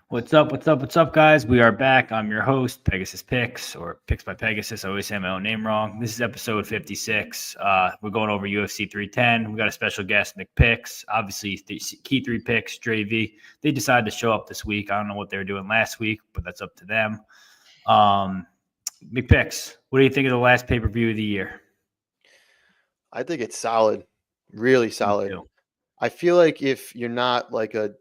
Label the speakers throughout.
Speaker 1: What's up? What's up? What's up, guys? We are back. I'm your host, Pegasus Picks, or Picks by Pegasus. I always say my own name wrong. This is episode 56. We're going over UFC 310. We got a special guest, McPicks. Obviously, Key3Picks Dravhy. They decided to show up this week. I don't know what they were doing last week, but that's up to them. McPicks, what do you think of the last pay-per-view of the year?
Speaker 2: I think it's solid, really solid. I feel like if you're not like a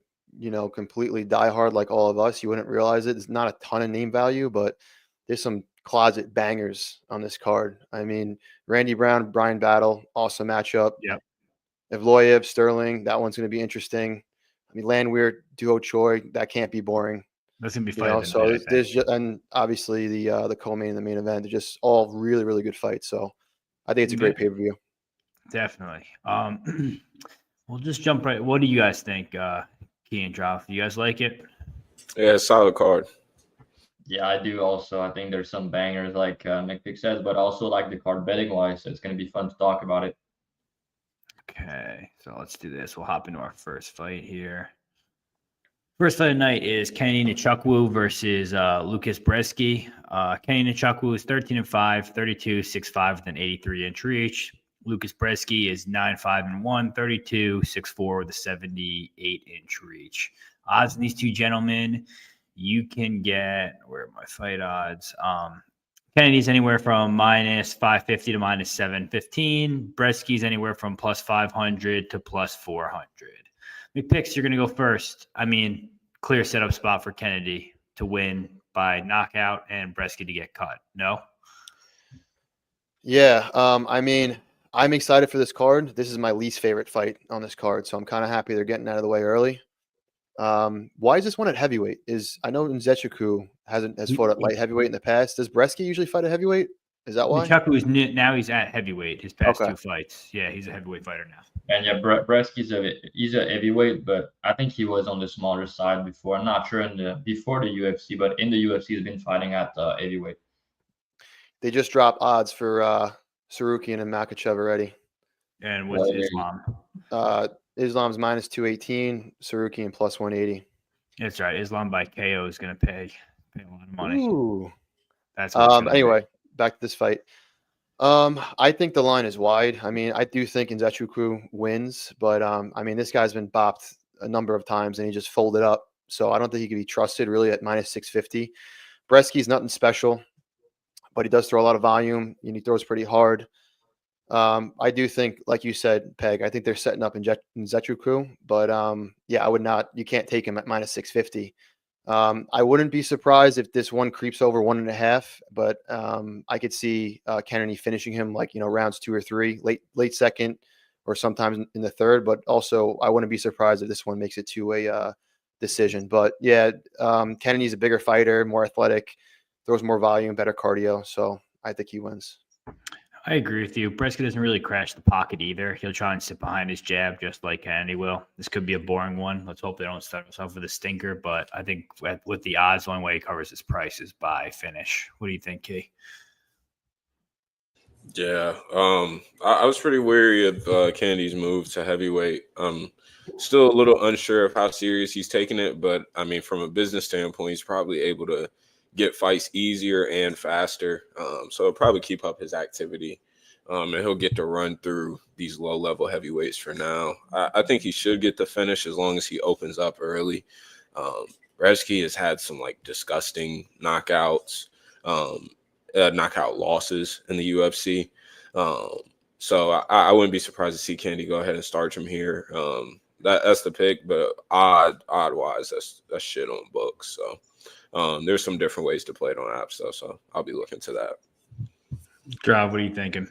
Speaker 2: completely diehard like all of us, you wouldn't realize it. It's not a ton of name value, but there's some closet bangers on this card. I mean, Randy Brown, Brian Battle, awesome matchup.
Speaker 1: Yep.
Speaker 2: Evloev, Sterling, that one's going to be interesting. I mean, Landwehr, duo Choi, that can't be boring.
Speaker 1: That's going to be fun.
Speaker 2: So there's just, and obviously the co-main and the main event, they're just all really, really good fights. So I think it's a great pay-per-view.
Speaker 1: Definitely. We'll just jump right. What do you guys think, Key and Dravhy? You guys like it?
Speaker 3: Yeah, solid card.
Speaker 4: Yeah, I do also. I think there's some bangers like McPick says, but also like the card betting wise, so it's going to be fun to talk about it.
Speaker 1: Okay, so let's do this. We'll hop into our first fight here. First fight of the night is Kenny Nzechukwu versus Lucas Brzeski. Kenny Nzechukwu is 13-5, 32, 6'5 with an 83-inch reach. Lucas Brzeski is 9-5-1, 32, 6'4 with a 78-inch reach. Odds in these two gentlemen, you can get, where are my fight odds? Kennedy's anywhere from minus 550 to minus 715. Brzeski's anywhere from plus 500 to plus 400. McPicks, you're going to go first. I mean, clear setup spot for Kennedy to win by knockout and Brzeski to get cut. No?
Speaker 2: Yeah, I mean, I'm excited for this card. This is my least favorite fight on this card, so I'm kind of happy they're getting out of the way early. Why is this one at heavyweight? I know Nzechukwu has fought at light heavyweight in the past. Does Brzeski usually fight at heavyweight? Is that why?
Speaker 1: Nzechukwu is now he's at heavyweight. His past two fights, yeah, he's a heavyweight fighter now.
Speaker 4: And yeah, Brzeski's he's a heavyweight, but I think he was on the smaller side before. I'm not sure before the UFC, but in the UFC, he's been fighting at heavyweight.
Speaker 2: They just dropped odds for Sarukian and Makhachev already.
Speaker 1: And what's Islam?
Speaker 2: Islam's minus 218, Sarukian plus 180.
Speaker 1: That's right. Islam by KO is going to pay a lot of money.
Speaker 2: Ooh.
Speaker 1: That's
Speaker 2: anyway, back to this fight. I think the line is wide. I mean, I do think Nzechukwu wins, but I mean, this guy's been bopped a number of times and he just folded up. So I don't think he can be trusted really at minus 650. Brzeski's nothing special, but he does throw a lot of volume and he throws pretty hard. I do think, like you said, Peg, I think they're setting up Nzechukwu, but yeah, I would not. You can't take him at minus 650. I wouldn't be surprised if this one creeps over 1.5, but I could see Kennedy finishing him like rounds 2 or 3, late second, or sometimes in the third. But also, I wouldn't be surprised if this one makes it to a decision. But yeah, Kennedy's a bigger fighter, more athletic, throws more volume, better cardio, so I think he wins.
Speaker 1: I agree with you. Brzeski doesn't really crash the pocket either. He'll try and sit behind his jab just like Kennedy will. This could be a boring one. Let's hope they don't start us off with a stinker. But I think with the odds, the only way he covers his price is by finish. What do you think, Key?
Speaker 3: Yeah, I was pretty wary of Kennedy's move to heavyweight. Still a little unsure of how serious he's taking it. But, I mean, from a business standpoint, he's probably able to get fights easier and faster. So he'll probably keep up his activity. And he'll get to run through these low-level heavyweights for now. I think he should get the finish as long as he opens up early. Brzeski has had some, disgusting knockouts, knockout losses in the UFC. So I wouldn't be surprised to see Kennedy go ahead and start him here. That's the pick, but odd-wise, that's shit on books. So there's some different ways to play it on apps, though, so I'll be looking to that.
Speaker 1: Drav, what are you thinking?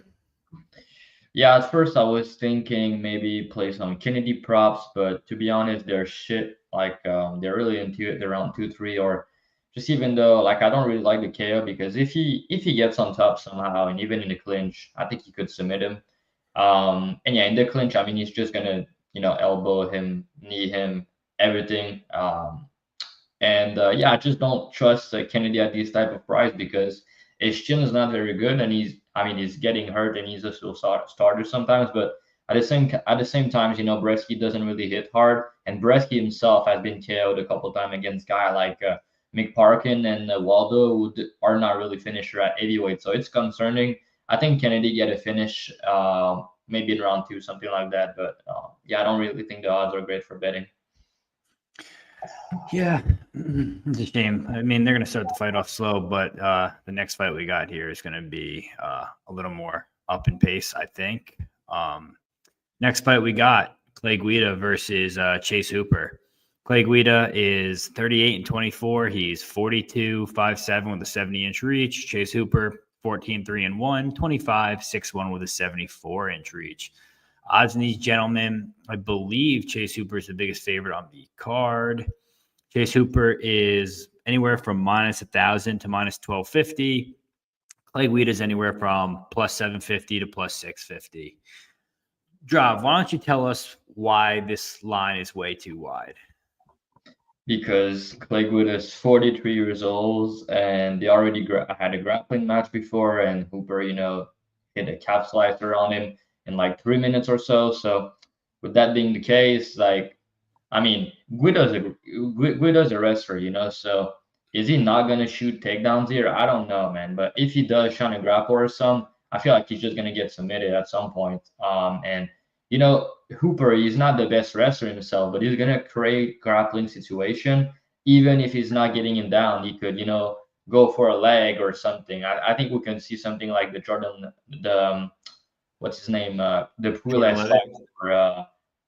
Speaker 4: Yeah, at first I was thinking maybe play some Kennedy props, but to be honest, they're shit. They're really into it around 2-3, or just even though I don't really like the KO, because if he gets on top somehow and even in the clinch, I think he could submit him. And yeah, in the clinch, I mean, he's just gonna elbow him, knee him, everything. Yeah, I just don't trust Kennedy at this type of price because his chin is not very good, and he's getting hurt, and he's just a starter sometimes. But At the same time, you know, Brzeski doesn't really hit hard, and Brzeski himself has been KO'd a couple times against guy like McParkin and Waldo, are not really finisher at heavyweight. So it's concerning. I think Kennedy get a finish, maybe in round 2, something like that. But yeah, I don't really think the odds are great for betting.
Speaker 1: Yeah, it's a shame. I mean, they're going to start the fight off slow, but the next fight we got here is going to be a little more up in pace, I think. Next fight we got Clay Guida versus Chase Hooper. Clay Guida is 38-24. He's 42-5-7 with a 70-inch reach. Chase Hooper 14-3-1, 25-6-1 with a 74-inch reach. Odds in these gentlemen, I believe Chase Hooper is the biggest favorite on the card. Chase Hooper is anywhere from minus 1,000 to minus 1,250. Clay Guida is anywhere from plus 750 to plus 650. Drav, why don't you tell us why this line is way too wide?
Speaker 4: Because Clay Guida is 43 years old, and they already had a grappling match before, and Hooper, you know, hit a calf slicer on him in like 3 minutes or so. So with that being the case, like, I mean, Guida's a wrestler, you know, so is he not going to shoot takedowns here? I don't know, man. But if he does trying to grapple or some, I feel like he's just going to get submitted at some point. And, you know, Hooper, he's not the best wrestler himself, but he's going to create grappling situation. Even if he's not getting him down, he could, you know, go for a leg or something. I think we can see something like what's his name? The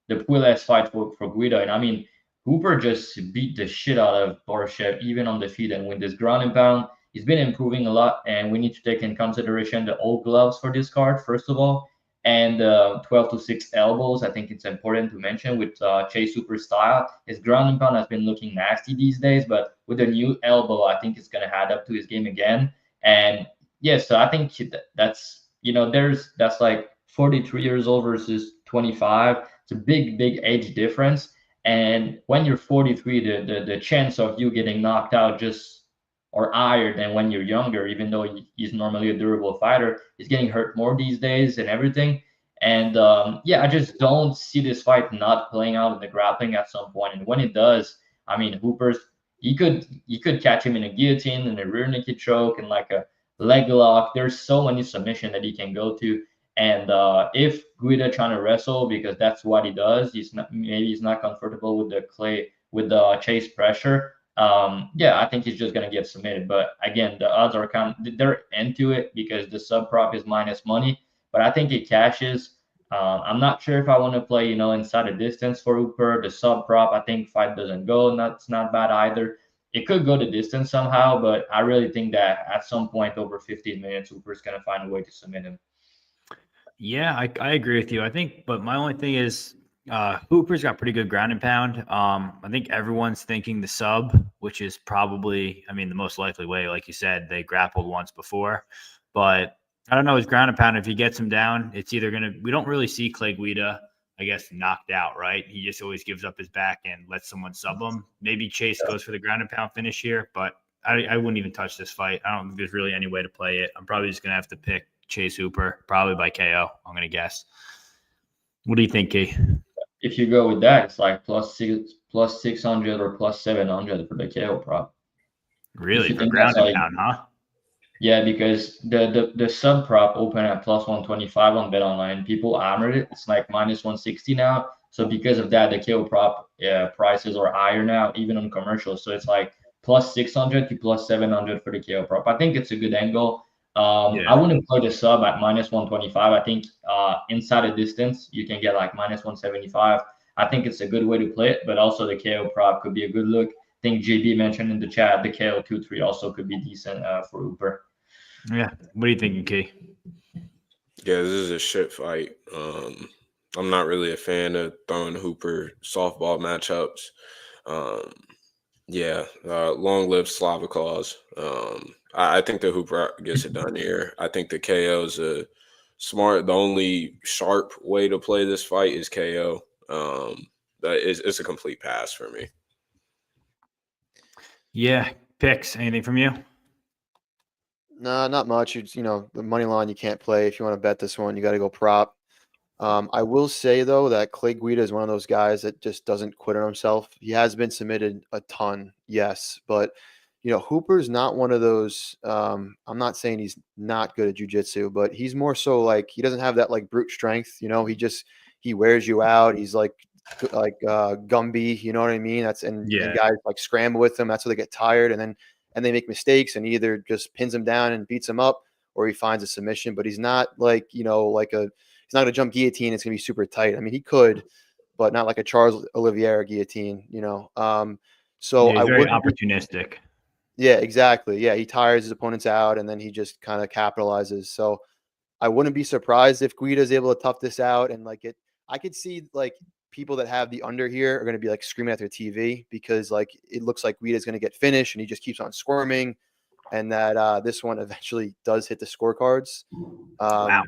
Speaker 4: Puelles fight for Guida. And I mean, Hooper just beat the shit out of Borshev, even on the feet. And with this ground and pound, he's been improving a lot. And we need to take in consideration the old gloves for this card, first of all, and 12-6 elbows. I think it's important to mention with Chase Hooper's style. His ground and pound has been looking nasty these days, but with a new elbow, I think it's going to add up to his game again. And yeah, so I think that's, you know, that's like 43 years old versus 25. It's a big age difference. And when you're 43, the chance of you getting knocked out just or higher than when you're younger, even though he's normally a durable fighter, he's getting hurt more these days and everything. And yeah, I just don't see this fight not playing out in the grappling at some point. And when it does, I mean, Hooper's you could catch him in a guillotine and a rear naked choke and like a leg lock. There's so many submission that he can go to. And if Guida trying to wrestle because that's what he does, he's not comfortable with the chase pressure. Yeah, I think he's just gonna get submitted. But again, the odds are they're into it because the sub prop is minus money. But I think it cashes. I'm not sure if I want to play, you know, inside a distance for Hooper. The sub prop, I think fight doesn't go. That's not bad either. It could go the distance somehow, but I really think that at some point over 15 minutes, Hooper's gonna find a way to submit him.
Speaker 1: Yeah, I agree with you. I think, but my only thing is Hooper's got pretty good ground and pound. I think everyone's thinking the sub, which is probably, I mean, the most likely way. Like you said, they grappled once before, but I don't know his ground and pound. If he gets him down, it's either we don't really see Clay Guida, I guess, knocked out, right? He just always gives up his back and lets someone sub him. Maybe Chase goes for the ground and pound finish here, but I wouldn't even touch this fight. I don't think there's really any way to play it. I'm probably just going to have to pick Chase Hooper, probably by KO, I'm going to guess. What do you think, Key?
Speaker 4: If you go with that, it's like plus 600 or plus 700 for the KO prop.
Speaker 1: Really? For ground and pound, huh?
Speaker 4: Yeah, because the sub prop open at plus 125 on BetOnline. People hammered it. It's like minus 160 now. So because of that, the KO prop prices are higher now, even on commercials. So it's like plus 600 to plus 700 for the KO prop. I think it's a good angle. I wouldn't play the sub at minus 125. I think inside a distance, you can get like minus 175. I think it's a good way to play it, but also the KO prop could be a good look. I think JB mentioned in the chat the KO 2-3 also could be decent for Hooper.
Speaker 1: Yeah. What are you thinking, Key?
Speaker 3: Yeah, this is a shit fight. I'm not really a fan of throwing Hooper softball matchups. Long live Slavikov. I think the Hooper gets it done here. I think the KO is the only sharp way to play this fight is KO. It's a complete pass for me.
Speaker 1: Yeah. Picks. Anything from you?
Speaker 2: Nah, not much. You know, the money line you can't play. If you want to bet this one, you got to go prop. I will say though that Clay Guida is one of those guys that just doesn't quit on himself. He has been submitted a ton, yes, but Hooper's not one of those. I'm not saying he's not good at jiu-jitsu, but he's more so like he doesn't have that like brute strength. He wears you out. He's like Gumby. You know what I mean? And guys like scramble with him. That's how they get tired, and they make mistakes, and he either just pins him down and beats him up, or he finds a submission. But he's not like he's not going to jump guillotine. It's going to be super tight. I mean, he could, but not like a Charles Oliveira guillotine, So
Speaker 1: he's very opportunistic.
Speaker 2: Yeah, exactly. Yeah, he tires his opponents out, and then he just kind of capitalizes. So I wouldn't be surprised if Guida is able to tough this out. And I could see like people that have the under here are going to be like screaming at their TV because like it looks like Guida is going to get finished, and he just keeps on squirming, and that this one eventually does hit the scorecards.
Speaker 1: Wow.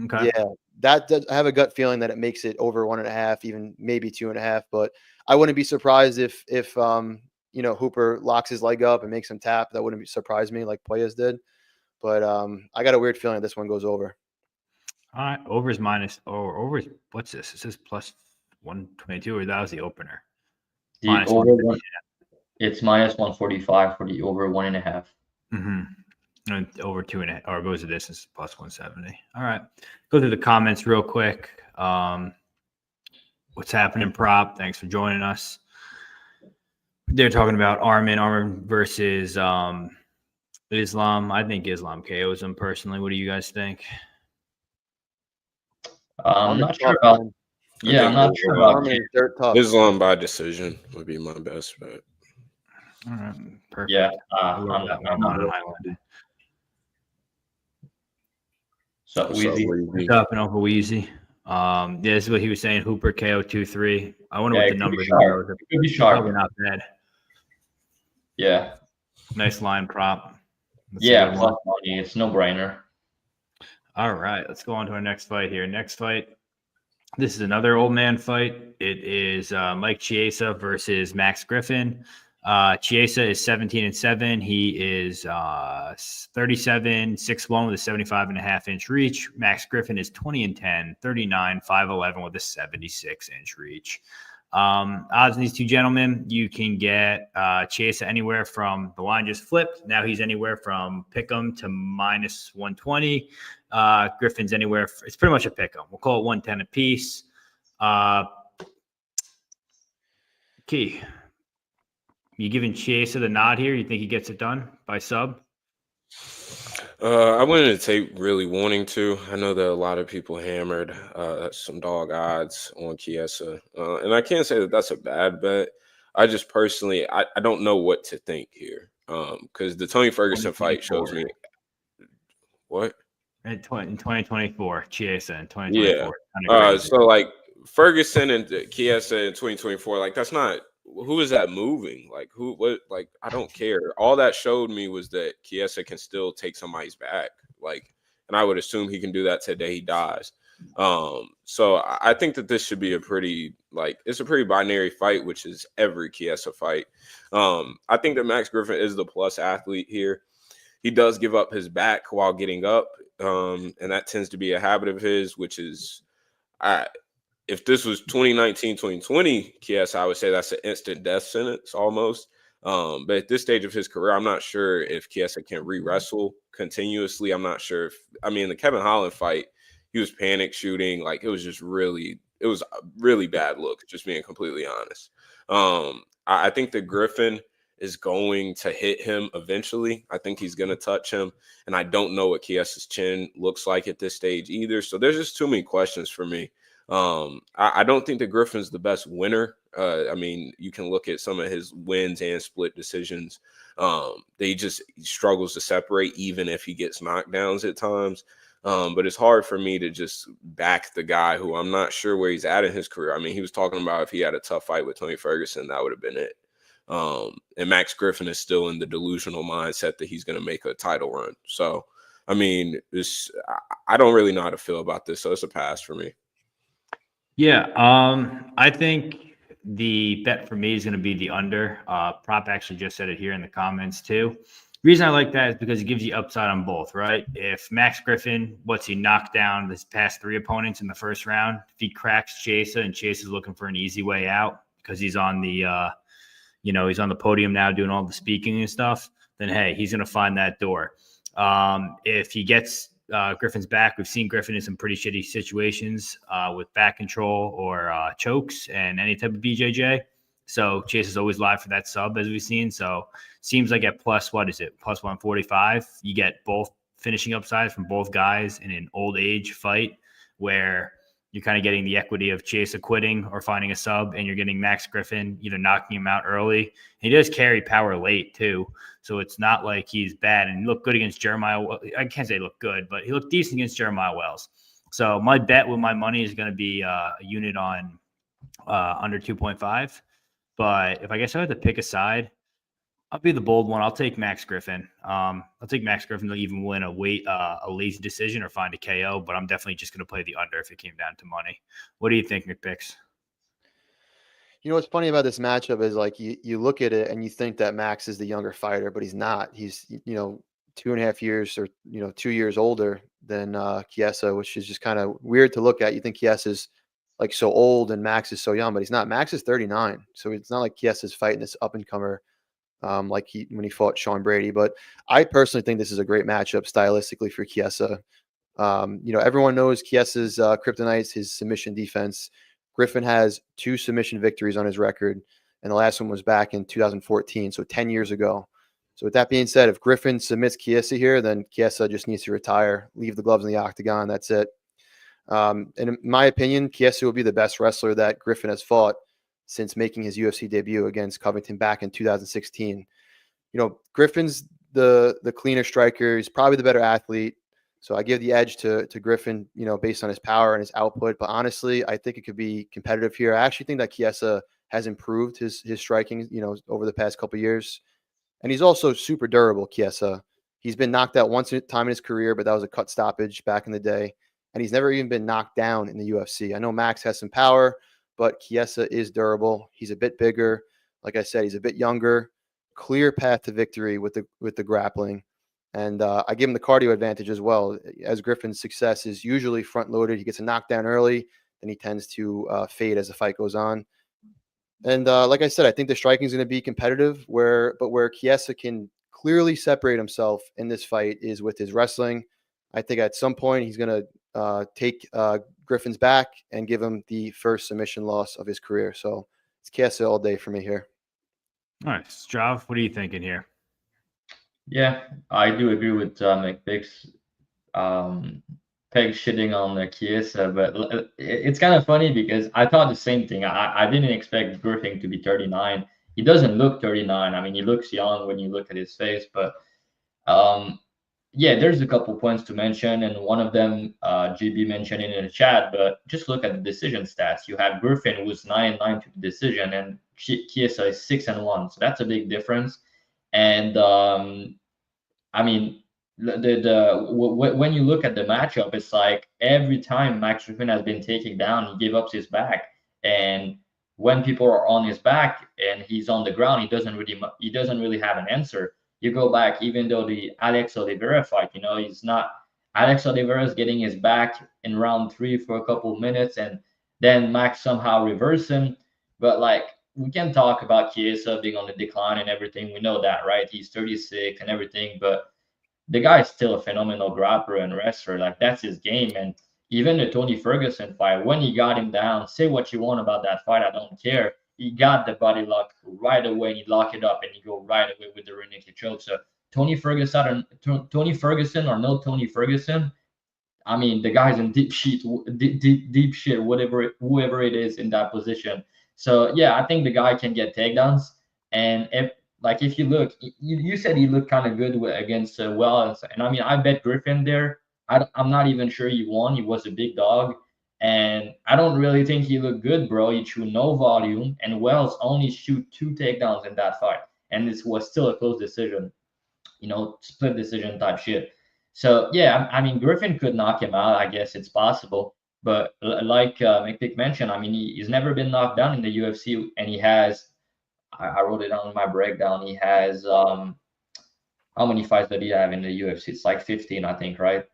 Speaker 1: Okay.
Speaker 2: Yeah, I have a gut feeling that it makes it over 1.5, even maybe 2.5. But I wouldn't be surprised if Hooper locks his leg up and makes him tap. That wouldn't surprise me like Playas did. But I got a weird feeling this one goes over.
Speaker 1: All right, over's minus. Over. What's this? Is this plus 122, or that was the opener?
Speaker 4: The over it's minus 145 for the over 1.5.
Speaker 1: Mm-hmm. And over 2.5, or goes the distance plus 170. All right, go through the comments real quick. What's happening, prop? Thanks for joining us. They're talking about Armin versus Islam. I think Islam KOs him personally. What do you guys think?
Speaker 4: I'm not sure about. Yeah, I'm not sure about
Speaker 3: Islam by decision would be my best bet.
Speaker 1: All right, perfect.
Speaker 4: Yeah,
Speaker 1: I'm not on Island.
Speaker 4: So
Speaker 1: What's up, and Uncle Weezy? This is what he was saying. Hooper KO 2-3. I wonder what the numbers are.
Speaker 4: It could be sharp.
Speaker 1: Probably not bad.
Speaker 4: Yeah.
Speaker 1: Nice line prop.
Speaker 4: Yeah, plus money. It's no brainer.
Speaker 1: All right, let's go on to our next fight here. Next fight. This is another old man fight. It is Mike Chiesa versus Max Griffin. Chiesa is 17-7. He is 37, 6'1" with a 75.5-inch reach. Max Griffin is 20-10, 39, 5'11" with a 76-inch reach. Odds on these two gentlemen, you can get Chiesa anywhere from, the line just flipped. Now he's anywhere from pick'em to minus 120. Griffin's anywhere. It's pretty much a pick'em. We'll call it 110 apiece. Key. You giving Chiesa the nod here? You think he gets it done by sub?
Speaker 3: I went into tape really wanting to. I know that a lot of people hammered some dog odds on Chiesa. And I can't say that that's a bad bet. I just personally, I don't know what to think here. Because the Tony Ferguson fight shows me. What?
Speaker 1: In 2024, Chiesa in 2024.
Speaker 3: Yeah. So like Ferguson and Chiesa in 2024, like that's not. Who is that moving? Like what? Like I don't care. All that showed me was that Chiesa can still take somebody's back. Like, and I would assume he can do that today he dies. So I think that this should be it's a pretty binary fight, which is every Chiesa fight. I think that Max Griffin is the plus athlete here. He does give up his back while getting up, and that tends to be a habit of his, which is if this was 2019, 2020 Chiesa, I would say that's an instant death sentence almost. But at this stage of his career, I'm not sure if Chiesa can re-wrestle continuously. I'm not sure the Kevin Holland fight, he was panic shooting. Like it was a really bad look, just being completely honest. I think that Griffin is going to hit him eventually. I think he's going to touch him. And I don't know what Chiesa's chin looks like at this stage either. So there's just too many questions for me. I don't think that Griffin's the best winner. You can look at some of his wins and split decisions. He struggles to separate even if he gets knockdowns at times. But it's hard for me to just back the guy who I'm not sure where he's at in his career. I mean, he was talking about if he had a tough fight with Tony Ferguson, that would have been it. And Max Griffin is still in the delusional mindset that he's going to make a title run. So, I don't really know how to feel about this. So it's a pass for me.
Speaker 1: Yeah, I think the bet for me is going to be the under. Prop actually just said it here in the comments too. reason I like that is because it gives you upside on both, right? If Max Griffin, he knocked down his past 3 opponents in the first round, if he cracks Chiesa and Chiesa's looking for an easy way out because he's on the, he's on the podium now doing all the speaking and stuff, then hey, he's going to find that door. If he gets Griffin's back, we've seen Griffin in some pretty shitty situations with back control or chokes and any type of BJJ. So Chase is always live for that sub, as we've seen. So seems like at plus 145, you get both finishing upsides from both guys in an old age fight where you're kind of getting the equity of Chiesa quitting or finding a sub, and you're getting Max Griffin either knocking him out early. He does carry power late too, so it's not like he's bad. And he looked good against Jeremiah. I can't say he looked good, but he looked decent against Jeremiah Wells. So my bet with my money is going to be a unit on under 2.5. But if I guess I had to pick a side, I'll be the bold one. I'll take Max Griffin. I'll take Max Griffin to even win a lazy decision or find a KO, but I'm definitely just going to play the under if it came down to money. What do you think, McPicks?
Speaker 2: You know, what's funny about this matchup is like you look at it and you think that Max is the younger fighter, but he's not. He's, 2.5 years or, 2 years older than Chiesa, which is just kind of weird to look at. You think Chiesa's like so old and Max is so young, but he's not. Max is 39. So it's not like Chiesa's fighting this up and comer when he fought Sean Brady. But I personally think this is a great matchup stylistically for Chiesa. Everyone knows Chiesa's kryptonite, his submission defense. Griffin has 2 submission victories on his record, and the last one was back in 2014, so 10 years ago. So with that being said, if Griffin submits Chiesa here, then Chiesa just needs to retire, leave the gloves in the octagon. That's it. And in my opinion, Chiesa will be the best wrestler that Griffin has fought since making his UFC debut against Covington back in 2016. Griffin's the cleaner striker. He's probably the better athlete. So I give the edge to Griffin, based on his power and his output. But honestly, I think it could be competitive here. I actually think that Chiesa has improved his striking, over the past couple of years. And he's also super durable, Chiesa. He's been knocked out once time in his career, but that was a cut stoppage back in the day. And he's never even been knocked down in the UFC. I know Max has some power, but Chiesa is durable. He's a bit bigger. Like I said, he's a bit younger. Clear path to victory with the grappling. And I give him the cardio advantage as well, as Griffin's success is usually front-loaded. He gets a knockdown early, then he tends to fade as the fight goes on. And like I said, I think the striking is going to be competitive, where Chiesa can clearly separate himself in this fight is with his wrestling. I think at some point he's going to take Griffin's back and give him the first submission loss of his career. So it's Chiesa all day for me here.
Speaker 1: All right, Strav, what are you thinking here?
Speaker 4: Yeah, I do agree with McPicks. Peg shitting on Chiesa, but it's kind of funny because I thought the same thing. I didn't expect Griffin to be 39. He doesn't look 39. I mean, he looks young when you look at his face, but yeah, there's a couple points to mention, and one of them GB mentioned in the chat, but just look at the decision stats. You have Griffin, who's 9-9 to the decision, and Chiesa is 6-1, so that's a big difference. And I mean, when you look at the matchup, it's like every time Max Griffin has been taken down, he gave up his back, and when people are on his back and he's on the ground, he doesn't really have an answer. You go back, even though the Alex Oliveira fight, he's not. Alex Oliveira is getting his back in round 3 for a couple of minutes, and then Max somehow reversed him. But like, we can talk about Chiesa being on the decline and everything. We know that, right? He's 36 and everything, but the guy is still a phenomenal grappler and wrestler. Like, that's his game. And even the Tony Ferguson fight, when he got him down, say what you want about that fight, I don't care. He got the body lock right away, and he lock it up, and he go right away with the rear naked choke. So Tony Ferguson or no Tony Ferguson, I mean, the guy's in deep shit, whoever it is in that position. So yeah, I think the guy can get takedowns. And if you look, you said he looked kind of good against Wells, and I mean, I bet Griffin there. I'm not even sure he won. He was a big dog. And I don't really think he looked good, bro. He threw no volume, and Wells only shoot 2 takedowns in that fight. And this was still a close decision, split decision type shit. So, yeah, I mean, Griffin could knock him out. I guess it's possible. But like McPick mentioned, I mean, he's never been knocked down in the UFC, and he has, I wrote it down in my breakdown, he has how many fights did he have in the UFC? It's like 15, I think, right?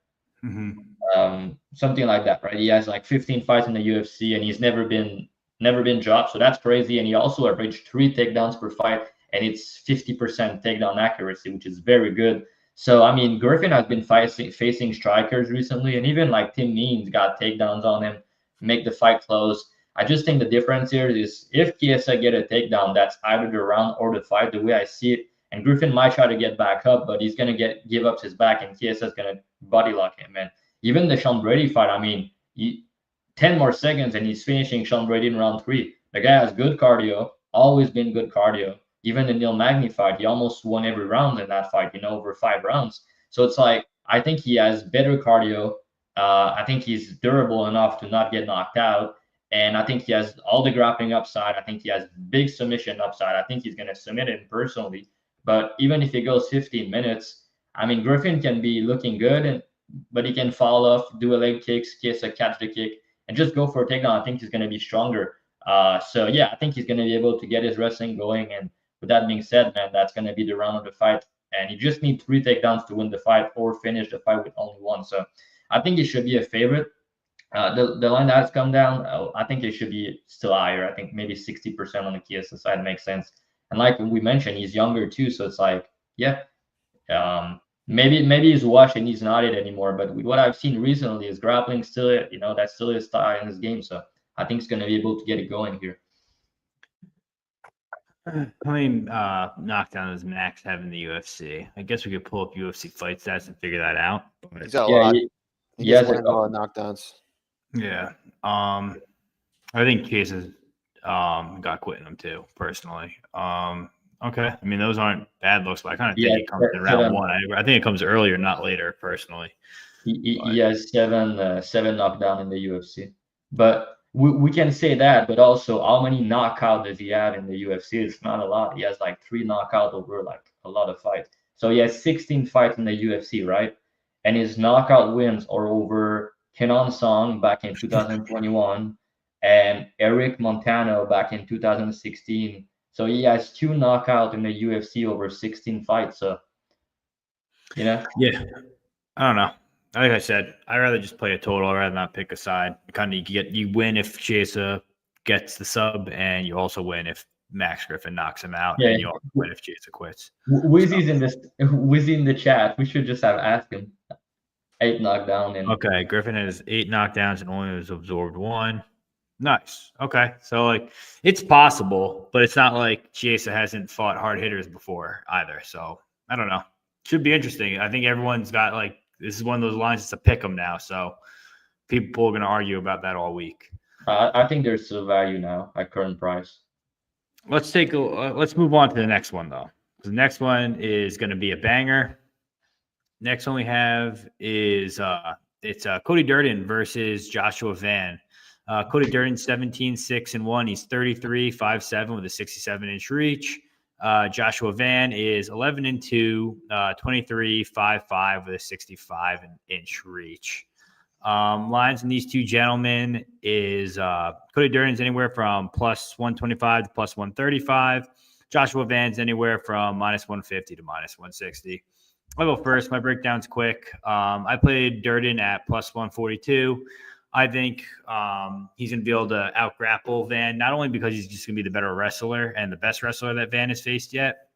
Speaker 4: Something like that, right? He has like 15 fights in the UFC, and he's never been dropped. So that's crazy. And he also averaged 3 takedowns per fight, and it's 50% takedown accuracy, which is very good. So I mean, Griffin has been facing strikers recently, and even like Tim Means got takedowns on him, make the fight close. I just think the difference here is if Chiesa get a takedown, that's either the round or the fight, the way I see it. And Griffin might try to get back up, but he's gonna give up his back, and Chiesa's gonna body lock him. And even the Sean Brady fight, I mean, 10 more seconds and he's finishing Sean Brady in round 3. The guy has good cardio, always been good cardio. Even the Neil Magny fight, he almost won every round in that fight, over 5 rounds. So it's like, I think he has better cardio. I think he's durable enough to not get knocked out. And I think he has all the grappling upside. I think he has big submission upside. I think he's going to submit him personally. But even if he goes 15 minutes, I mean, Griffin can be looking good, but he can fall off, do a leg kick, Chiesa catch the kick, and just go for a takedown. I think he's going to be stronger. So, yeah, I think he's going to be able to get his wrestling going. And with that being said, man, that's going to be the round of the fight. And you just need 3 takedowns to win the fight or finish the fight with only 1. So I think he should be a favorite. The line that has come down, I think it should be still higher. I think maybe 60% on the Chiesa side makes sense. And like we mentioned, he's younger too. So it's like, yeah, maybe he's washed and he's not it anymore. But with what I've seen recently is grappling still, that's still his style in his game. So I think he's going to be able to get it going here.
Speaker 1: How many knockdowns does Max have in the UFC? I guess we could pull up UFC fight stats and figure that out. But
Speaker 2: he's got a lot. He has a lot of knockdowns.
Speaker 1: Yeah. I think Chiesa's got quitting him too, personally. Okay. I mean, those aren't bad looks, but I kind of think it comes in round 1. I think it comes earlier, not later, personally.
Speaker 4: He has 7 knockdown in the UFC. But we can say that, but also how many knockouts does he have in the UFC? It's not a lot. He has like 3 knockouts over like a lot of fights. So he has 16 fights in the UFC, right? And his knockout wins are over Kenan Song back in 2021 and Eric Montano back in 2016. So he has 2 knockouts in the UFC over 16 fights. So,
Speaker 1: Yeah. I don't know. Like I said, I'd rather just play a total. I'd rather not pick a side. Kind of you win if Chiesa gets the sub, and you also win if Max Griffin knocks him out, and you also win if Chiesa quits.
Speaker 4: Wizzy's in the chat. We should just have asked him. 8 knockdown.
Speaker 1: Okay, Griffin has 8 knockdowns and only has absorbed 1. Nice. Okay, so like it's possible, but it's not like Chiesa hasn't fought hard hitters before either. So I don't know. Should be interesting. I think everyone's got like. This is one of those lines. It's a pick 'em now, so people are going to argue about that all week.
Speaker 4: I think there's still value now at current price.
Speaker 1: Let's move on to the next one though. The next one is going to be a banger. Next one we have is it's Cody Durden versus Joshua Van. Cody Durden 17-6-1. He's 33-5-7 with a 67-inch reach. Joshua Van is 11-2, 23-5-5 with a 65-inch reach. Lines in these two gentlemen is Cody Durden's anywhere from plus 125 to plus 135. Joshua Van's anywhere from minus 150 to minus 160. I'll go first. My breakdown's quick. I played Durden at plus 142. I think he's going to be able to out-grapple Van, not only because he's just going to be the better wrestler and the best wrestler that Van has faced yet.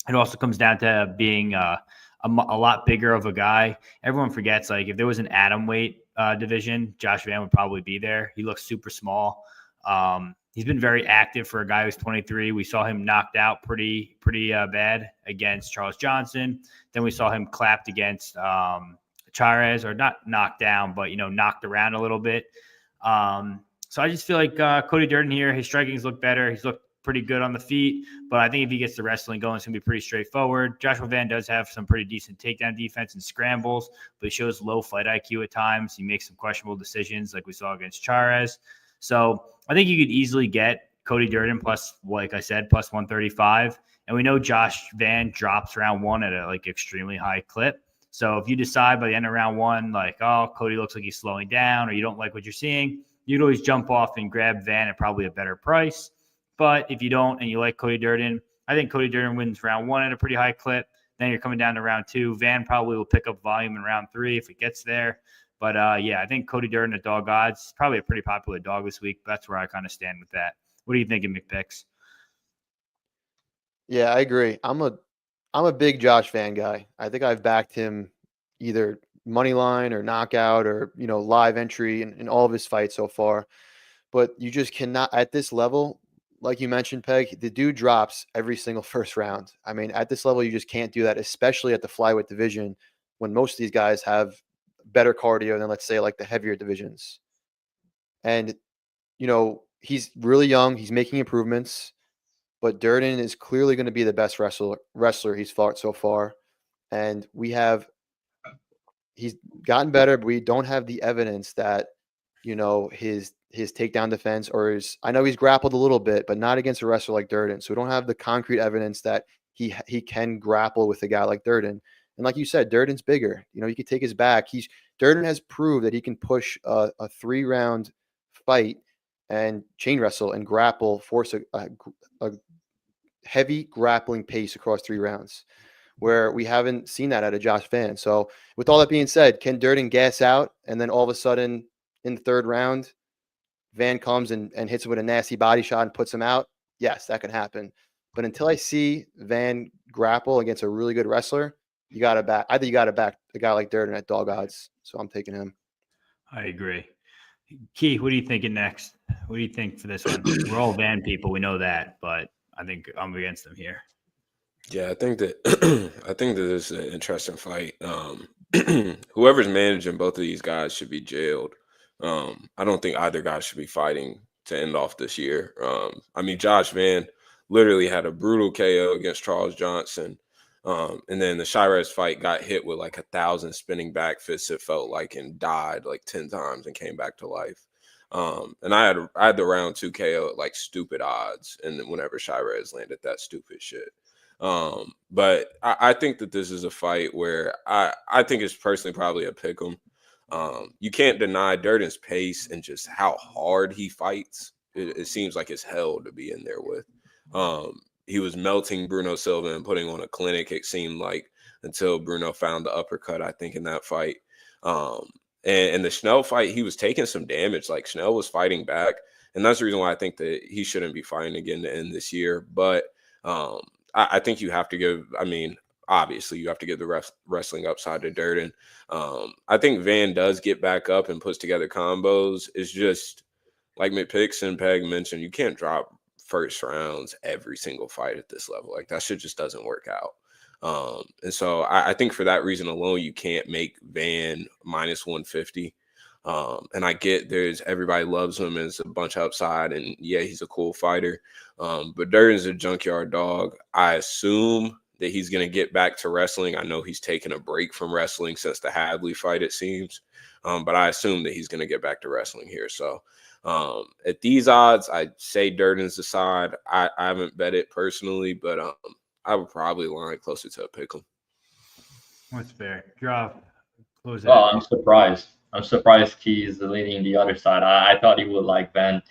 Speaker 1: It also comes down to being a lot bigger of a guy. Everyone forgets, like, if there was an atom weight division, Josh Van would probably be there. He looks super small. He's been very active for a guy who's 23. We saw him knocked out pretty bad against Charles Johnson. Then we saw him clapped against Chairez, or not knocked down, but, knocked around a little bit. So I just feel like Cody Durden here, his striking's looked better. He's looked pretty good on the feet, but I think if he gets the wrestling going, it's going to be pretty straightforward. Joshua Van does have some pretty decent takedown defense and scrambles, but he shows low fight IQ at times. He makes some questionable decisions like we saw against Chairez. So I think you could easily get Cody Durden plus, like I said, plus 135. And we know Josh Van drops round 1 at a extremely high clip. So if you decide by the end of round 1, Cody looks like he's slowing down, or you don't like what you're seeing, you'd always jump off and grab Van at probably a better price. But if you don't and you like Cody Durden, I think Cody Durden wins round 1 at a pretty high clip. Then you're coming down to round 2. Van probably will pick up volume in round 3 if it gets there. But yeah, I think Cody Durden at dog odds, probably a pretty popular dog this week. That's where I kind of stand with that. What do you think of McPicks?
Speaker 2: Yeah, I agree. I'm a big Josh Van guy. I think I've backed him either money line or knockout or, live entry in all of his fights so far. But you just cannot at this level, like you mentioned, Peg, the dude drops every single first round. I mean, at this level, you just can't do that, especially at the flyweight division when most of these guys have better cardio than, let's say, like the heavier divisions. And, he's really young. He's making improvements. But Durden is clearly going to be the best wrestler he's fought so far. And he's gotten better, but we don't have the evidence that, his takedown defense I know he's grappled a little bit, but not against a wrestler like Durden. So we don't have the concrete evidence that he can grapple with a guy like Durden. And like you said, Durden's bigger. He could take his back. Durden has proved that he can push a 3-round fight and chain wrestle and grapple, force a heavy grappling pace across 3 rounds, where we haven't seen that out of Josh Van. So with all that being said, can Durden gas out and then all of a sudden in the 3rd round, Van comes and hits him with a nasty body shot and puts him out? Yes, that can happen. But until I see Van grapple against a really good wrestler, you got to back a guy like Durden at dog odds. So I'm taking him.
Speaker 1: I agree. Key, what are you thinking next? What do you think for this one? We're all Van people, we know that, but I think I'm against them here.
Speaker 3: Yeah, I think that this is an interesting fight. Whoever's managing both of these guys should be jailed. I don't think either guy should be fighting to end off this year. I mean, Josh Van literally had a brutal KO against Charles Johnson. And then the Shirez fight got hit with like 1,000 spinning back fists, it felt like, and died like 10 times and came back to life. And I had the round 2 KO at like stupid odds, and then whenever Shirez landed that stupid shit. But I think that this is a fight where I think it's personally probably a pick 'em. You can't deny Durden's pace and just how hard he fights. It seems like it's hell to be in there with. He was melting Bruno Silva and putting on a clinic, it seemed like, until Bruno found the uppercut, I think, in that fight. And the Schnell fight, he was taking some damage. Like, Schnell was fighting back. And that's the reason why I think that he shouldn't be fighting again to end this year. But I think you have to give, obviously you have to give the wrestling upside to Durden. I think Van does get back up and puts together combos. It's just, like McPicks and Peg mentioned, you can't drop first rounds every single fight at this level. Like, that shit just doesn't work out. And so I think for that reason alone, you can't make Van minus 150. And I get everybody loves him and it's a bunch of upside, and yeah, he's a cool fighter. But Durden's a junkyard dog. I assume that he's going to get back to wrestling. I know he's taken a break from wrestling since the Hadley fight, it seems. But I assume that he's going to get back to wrestling here. So at these odds, I'd say Durden's the side. I haven't bet it personally, but I would probably line closer to a pick 'em.
Speaker 1: What's fair? Drop. Close it.
Speaker 4: Oh, I'm surprised. I'm surprised Key is leading the other side. I thought he would like Ben.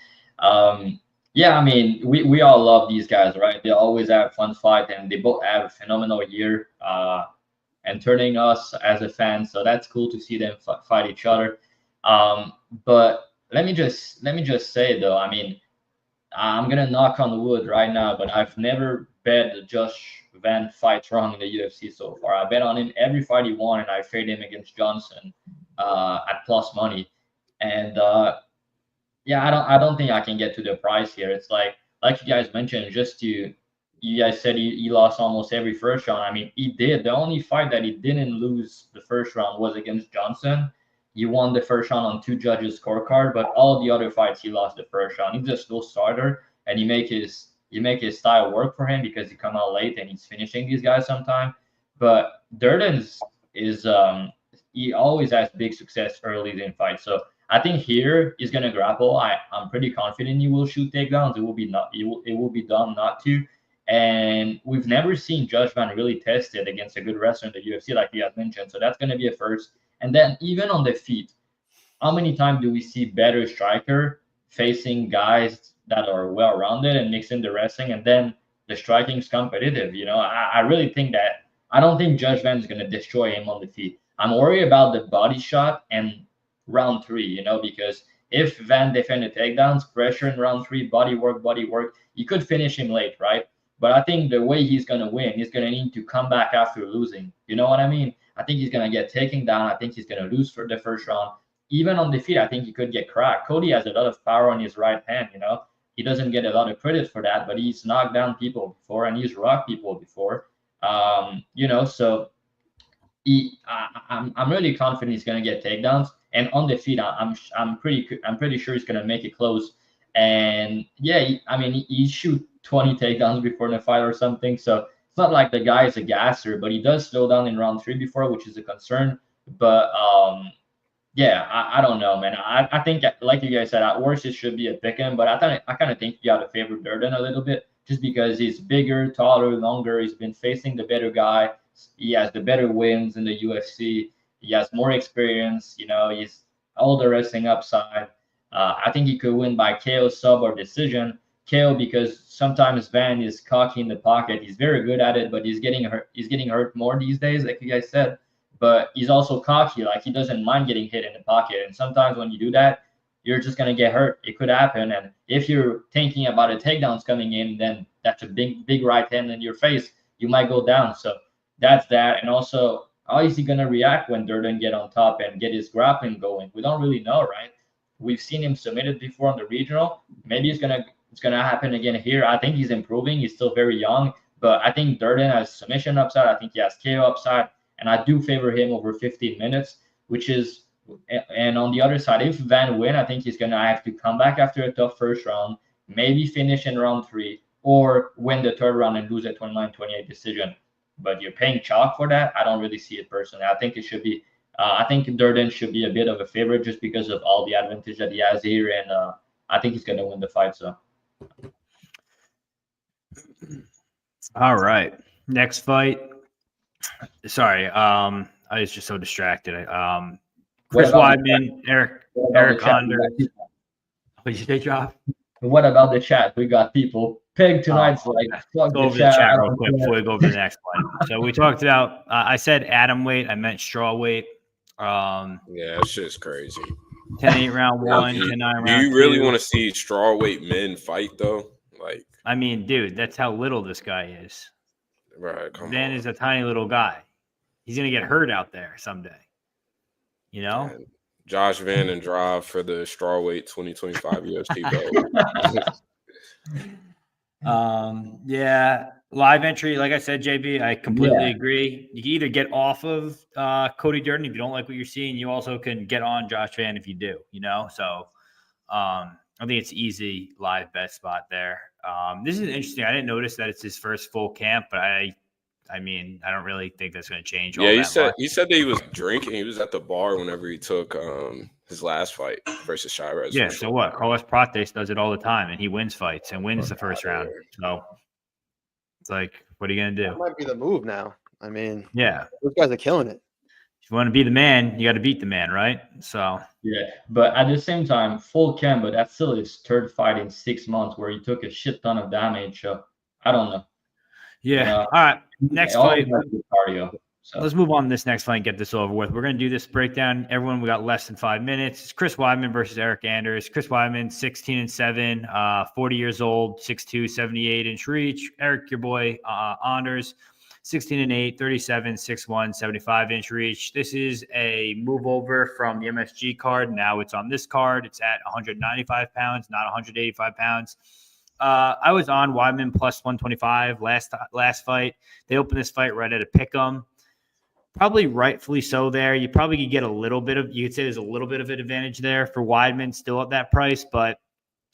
Speaker 4: Yeah, I mean, we all love these guys, right? They always have fun fight, and they both have a phenomenal year entertaining us as a fan. So that's cool to see them fight each other. But let me just say though, I mean, I'm gonna knock on wood right now, but I've never bet the Josh Van fight wrong in the UFC so far. I bet on him every fight he won, and I fade him against Johnson at plus money. And yeah, I don't think I can get to the price here. It's like you guys mentioned, you guys said he lost almost every first round. I mean, he did. The only fight that he didn't lose the first round was against Johnson. He won the first round on 2 judges' scorecard, but all the other fights he lost the first round. He's a slow starter, and you make his style work for him because he come out late and he's finishing these guys sometime. But Durden's he always has big success early in fights. So I think here he's gonna grapple. I'm pretty confident he will shoot takedowns. It will be dumb not to. And we've never seen Josh Van really tested against a good wrestler in the UFC, like you had mentioned. So that's gonna be a first. And then even on the feet, how many times do we see better striker facing guys that are well-rounded and mixing the wrestling, and then the striking is competitive? I really think that I don't think Judge Van is going to destroy him on the feet. I'm worried about the body shot and round 3, you know, because if Van defend the takedowns, pressure in round 3, body work, you could finish him late, right? But I think the way he's going to win, he's going to need to come back after losing. You know what I mean? I think he's going to get taken down. I think he's going to lose for the first round. Even on the feet, I think he could get cracked. Cody has a lot of power on his right hand, you know. He doesn't get a lot of credit for that, but he's knocked down people before and he's rocked people before. You know, so I'm really confident he's going to get takedowns. And on the feet, I'm pretty sure he's going to make it close. And yeah, I mean, he shoot 20 takedowns before the fight or something. So it's not like the guy is a gasser, but he does slow down in round 3 before, which is a concern. But yeah, I don't know, man. I think, like you guys said, at worst it should be a pick 'em, but I kind of think you got to favor Durden a little bit, just because he's bigger, taller, longer. He's been facing the better guy. He has the better wins in the UFC. He has more experience. You know, he's all the wrestling upside. I think he could win by KO, sub, or decision. KO because sometimes Van is cocky in the pocket. He's very good at it, but he's getting hurt. He's getting hurt more these days, like you guys said. But he's also cocky. Like, he doesn't mind getting hit in the pocket. And sometimes when you do that, you're just going to get hurt. It could happen. And if you're thinking about a takedowns coming in, then that's a big right hand in your face. You might go down. So that's that. And also, how is he going to react when Durden get on top and get his grappling going? We don't really know, right? We've seen him submitted before on the regional. Maybe it's gonna happen again here. I think he's improving. He's still very young. But I think Durden has submission upside. I think he has KO upside. And I do favor him over 15 minutes, which is, and on the other side, if Van win, I think he's going to have to come back after a tough first round, maybe finish in round 3, or win the third round and lose a 29-28 decision. But you're paying chalk for that. I don't really see it personally. I think it should be, I think Durden should be a bit of a favorite just because of all the advantage that he has here. And I think he's going to win the fight. So.
Speaker 1: All right. Next fight. Sorry, I was just so distracted. Chris Weidman, Eric Anders. What did you say, Dravhy?
Speaker 4: What about the chat? We got people. Peg tonight's like.
Speaker 1: Go over the chat real quick before we go over the next one. So we talked about. I said atom weight. I meant straw weight.
Speaker 3: Yeah, it's just crazy.
Speaker 1: 10-8 round 1, 10-9 round 2.
Speaker 3: Do you really want to see straw weight men fight though? Like,
Speaker 1: I mean, dude, that's how little this guy is.
Speaker 3: Right,
Speaker 1: Van is a tiny little guy. He's gonna get hurt out there someday. You know?
Speaker 3: And Josh Van and Dravhy for the strawweight 2025 UFC belt.
Speaker 1: Yeah, live entry. Like I said, JB, I completely agree. You can either get off of Cody Durden if you don't like what you're seeing. You also can get on Josh Van if you do. You know, so I think it's easy live bet spot there. This is interesting. I didn't notice that it's his first full camp, but I mean, I don't really think that's going to change.
Speaker 3: Yeah, he said that he was drinking. He was at the bar whenever he took his last fight versus Shirez.
Speaker 1: Yeah, so what? Carlos Prates does it all the time, and he wins fights and wins the first round. So it's like, what are you going to do?
Speaker 2: That might be the move now. I mean,
Speaker 1: yeah,
Speaker 2: those guys are killing it.
Speaker 1: If you want to be the man, you got to beat the man, right? So
Speaker 4: yeah, but at the same time, full camp, but that's still his third fight in 6 months where he took a shit ton of damage. So I don't know.
Speaker 1: Yeah. All right. Next fight.
Speaker 4: Cardio. So
Speaker 1: let's move on to this next fight and get this over with. We're going to do this breakdown. Everyone, we got less than 5 minutes. It's Chris Weidman versus Eric Anders. Chris Weidman, 16-7, 40 years old, 6'2", 78-inch reach. Eric, your boy, Anders, 16-8, 37, 6'1", 75-inch reach. This is a move over from the MSG card. Now it's on this card. It's at 195 pounds, not 185 pounds. I was on Weidman plus 125 last fight. They opened this fight right at a pick'em. Probably rightfully so there. You probably could get you could say there's a little bit of an advantage there for Weidman still at that price, but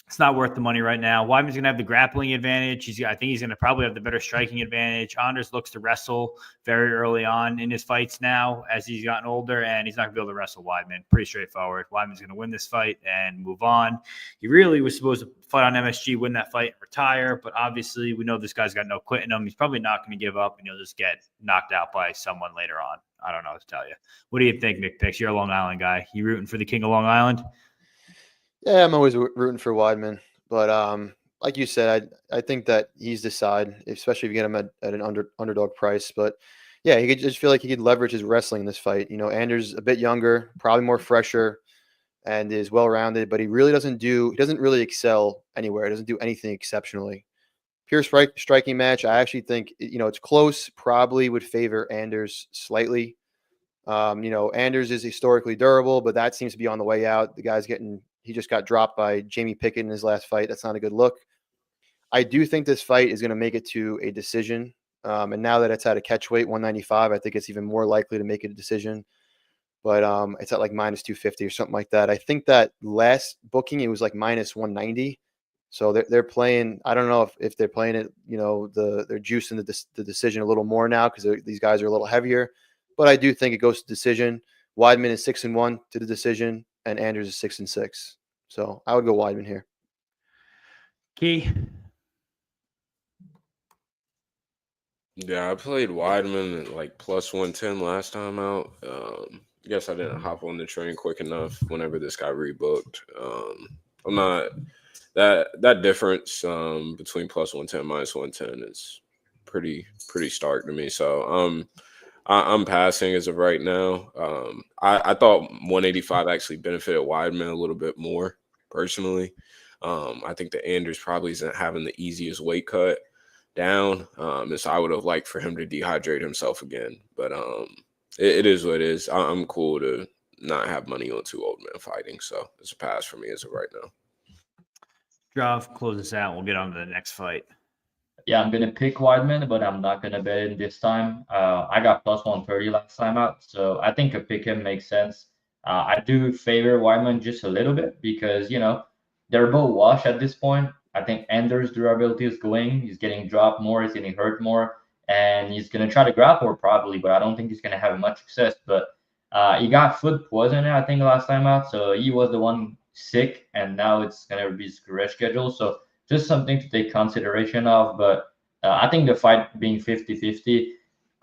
Speaker 1: it's not worth the money right now. Weidman's going to have the grappling advantage. I think he's going to probably have the better striking advantage. Anders looks to wrestle very early on in his fights now as he's gotten older, and he's not going to be able to wrestle Weidman. Pretty straightforward. Weidman's going to win this fight and move on. He really was supposed to fight on MSG, win that fight, and retire, but obviously we know this guy's got no quit in him. He's probably not going to give up, and he'll just get knocked out by someone later on. I don't know what to tell you. What do you think, McPicks? You're a Long Island guy. You rooting for the King of Long Island?
Speaker 2: Yeah, I'm always rooting for Weidman, but like you said, I think that he's the side, especially if you get him at an underdog price. But Yeah, he could just feel like he could leverage his wrestling in this fight. You know, Anders a bit younger, probably more fresher, and is well rounded, but he doesn't really excel anywhere. He doesn't do anything exceptionally. Pure striking match. I actually think it's close. Probably would favor Anders slightly. Anders is historically durable, but that seems to be on the way out. He just got dropped by Jamie Pickett in his last fight. That's not a good look. I do think this fight is going to make it to a decision. And now that it's at a catch weight, 195, I think it's even more likely to make it a decision. But it's at like minus 250 or something like that. I think that last booking, it was like minus 190. So they're playing. I don't know if they're playing it. They're juicing the decision a little more now because these guys are a little heavier. But I do think it goes to decision. Weidman is 6-1 to the decision, and Anders is 6-6. So I would go Weidman here.
Speaker 1: Key.
Speaker 3: Yeah, I played Weidman at like plus 110 last time out. I guess I didn't hop on the train quick enough whenever this got rebooked. I'm not that difference between plus 110 minus 110 is pretty stark to me. So I'm passing as of right now. I thought 185 actually benefited Weidman a little bit more personally. I think the Anders probably isn't having the easiest weight cut down. And so I would have liked for him to dehydrate himself again. But it is what it is. I'm cool to not have money on two old men fighting. So it's a pass for me as of right now.
Speaker 1: Drav, close this out. We'll get on to the next fight.
Speaker 4: Yeah, I'm gonna pick Weidman, but I'm not gonna bet him this time. I got plus 130 last time out, so I think a pick him makes sense. I do favor Weidman just a little bit because they're both washed at this point. I think Anders' durability is going. He's getting dropped more. He's getting hurt more, and he's gonna try to grapple probably, but I don't think he's gonna have much success. But he got food poisoning, I think, last time out, so he was the one sick, and now it's gonna be his rescheduled. So just something to take consideration of. But I think the fight being 50-50,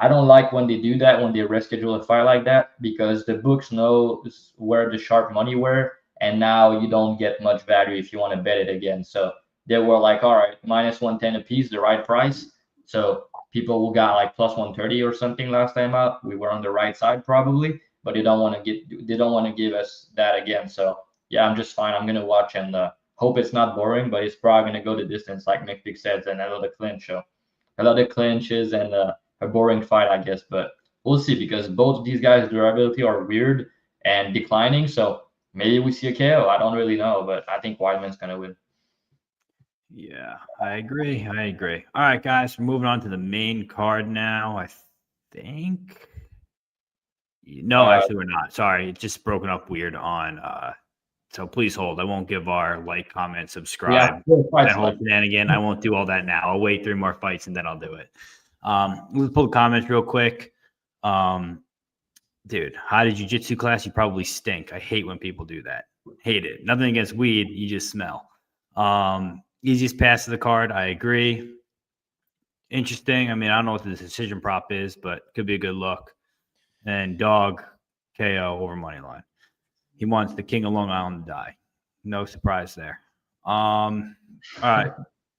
Speaker 4: I don't like when they do that, when they reschedule a fight like that, because the books know where the sharp money were, and now you don't get much value if you want to bet it again. So they were like, all right, minus 110 a piece, the right price. So people who got like plus 130 or something last time out, we were on the right side probably, but they don't want to give us that again. So yeah, I'm just fine. I'm gonna watch and hope it's not boring, but it's probably going to go the distance, like McPick says, and another clinch. So a lot of clinches and a boring fight, I guess. But we'll see, because both of these guys' durability are weird and declining. So maybe we see a KO. I don't really know, but I think Weidman's going to win.
Speaker 1: Yeah, I agree. All right, guys, we're moving on to the main card now. I think. No, actually, we're not. Sorry, it's just broken up weird on. So please hold. I won't give our like, comment, subscribe. That whole shenanigan. I won't do all that now. I'll wait 3 more fights and then I'll do it. Let's pull the comments real quick. Dude, how did jiu-jitsu class? You probably stink. I hate when people do that. Hate it. Nothing against weed. You just smell. Easiest pass of the card. I agree. Interesting. I mean, I don't know what the decision prop is, but could be a good look. And dog KO over money line. He wants the king of Long Island to die. No surprise there. All right.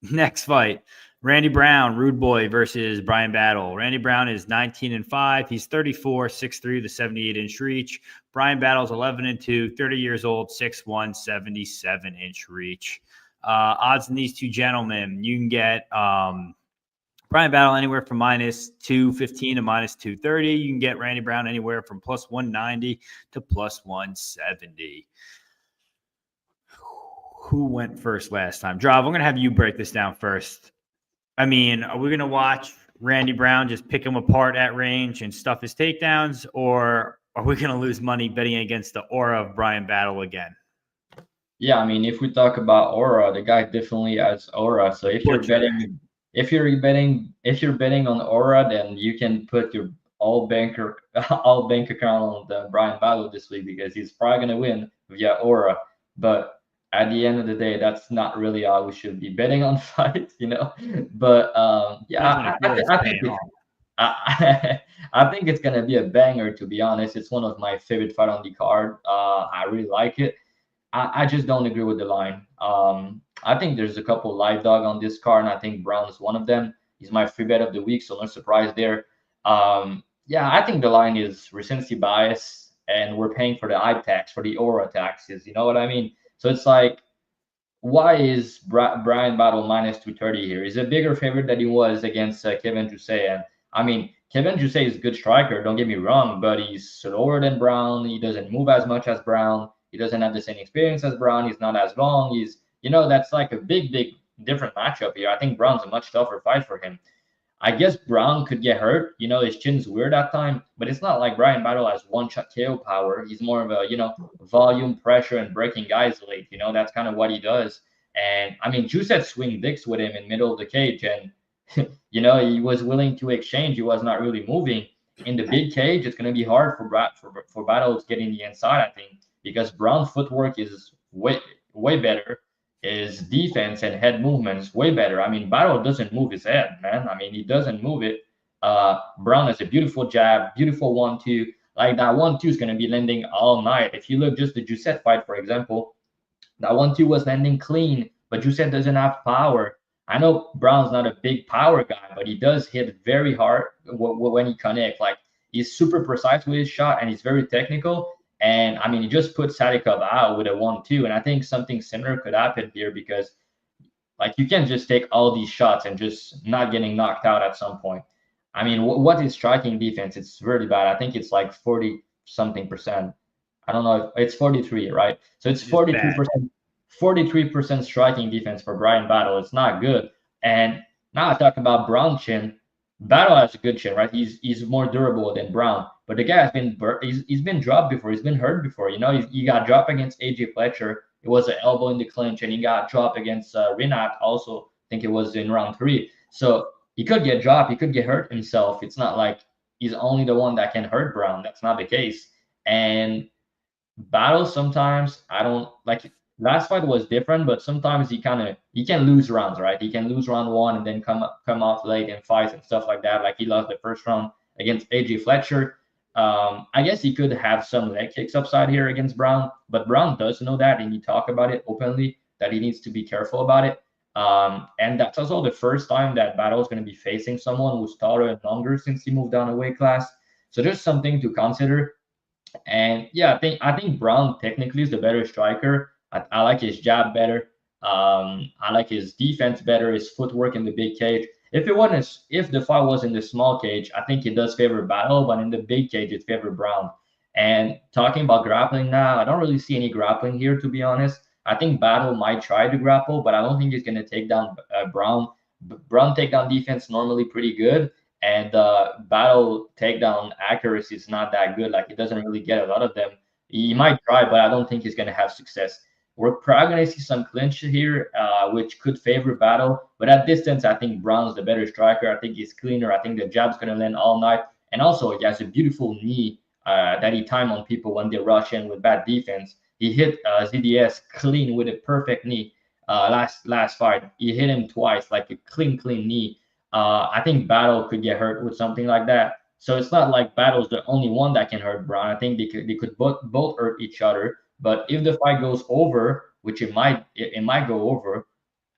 Speaker 1: Next fight. Randy Brown, Rude Boy versus Brian Battle. Randy Brown is 19-5. He's 34, 6'3", the 78-inch reach. Brian Battle's 11-2, 30 years old, 6'1", 77-inch reach. Odds in these two gentlemen, you can get Brian Battle anywhere from minus 215 to minus 230. You can get Randy Brown anywhere from plus 190 to plus 170. Who went first last time? Drav, I'm going to have you break this down first. I mean, are we going to watch Randy Brown just pick him apart at range and stuff his takedowns, or are we going to lose money betting against the aura of Brian Battle again?
Speaker 4: Yeah, I mean, if we talk about aura, the guy definitely has aura. So if you're betting on aura, then you can put your all bank account on the Brian Battle this week, because he's probably gonna win via aura. But at the end of the day, that's not really how we should be betting on fights, But yeah, I think it's gonna be a banger. To be honest, it's one of my favorite fights on the card. I really like it. I just don't agree with the line. I think there's a couple live dog on this card, and I think Brown is one of them. He's my free bet of the week, so no surprise there. yeah, I think the line is recency bias, and we're paying for the eye tax, for the aura taxes. You know what I mean? So it's like, why is Brian Battle minus 230 here? He's a bigger favorite than he was against Kevin Jousset. And I mean, Kevin Jousset is a good striker, don't get me wrong, but he's slower than Brown. He doesn't move as much as Brown. He doesn't have the same experience as Brown. He's not as long. He's, that's like a big, big different matchup here. I think Brown's a much tougher fight for him. I guess Brown could get hurt. His chin's weird that time, but it's not like Brian Battle has one-shot KO power. He's more of a, volume, pressure, and breaking guys late. That's kind of what he does. And I mean, Juice had swing dicks with him in middle of the cage, and he was willing to exchange. He was not really moving. In the big cage, it's going to be hard for Battle to get in the inside, I think, because Brown's footwork is way better. His defense and head movements way better. I mean, Battle doesn't move his head, man. I mean, he doesn't move it. Brown has a beautiful jab, beautiful 1-2. Like that 1-2 is going to be landing all night. If you look just the Jousset fight, for example, that 1-2 was landing clean, but Jousset doesn't have power. I know Brown's not a big power guy, but he does hit very hard when he connects. Like, he's super precise with his shot, and he's very technical. And I mean, he just put Sadikov out with a 1-2. And I think something similar could happen here, because like, you can't just take all these shots and just not getting knocked out at some point. I mean, what is striking defense? It's really bad. I think it's like 40 something percent. I don't know if it's 43, right? So it's 42%, 43% striking defense for Brian Battle. It's not good. And now I talk about Brown chin. Battle has a good chin, right? He's more durable than Brown, but the guy has been he's been dropped before. He's been hurt before. He got dropped against AJ Fletcher. It was an elbow in the clinch, and he got dropped against Rinat. Also, I think it was in round 3. So he could get dropped. He could get hurt himself. It's not like he's only the one that can hurt Brown. That's not the case. And Battle sometimes, I don't like. Last fight was different, but sometimes he can lose rounds, right? He can lose round 1 and then come off late in fights and stuff like that. Like, he lost the first round against AJ Fletcher. I guess he could have some leg kicks upside here against Brown, but Brown does know that, and he talk about it openly that he needs to be careful about it. And that's also the first time that Battle is going to be facing someone who's taller and longer since he moved down a weight class. So just something to consider. And yeah, I think Brown technically is the better striker. I like his jab better. I like his defense better, his footwork in the big cage. If the fight was in the small cage, I think it does favor Battle, but in the big cage, it favors Brown. And talking about grappling now, I don't really see any grappling here, to be honest. I think Battle might try to grapple, but I don't think he's going to take down Brown. Brown takedown defense normally pretty good, and Battle takedown accuracy is not that good. Like, he doesn't really get a lot of them. He might try, but I don't think he's going to have success. We're probably going to see some clinch here, which could favor Battle. But at distance, I think Brown's the better striker. I think he's cleaner. I think the jab's going to land all night. And also, he has a beautiful knee that he timed on people when they rush in with bad defense. He hit ZDS clean with a perfect knee last fight. He hit him twice, like a clean knee. I think Battle could get hurt with something like that. So it's not like Battle's the only one that can hurt Brown. I think they could both hurt each other. But if the fight goes over, which it might go over,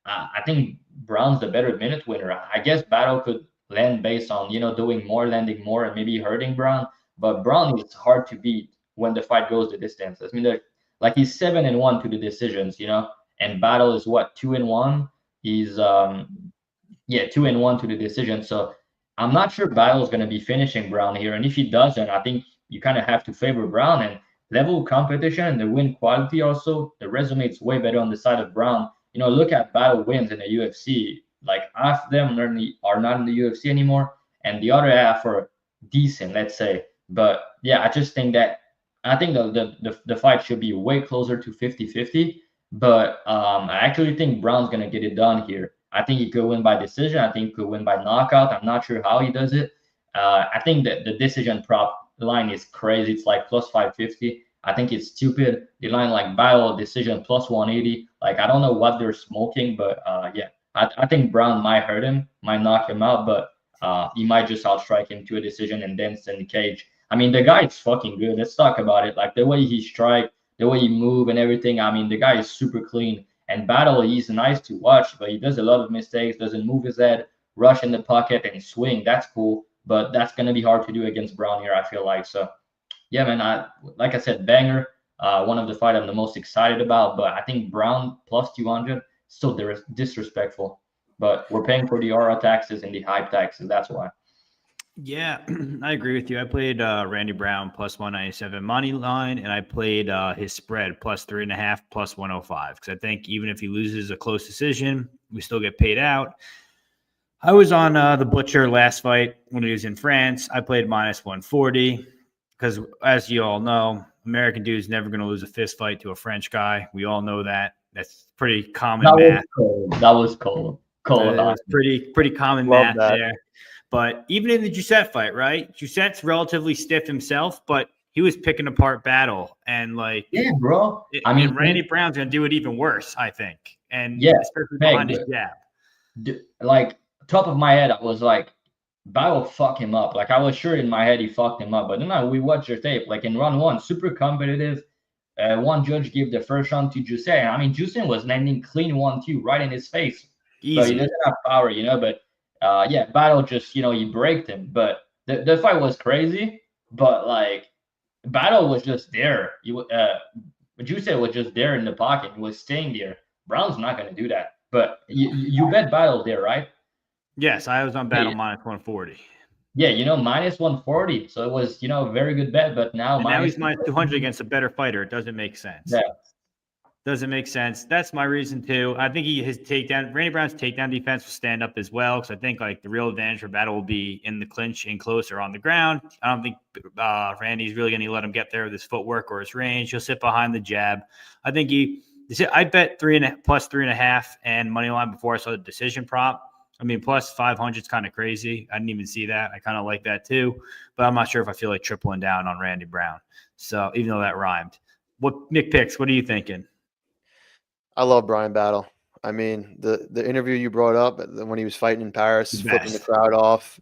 Speaker 4: I think Brown's the better minute winner. I guess Battle could land based on doing more, landing more, and maybe hurting Brown. But Brown is hard to beat when the fight goes the distance. I mean, like, he's 7-1 to the decisions, and Battle is what, 2-1. He's 2-1 to the decision. So I'm not sure Battle is going to be finishing Brown here, and if he doesn't, I think you kind of have to favor Brown. And level competition and the win quality also, the resume is way better on the side of Brown. Look at Battle wins in the UFC. Like, half of them are not in the UFC anymore, and the other half are decent, let's say. But yeah, I think the fight should be way closer to 50-50. But I actually think Brown's gonna get it done here. I think he could win by decision. I think he could win by knockout. I'm not sure how he does it. I think that the decision prop line is crazy. It's like plus 550. I think it's stupid. The line like Battle decision plus 180. Like, I don't know what they're smoking, but yeah, I think Brown might hurt him, might knock him out, but he might just outstrike him to a decision and then send the cage. I mean, the guy is fucking good. Let's talk about it. Like, the way he strike, the way he move and everything. I mean, the guy is super clean. And Battle, he's nice to watch, but he does a lot of mistakes, doesn't move his head, rush in the pocket and swing. That's cool. but that's going to be hard to do against Brown here, I feel like. So, yeah, man, like I said, banger. One of the fight I'm the most excited about, but I think Brown plus 200 still disrespectful. But we're paying for the aura taxes and the hype taxes. That's why.
Speaker 1: Yeah, I agree with you. I played Randy Brown plus 197 money line, and I played his spread plus 3.5 plus 105 because I think even if he loses a close decision, we still get paid out. I was on the Butcher last fight when he was in France. I played minus 140 because, as you all know, American dude's never going to lose a fist fight to a French guy. We all know that. That's pretty common math.
Speaker 4: That was cold.
Speaker 1: It was pretty common math there. But even in the Giuseppe fight, right? Giuseppe's relatively stiff himself, but he was picking apart Battle. And
Speaker 4: yeah, bro.
Speaker 1: Randy Brown's going to do it even worse, I think. And
Speaker 4: yeah,
Speaker 1: especially behind his jab.
Speaker 4: Like, top of my head, I was like, Battle fuck him up. Like, I was sure in my head he fucked him up. But then we watched your tape. Like, in round 1, super competitive. One judge gave the first round to Giuseppe. I mean, Giuseppe was landing clean 1-2 right in his face.
Speaker 1: Easy.
Speaker 4: So he doesn't have power, but yeah, Battle just, he braked him. But the fight was crazy. But, like, Battle was just there. Giuseppe was just there in the pocket. He was staying there. Brown's not going to do that. But you bet Battle there, right?
Speaker 1: Yes, I was on Battle minus 140.
Speaker 4: Yeah, minus 140. So it was, a very good bet. But now
Speaker 1: he's minus 200 against a better fighter. It doesn't make sense.
Speaker 4: Yeah.
Speaker 1: Doesn't make sense. That's my reason too. I think Randy Brown's takedown defense will stand up as well because I think like the real advantage for Battle will be in the clinch and close or on the ground. I don't think Randy's really going to let him get there with his footwork or his range. He'll sit behind the jab. I think I bet 3.5 and money line before I saw the decision prop. I mean, plus 500 is kind of crazy. I didn't even see that. I kind of like that too, but I'm not sure if I feel like tripling down on Randy Brown. So even though that rhymed, McPicks, what are you thinking?
Speaker 2: I love Brian Battle. I mean, the interview you brought up when he was fighting in Paris, flipping the crowd off.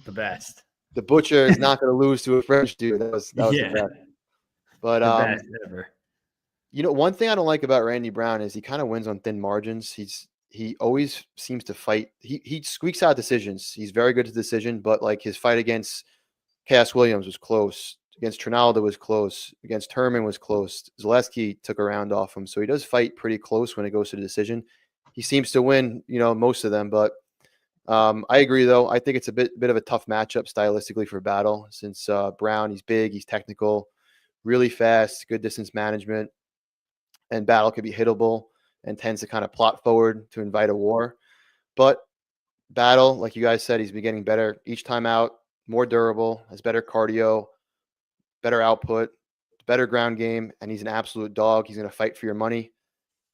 Speaker 1: The best.
Speaker 2: The Butcher is not going to lose to a French dude. That was the best. But
Speaker 1: the best ever.
Speaker 2: One thing I don't like about Randy Brown is he kind of wins on thin margins. He always seems to fight. He squeaks out decisions. He's very good to decision, but like his fight against Cass Williams was close. Against Trinaldo was close. Against Herman was close. Zaleski took a round off him. So he does fight pretty close when it goes to the decision. He seems to win, most of them. But I agree, though. I think it's a bit of a tough matchup stylistically for Battle since Brown, he's big, he's technical, really fast, good distance management. And Battle can be hittable and tends to kind of plot forward to invite a war. But Battle, like you guys said, he's been getting better each time out, more durable, has better cardio, better output, better ground game, and he's an absolute dog. He's going to fight for your money.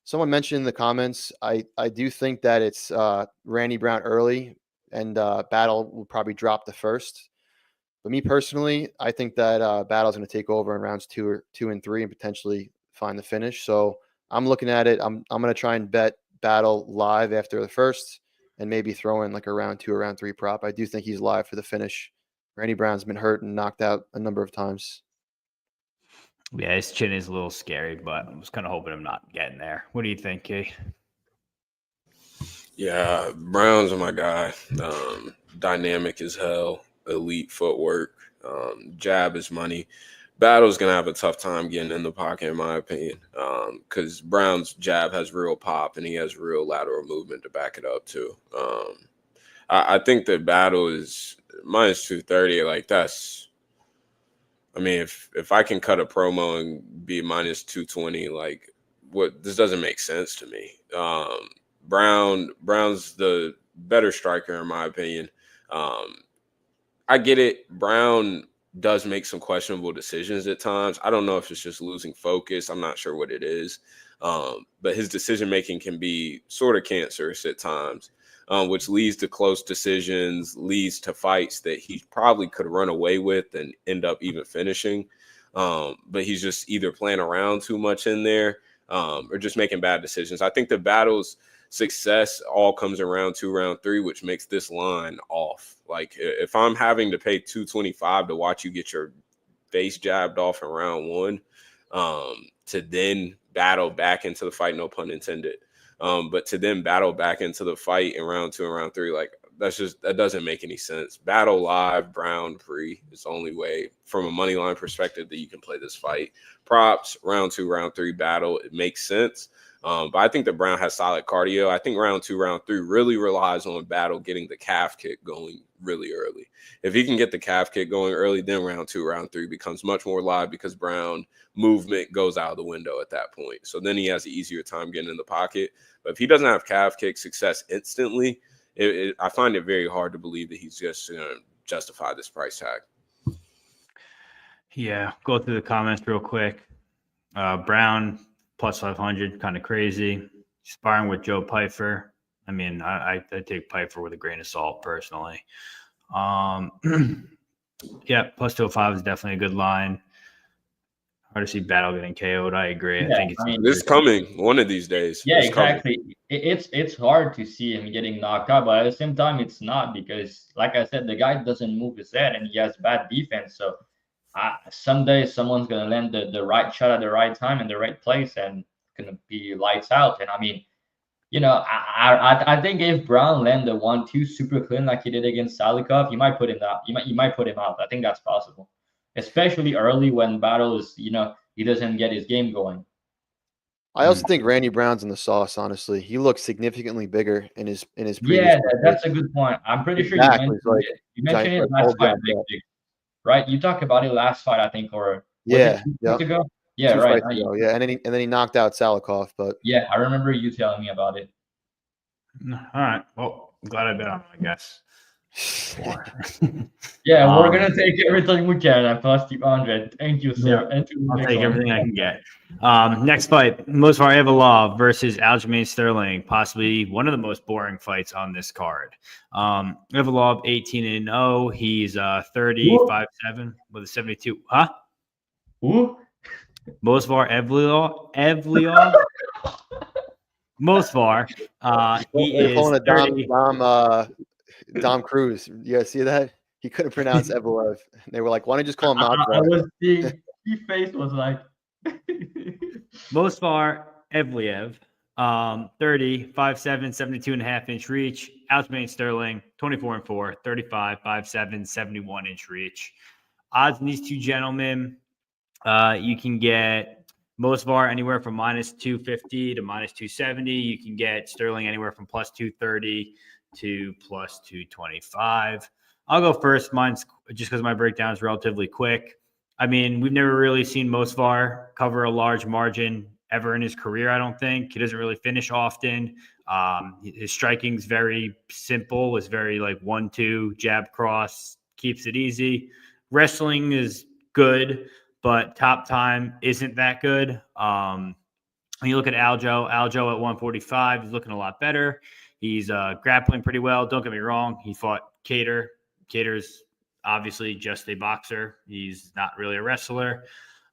Speaker 2: Someone mentioned in the comments, I do think that it's Randy Brown early, and Battle will probably drop the first. But me personally, I think that Battle's going to take over in rounds 2 and 3 and potentially find the finish. So I'm looking at it. I'm going to try and bet Battle live after the first and maybe throw in like a round 2 or round 3 prop. I do think he's live for the finish. Randy Brown's been hurt and knocked out a number of times.
Speaker 1: Yeah, his chin is a little scary, but I was kind of hoping I'm not getting there. What do you think, Key?
Speaker 3: Yeah, Brown's my guy. Dynamic as hell, elite footwork, jab is money. Battle's going to have a tough time getting in the pocket, in my opinion, because Brown's jab has real pop and he has real lateral movement to back it up, too. I think that Battle is minus 230. Like, that's, I mean, if I can cut a promo and be minus 220, like, this doesn't make sense to me. Brown's the better striker, in my opinion. I get it. Brown does make some questionable decisions at times. I don't know if it's just losing focus. I'm not sure what it is. But his decision-making can be sort of cancerous at times, which leads to close decisions, leads to fights that he probably could run away with and end up even finishing. But he's just either playing around too much in there or just making bad decisions. I think the Battle's success all comes around to round 3, which makes this line off. Like, if I'm having to pay $225 to watch you get your face jabbed off in round 1, to then battle back into the fight, no pun intended, but to then battle back into the fight in round 2 and round 3, like, that doesn't make any sense. Battle live, Brown free is the only way from a money line perspective that you can play this fight. Props, round 2, round 3 battle, it makes sense. But I think that Brown has solid cardio. I think round 2, round 3 really relies on Battle getting the calf kick going really early. If he can get the calf kick going early, then round 2, round 3 becomes much more live because Brown movement goes out of the window at that point. So then he has an easier time getting in the pocket. But if he doesn't have calf kick success instantly, I find it very hard to believe that he's just going to justify this price tag.
Speaker 1: Yeah, go through the comments real quick. Brown plus 500, kind of crazy. Sparring with Joe Pyfer. I mean, I take Pyfer with a grain of salt personally. Yeah, plus 205 is definitely a good line. Hard to see Battle getting KO'd. I agree.
Speaker 4: Yeah,
Speaker 1: I think
Speaker 3: it's coming one of these days.
Speaker 4: Yeah,
Speaker 3: it's
Speaker 4: exactly. It's hard to see him getting knocked out, but at the same time, it's not because, like I said, the guy doesn't move his head and he has bad defense. So someday someone's gonna land the right shot at the right time in the right place and gonna be lights out. And I mean, you know, I think if Brown land the 1-2 super clean like he did against Salikov, he might put him out. He might put him out. I think that's possible, especially early when Battle is, you know, he doesn't get his game going.
Speaker 2: I also think Randy Brown's in the sauce. Honestly, he looks significantly bigger in his previous.
Speaker 4: Yeah, that's a good point. I'm pretty sure you mentioned it last fight, right? You talked about it last fight, I think, or
Speaker 2: yeah,
Speaker 4: ago. Yeah, right.
Speaker 2: Ago, yeah, and then he knocked out Salikov, but
Speaker 4: yeah, I remember you telling me about it.
Speaker 1: all right. Well, I'm glad I bet on him, I guess.
Speaker 4: Yeah, we're gonna take everything we can at plus 200. Thank you, sir.
Speaker 1: Yeah, I'll take everything I can get. Next fight, Movsar Evloev versus Aljamain Sterling, possibly one of the most boring fights on this card. Evloev 18-0. He's 35-7 with a 72. Huh?
Speaker 4: Who?
Speaker 1: Movsar Evloev. Movsar. He is
Speaker 2: calling
Speaker 1: a
Speaker 2: Dom Cruz. You guys see that? He couldn't pronounce Evloev. They were like, "Why don't you just call him
Speaker 4: I was seeing his face was like
Speaker 1: Movsar Evloev, 30, 5'7", 72.5-inch reach. Aljamain Sterling, 24-4, 35, 5'7", 71-inch reach. Odds in these two gentlemen, you can get Movsar anywhere from -250 to -270. You can get Sterling anywhere from +230 to +225. I'll go first. Mine's just because my breakdown is relatively quick. I mean, we've never really seen Movsar cover a large margin ever in his career, I don't think. He doesn't really finish often. His striking's very simple. It's very like 1-2, jab cross, keeps it easy. Wrestling is good, but top time isn't that good. When you look at Aljo at 145, he's looking a lot better. He's grappling pretty well. Don't get me wrong. He fought Cater. Cater's obviously just a boxer. He's not really a wrestler.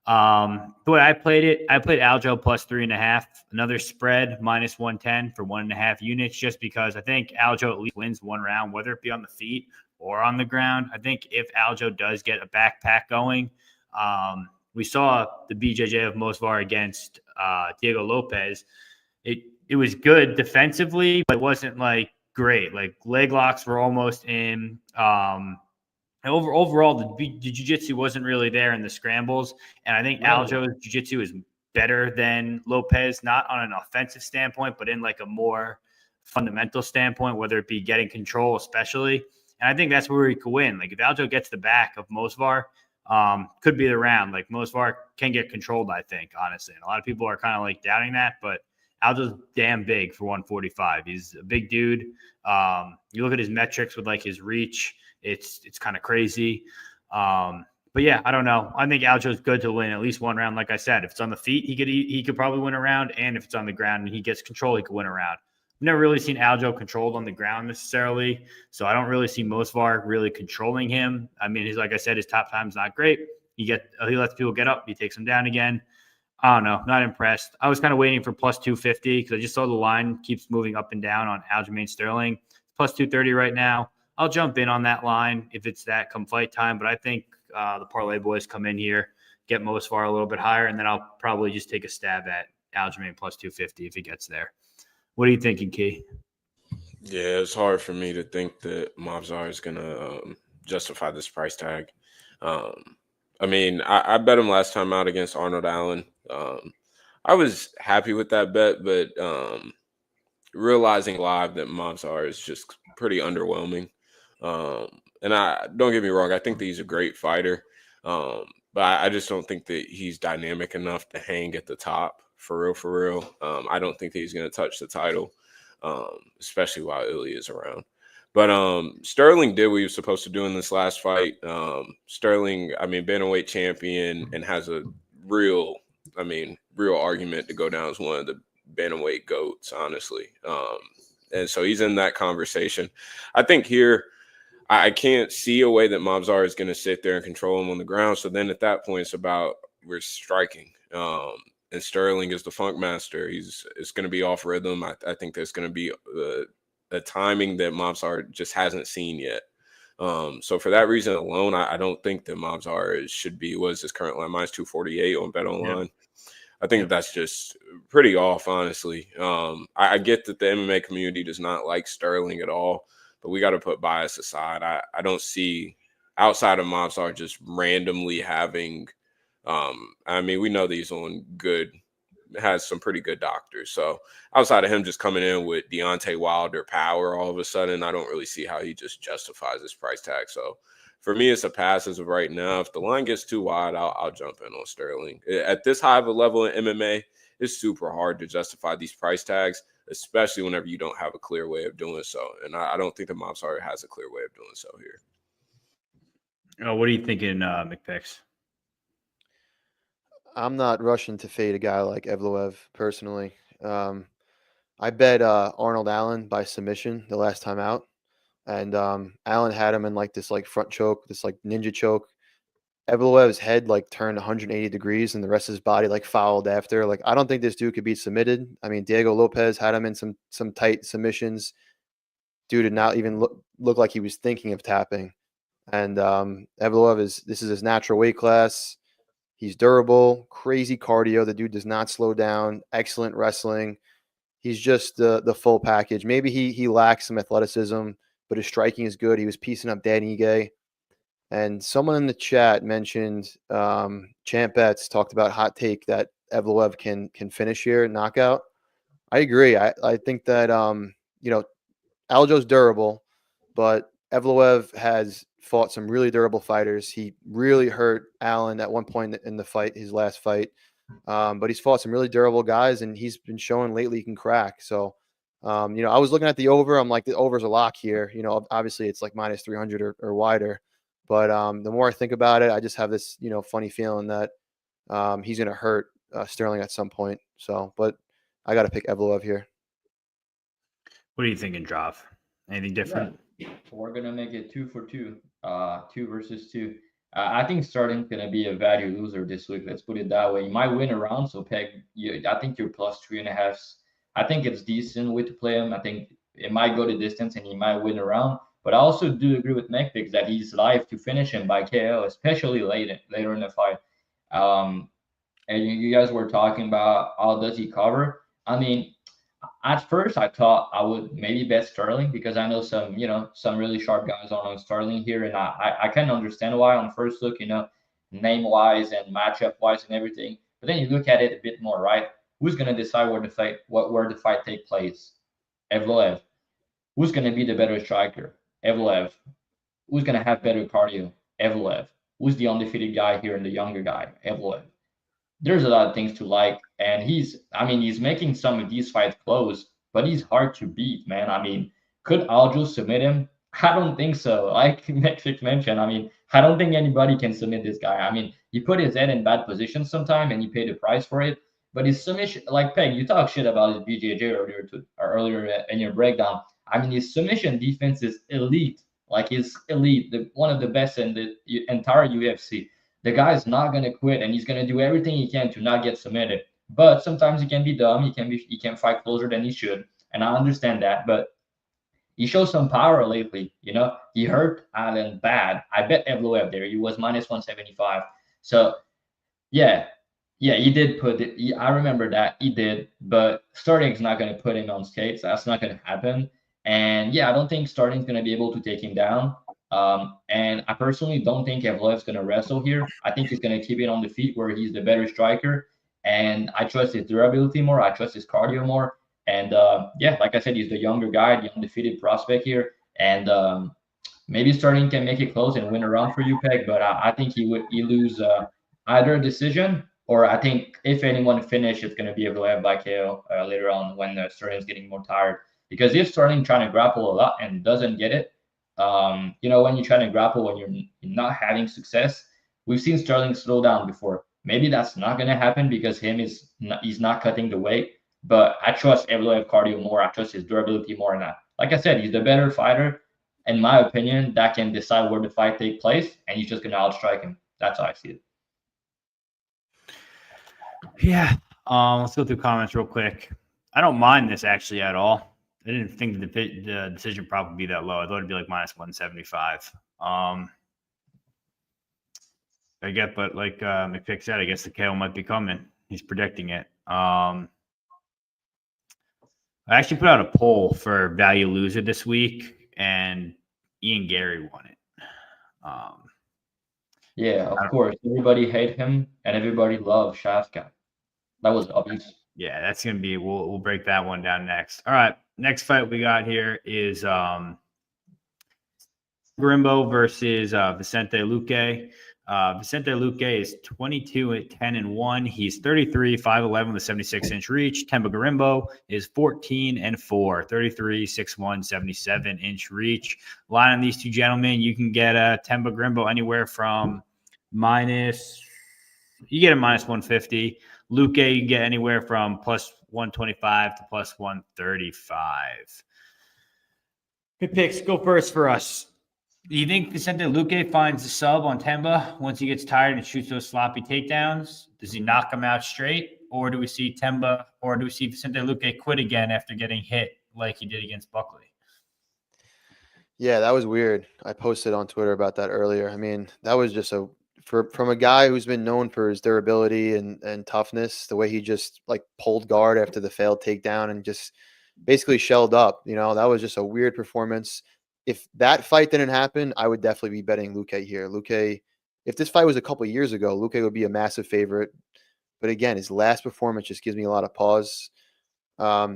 Speaker 1: The way I played it, I played Aljo +3.5. Another spread -110 for 1.5 units, just because I think Aljo at least wins one round, whether it be on the feet or on the ground. I think if Aljo does get a backpack going, we saw the BJJ of Movsar against Diego Lopez. It was good defensively, but it wasn't like great. Like leg locks were almost in. Overall, the jiu-jitsu wasn't really there in the scrambles. And I think Aljo's jiu-jitsu is better than Lopez, not on an offensive standpoint, but in like a more fundamental standpoint, whether it be getting control especially. And I think that's where he could win. Like if Aljo gets the back of Movsar, could be the round. Like Movsar can get controlled, I think, honestly. And a lot of people are kind of like doubting that, but Aljo's damn big for 145. He's a big dude. You look at his metrics with like his reach, it's kind of crazy. But yeah, I don't know. I think Aljo's good to win at least one round. Like I said, if it's on the feet, he could probably win a round, and if it's on the ground and he gets control, he could win a round. I've never really seen Aljo controlled on the ground necessarily, so I don't really see Movsar really controlling him. I mean, like I said, his top time's not great. He lets people get up, he takes them down again. I don't know, not impressed. I was kind of waiting for +250 because I just saw the line keeps moving up and down on Aljamain Sterling. It's +230 right now. I'll jump in on that line if it's that come fight time, but I think the parlay boys come in here, get Movsar a little bit higher, and then I'll probably just take a stab at Aljamain +250 if he gets there. What are you thinking, Key?
Speaker 3: Yeah, it's hard for me to think that Mobzar is gonna justify this price tag. Um, I mean, I bet him last time out against Arnold Allen. I was happy with that bet, but realizing live that Mobzar is just pretty underwhelming. And I don't get me wrong, I think that he's a great fighter, but I just don't think that he's dynamic enough to hang at the top for real. For real, I don't think that he's going to touch the title, especially while Ilya is around. But Sterling did what he was supposed to do in this last fight. Sterling, I mean, bantamweight champion and has a real, real argument to go down as one of the bantamweight goats, honestly. And so he's in that conversation. I think here, I can't see a way that Mobzar is going to sit there and control him on the ground. So then at that point, it's about we're striking. And Sterling is the funk master. It's going to be off rhythm. I think there's going to be a timing that Mobzar just hasn't seen yet. So for that reason alone, I don't think that Mobzar should be, was his current line, minus 248 on Bet Online. Yeah. I think that's just pretty off, honestly. I get that the MMA community does not like Sterling at all, but we got to put bias aside. I don't see, outside of Mobzar, just randomly having we know that he's on good, has some pretty good doctors. So outside of him just coming in with Deontay Wilder power all of a sudden, I don't really see how he just justifies his price tag. So for me, it's a pass as of right now. If the line gets too wide, I'll jump in on Sterling. At this high of a level in MMA, it's super hard to justify these price tags, especially whenever you don't have a clear way of doing so. And I don't think the Mobzar has a clear way of doing so here.
Speaker 1: What are you thinking, McPicks?
Speaker 2: I'm not rushing to fade a guy like Evloev personally. I bet Arnold Allen by submission the last time out. And Allen had him in like this like front choke, this like ninja choke. Evloev's head like turned 180 degrees and the rest of his body like fouled after. Like, I don't think this dude could be submitted. I mean, Diego Lopez had him in some tight submissions. Dude did not even look like he was thinking of tapping. And Evloev this is his natural weight class. He's durable, crazy cardio. The dude does not slow down. Excellent wrestling. He's just the full package. Maybe he lacks some athleticism, but his striking is good. He was piecing up Dan Ige. And someone in the chat mentioned Champ Betts talked about hot take that Evloev can finish here, knockout. I agree. I think that Aljo's durable, but Evloev has fought some really durable fighters. He really hurt Allen at one point in the fight, his last fight. But he's fought some really durable guys, and he's been showing lately he can crack. So, I was looking at the over. I'm like, the over's a lock here. Obviously it's like minus 300 or wider. But the more I think about it, I just have this, funny feeling that he's going to hurt Sterling at some point. So, but I got to pick Evloev here.
Speaker 1: What are you thinking, Dravhy? Anything different?
Speaker 4: Yeah. We're going to make it 2 for 2, 2 versus 2. I think Sterling's going to be a value loser this week. Let's put it that way. You might win a round. So, Peg, I think you're plus 3.5. I think it's decent way to play him. I think it might go the distance and he might win a round. But I also do agree with McPicks that he's live to finish him by KO, especially later in the fight. And you guys were talking about how does he cover. I mean, at first I thought I would maybe bet Sterling because I know some really sharp guys on Sterling here, and I can understand why on first look, name wise and matchup wise and everything. But then you look at it a bit more, right? Who's gonna decide where the fight take place? Evloev. Who's gonna be the better striker? Evloev. Who's gonna have better cardio? Evloev. Who's the undefeated guy here and the younger guy? Evloev. There's a lot of things to like, and he's making some of these fights close, but he's hard to beat, man. I mean, could Aljo submit him? I don't think so. Like Mexic mentioned, I don't think anybody can submit this guy. I mean, he put his head in bad position sometime, and he paid the price for it. But his submission, like Peg, you talk shit about his BJJ earlier in your breakdown. I mean, his submission defense is elite. Like, he's elite, one of the best in the entire UFC. The guy's not gonna quit, and he's gonna do everything he can to not get submitted. But sometimes he can be dumb. He can fight closer than he should, and I understand that. But he shows some power lately. He hurt Allen bad. I bet Evloev there. He was minus 175. So yeah, he did put it. I remember that he did. But Sterling's not gonna put him on skates. That's not gonna happen. And yeah, I don't think Sterling's going to be able to take him down. And I personally don't think Evloev's going to wrestle here. I think he's going to keep it on the feet where he's the better striker. And I trust his durability more. I trust his cardio more. And yeah, like I said, he's the younger guy, the undefeated prospect here. And maybe Sterling can make it close and win a round for you, Peg. But I think he lose either a decision, or I think if anyone finish, it's going to be Evloev by KO later on when Sterling's getting more tired. Because if Sterling trying to grapple a lot and doesn't get it, when you're trying to grapple when you're not having success, we've seen Sterling slow down before. Maybe that's not going to happen because he's not cutting the weight. But I trust Evloev cardio more. I trust his durability more. And like I said, he's the better fighter, in my opinion, that can decide where the fight take place, and he's just going to outstrike him. That's how I see it.
Speaker 1: Yeah. Let's go through comments real quick. I don't mind this actually at all. I didn't think the decision probably be that low. I thought it'd be like minus 175. I get, but like McPick said, I guess the KO might be coming. He's predicting it. I actually put out a poll for value loser this week, and Ian Garry won it.
Speaker 4: Yeah, of course. Everybody hate him, and everybody loves Shafka. That was obvious.
Speaker 1: Yeah, that's gonna be. We'll break that one down next. All right, next fight we got here is Gorimbo versus Vicente Luque. Vicente Luque is 22-10-1. He's 33, 5'11 with 76-inch reach. Themba Gorimbo is 14-4, 33, 6'1, 77-inch reach. Line on these two gentlemen, you can get Themba Gorimbo anywhere from minus 150. Luque, you can get anywhere from plus 125 to plus 135. Good picks. Go first for us. Do you think Vicente Luque finds the sub on Themba once he gets tired and shoots those sloppy takedowns? Does he knock him out straight? Or do we see Vicente Luque quit again after getting hit like he did against Buckley?
Speaker 2: Yeah, that was weird. I posted on Twitter about that earlier. I mean, that was just from a guy who's been known for his durability and toughness, the way he just like pulled guard after the failed takedown and just basically shelled up. That was just a weird performance. If that fight didn't happen, I would definitely be betting Luque here. Luque, if this fight was a couple of years ago, Luque would be a massive favorite. But again, his last performance just gives me a lot of pause.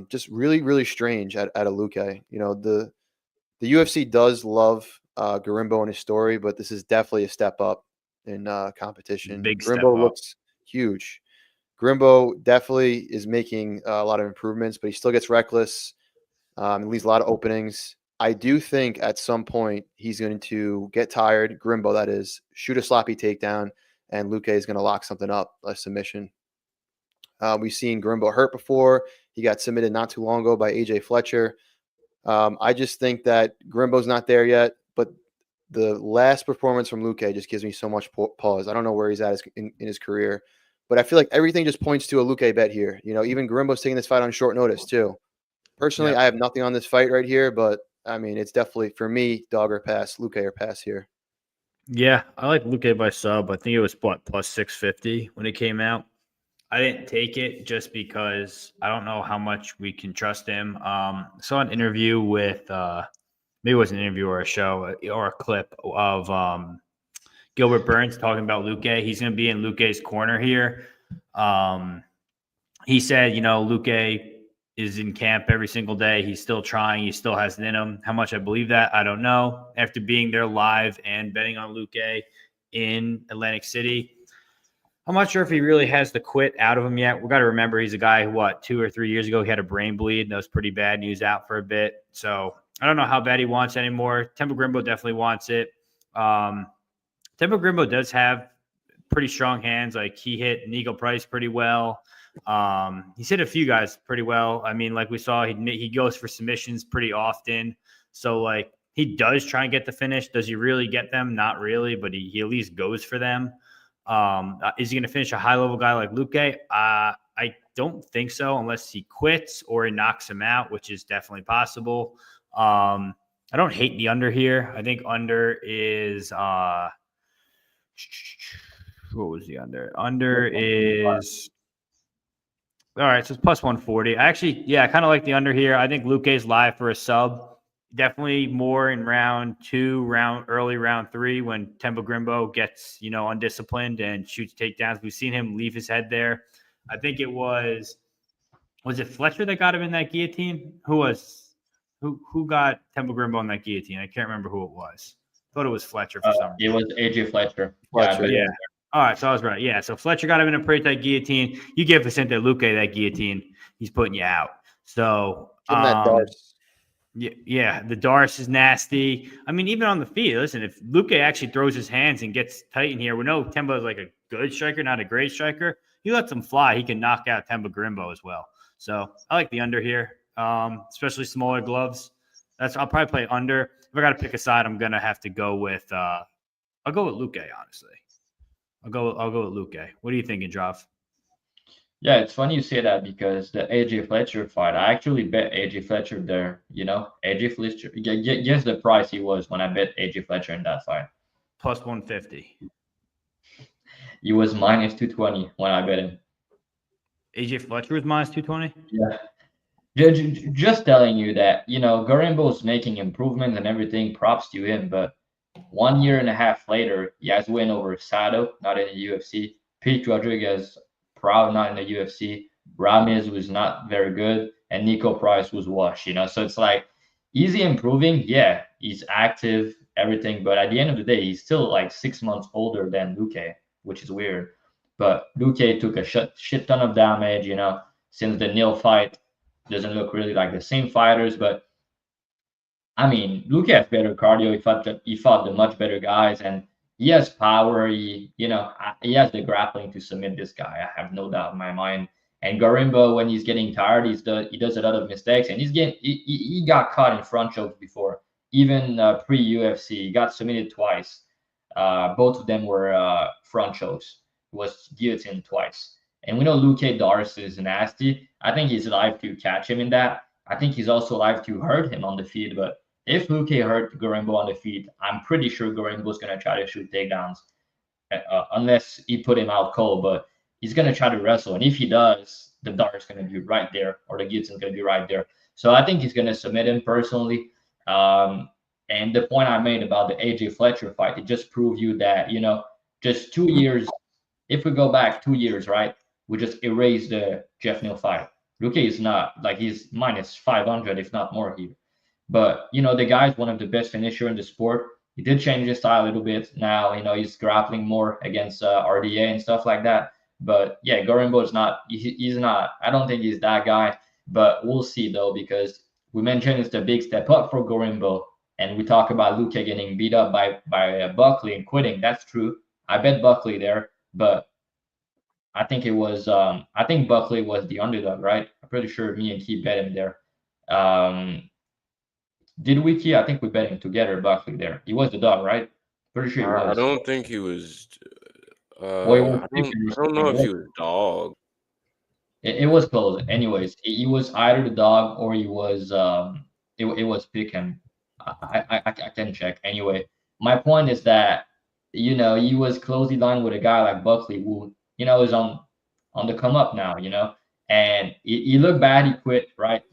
Speaker 2: Just really, really strange at a Luque. The UFC does love Gorimbo and his story, but this is definitely a step up in competition.
Speaker 1: Big step
Speaker 2: Gorimbo
Speaker 1: up.
Speaker 2: looks huge. Gorimbo definitely is making a lot of improvements, but he still gets reckless. He leaves a lot of openings. I do think at some point he's going to get tired, Gorimbo that is, shoot a sloppy takedown, and Luque is going to lock something up, a submission. We've seen Gorimbo hurt before. He got submitted not too long ago by AJ Fletcher. I just think that Gorimbo's not there yet, but the last performance from Luque just gives me so much pause. I don't know where he's at in his career, but I feel like everything just points to a Luque bet here. Even Gorimbo's taking this fight on short notice too. Personally, yeah. I have nothing on this fight right here, but I mean, it's definitely, for me, dog or pass, Luque or pass here.
Speaker 1: Yeah, I like Luque by sub. I think it was plus 650 when it came out. I didn't take it just because I don't know how much we can trust him. I saw an interview with maybe it was an interview or a show or a clip of Gilbert Burns talking about Luque. He's going to be in Luque's corner here. He said, Luque is in camp every single day. He's still trying. He still has it in him. How much I believe that, I don't know. After being there live and betting on Luque in Atlantic City, I'm not sure if he really has the quit out of him yet. We've got to remember he's a guy who, 2 or 3 years ago, he had a brain bleed. That was pretty bad. And he was out for a bit. So I don't know how bad he wants it anymore. Themba Gorimbo definitely wants it. Themba Gorimbo does have pretty strong hands. Like, he hit Nigel Price pretty well. He's hit a few guys pretty well. I mean, like we saw, he goes for submissions pretty often. So, like, he does try and get the finish. Does he really get them? Not really, but he at least goes for them. Is he going to finish a high-level guy like Luque? I don't think so, unless he quits or he knocks him out, which is definitely possible. I don't hate the under here. I think under is what was the under? Under is all right. So it's plus 140. I kind of like the under here. I think Luque's live for a sub. Definitely more in round 2, early round 3 when Temba Grimbo gets, undisciplined and shoots takedowns. We've seen him leave his head there. I think it was it Fletcher that got him in that guillotine? Who got Temba Grimbo in that guillotine? I can't remember who it was. I thought it was Fletcher for some reason.
Speaker 4: It was AJ Fletcher.
Speaker 2: Fletcher,
Speaker 1: Yeah. All right, so I was right. Yeah, so Fletcher got him in a pretty tight guillotine. You give Vicente Luque that guillotine, he's putting you out. So
Speaker 2: Give him that darts.
Speaker 1: Yeah, the Darce is nasty. I mean, even on the feet, listen, if Luque actually throws his hands and gets tight in here, we know Temba is like a good striker, not a great striker. He lets him fly. He can knock out Temba Grimbo as well. So I like the under here, especially smaller gloves. I'll probably play under. If I got to pick a side, I'm gonna have to go with. I'll go with Luque, honestly. I'll go with Luque. What are you thinking, Dravhy?
Speaker 4: Yeah, it's funny you say that because the AJ Fletcher fight, I actually bet AJ Fletcher there. AJ Fletcher. Guess the price he was when I bet AJ Fletcher in that fight.
Speaker 1: Plus 150.
Speaker 4: He was minus 220 when I bet him.
Speaker 1: AJ Fletcher was minus 220.
Speaker 4: Yeah. Just telling you that, Gorimbo's making improvements and everything, props to him. But 1 year and a half later, he has win over Sato, not in the UFC. Pete Rodriguez, proud not in the UFC. Ramirez was not very good. And Nico Price was washed, So it's like, easy improving. Yeah, he's active, everything. But at the end of the day, he's still like 6 months older than Luque, which is weird. But Luque took a shit ton of damage, since the Neil fight. Doesn't look really like the same fighters, but I mean, Luque has better cardio. He fought the much better guys, and he has power. He has the grappling to submit this guy. I have no doubt in my mind. And Gorimbo, when he's getting tired, he does a lot of mistakes, and he got caught in front chokes before, even pre-UFC. He got submitted twice. Both of them were front chokes. He was guillotined twice. And we know Luque Darce is nasty. I think he's live to catch him in that. I think he's also live to hurt him on the feet. But if Luque hurt Gorimbo on the feet, I'm pretty sure Gorimbo's going to try to shoot takedowns. Unless he put him out cold. But he's going to try to wrestle. And if he does, the Darce is going to be right there. Or the guillotine's going to be right there. So I think he's going to submit him personally. And the point I made about the AJ Fletcher fight, it just proved you that, just 2 years. If we go back 2 years, right? We just erase the Jeff Neal fight. Luque is not, he's minus 500, if not more here. But, the guy's one of the best finisher in the sport. He did change his style a little bit. Now, he's grappling more against RDA and stuff like that. But, yeah, Gorimbo is not, he's not, I don't think he's that guy. But we'll see, though, because we mentioned it's a big step up for Gorimbo. And we talk about Luque getting beat up by Buckley and quitting. That's true. I bet Buckley there. But I think it was. I think Buckley was the underdog, right? I'm pretty sure me and Key bet him there. Did we, Key? I think we bet him together. Buckley there. He was the dog, right? Pretty sure he was.
Speaker 3: I don't think he was. I don't know if he was dog.
Speaker 4: It was close. Anyways, he was either the dog or he was. It was pick him. I can check. Anyway, my point is that he was closely lined with a guy like Buckley who. Is on the come up now, and he looked bad. He quit, right?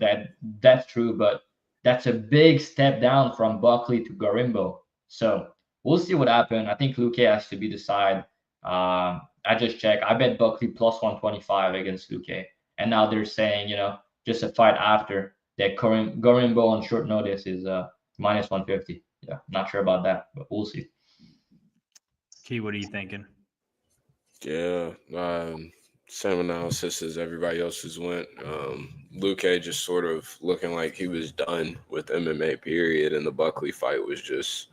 Speaker 4: That's true, but that's a big step down from Buckley to Gorimbo. So we'll see what happens. I think Luque has to be the side. I just checked. I bet Buckley plus 125 against Luque, and now they're saying, just a fight after that. Gorimbo on short notice is minus 150. Yeah, not sure about that, but we'll see.
Speaker 1: Key, what are you thinking?
Speaker 3: Yeah, same analysis as everybody else's went. Luque just sort of looking like he was done with MMA, period, and the Buckley fight was just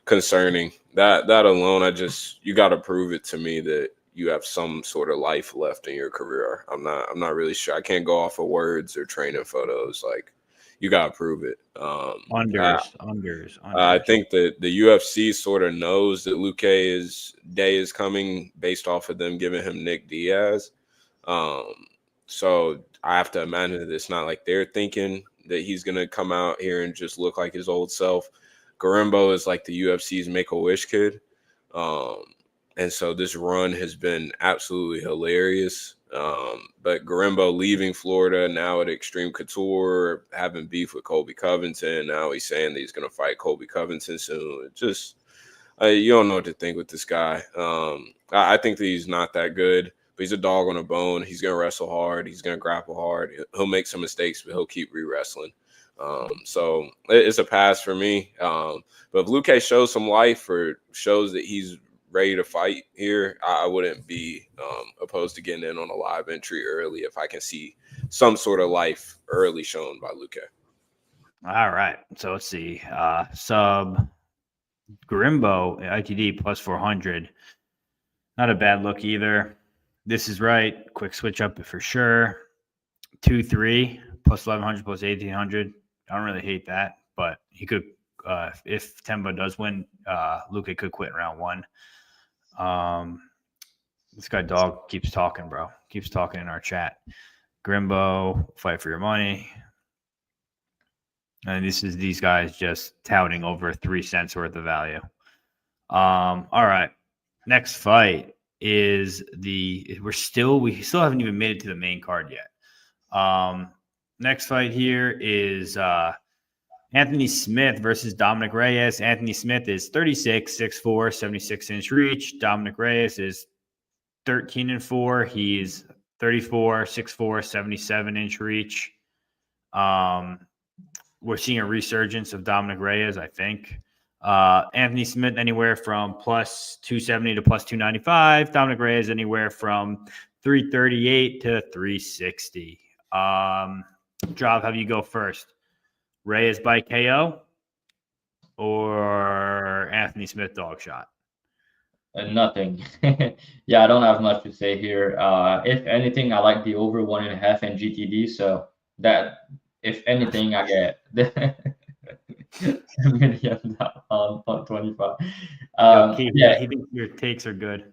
Speaker 3: concerning. That alone, you got to prove it to me that you have some sort of life left in your career. I'm not really sure. I can't go off of words or training photos. You got to prove it. Unders. I think that the UFC sort of knows that Luque's day is coming based off of them giving him Nick Diaz. So I have to imagine that it's not like they're thinking that he's going to come out here and just look like his old self. Gorimbo is like the UFC's Make-A-Wish kid. And so this run has been absolutely hilarious. But Gorimbo leaving Florida now at Extreme Couture, having beef with Colby Covington. Now he's saying that he's going to fight Colby Covington soon. It just you don't know what to think with this guy. I think that he's not that good, but he's a dog on a bone. He's going to wrestle hard. He's going to grapple hard. He'll make some mistakes, but he'll keep re-wrestling. So it's a pass for me. But if Luque shows some life or shows that he's ready to fight here, I wouldn't be opposed to getting in on a live entry early if I can see some sort of life early shown by Luque.
Speaker 1: All right. So let's see. Sub Gorimbo ITD plus 400. Not a bad look either. This is right. Quick switch up for sure. 2-3 plus 1100 plus 1800. I don't really hate that, but he could, if Temba does win, Luque could quit in round 1. This guy dog keeps talking, bro. Keeps talking in our chat. Gorimbo, fight for your money. And this is these guys just touting over 3 cents worth of value. All right. Next fight is we still haven't even made it to the main card yet. Next fight here is Anthony Smith versus Dominic Reyes. Anthony Smith is 36, 6'4", 76-inch reach. Dominic Reyes is 13-4. He's 34, 6'4", 77-inch reach. We're seeing a resurgence of Dominic Reyes, I think. Anthony Smith anywhere from plus 270 to plus 295. Dominic Reyes anywhere from 338 to 360. Drav, have you go first? Reyes by KO or Anthony Smith dog shot?
Speaker 4: Nothing. Yeah, I don't have much to say here. If anything, I like the over 1.5 in GTD. So that, if anything, I get million on 25.
Speaker 1: Yeah, he thinks your takes are good.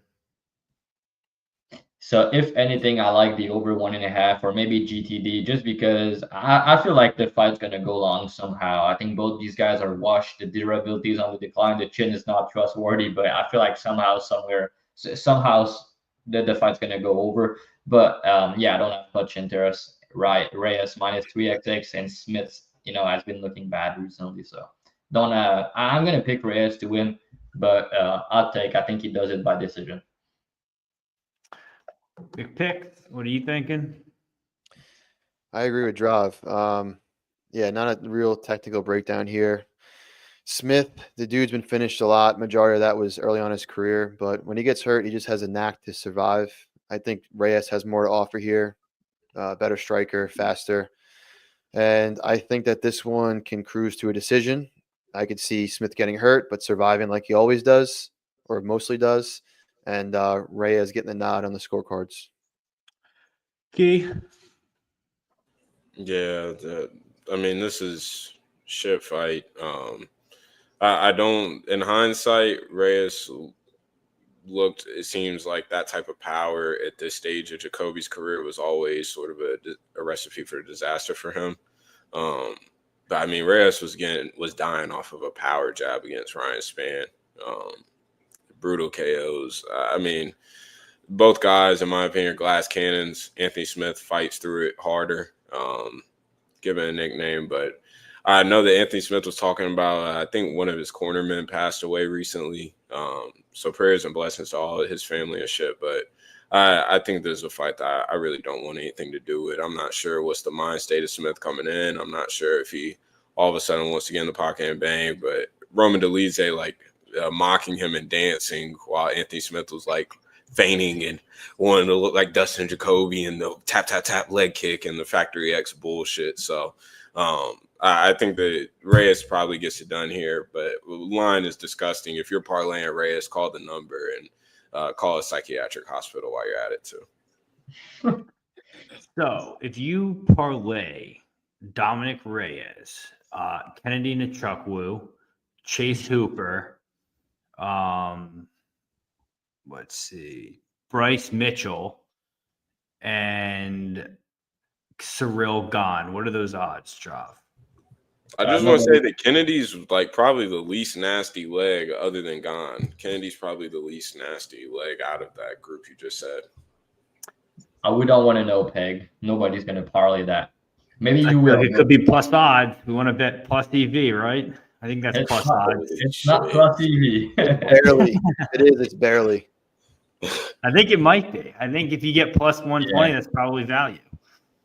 Speaker 4: So if anything, I like the over 1.5 or maybe GTD, just because I feel like the fight's gonna go long somehow. I think both these guys are washed. The durability is on the decline. The chin is not trustworthy, but I feel like somehow the fight's gonna go over. But yeah, I don't have much interest. Right, Reyes minus 3xx and Smith, has been looking bad recently. So don't. I'm gonna pick Reyes to win, but I think he does it by decision.
Speaker 1: Big pick. What are you thinking?
Speaker 2: I agree with Drav. Yeah, not a real technical breakdown here. Smith, the dude's been finished a lot. Majority of that was early on in his career, but when he gets hurt, he just has a knack to survive. I think Reyes has more to offer here. Better striker, faster. And I think that this one can cruise to a decision. I could see Smith getting hurt, but surviving like he always does, or mostly does. And Reyes getting the nod on the scorecards.
Speaker 1: Key.
Speaker 3: Yeah, this is shit fight. I don't, in hindsight, Reyes looked, it seems like that type of power at this stage of Jacoby's career was always sort of a recipe for disaster for him. But Reyes was dying off of a power jab against Ryan Spann. Brutal KOs. Both guys, in my opinion, are glass cannons. Anthony Smith fights through it harder, given a nickname. But I know that Anthony Smith was talking about, I think one of his cornermen passed away recently. So prayers and blessings to all of his family and shit. But I think this is a fight that I really don't want anything to do with. I'm not sure what's the mind state of Smith coming in. I'm not sure if he all of a sudden wants to get in the pocket and bang. But Roman Dolidze, mocking him and dancing while Anthony Smith was feigning and wanting to look like Dustin Jacoby and the tap, tap, tap leg kick and the Factory X bullshit. So I think that Reyes probably gets it done here, but the line is disgusting. If you're parlaying Reyes, call the number and call a psychiatric hospital while you're at it too.
Speaker 1: So if you parlay Dominic Reyes, Kennedy Nzechukwu, Chase Hooper, let's see, Bryce Mitchell, and Cyril Gane. What are those odds, Drav?
Speaker 3: I just want to say that Kennedy's probably the least nasty leg other than Gane. Kennedy's probably the least nasty leg out of that group you just said.
Speaker 4: We don't want to know, Peg. Nobody's gonna parlay that. Maybe you will.
Speaker 1: It could be plus odds. We want to bet plus EV, right? I think that's plus odds.
Speaker 4: It's not plus EV.
Speaker 2: Barely. It is. It's barely.
Speaker 1: I think it might be. I think if you get plus 120, that's probably value.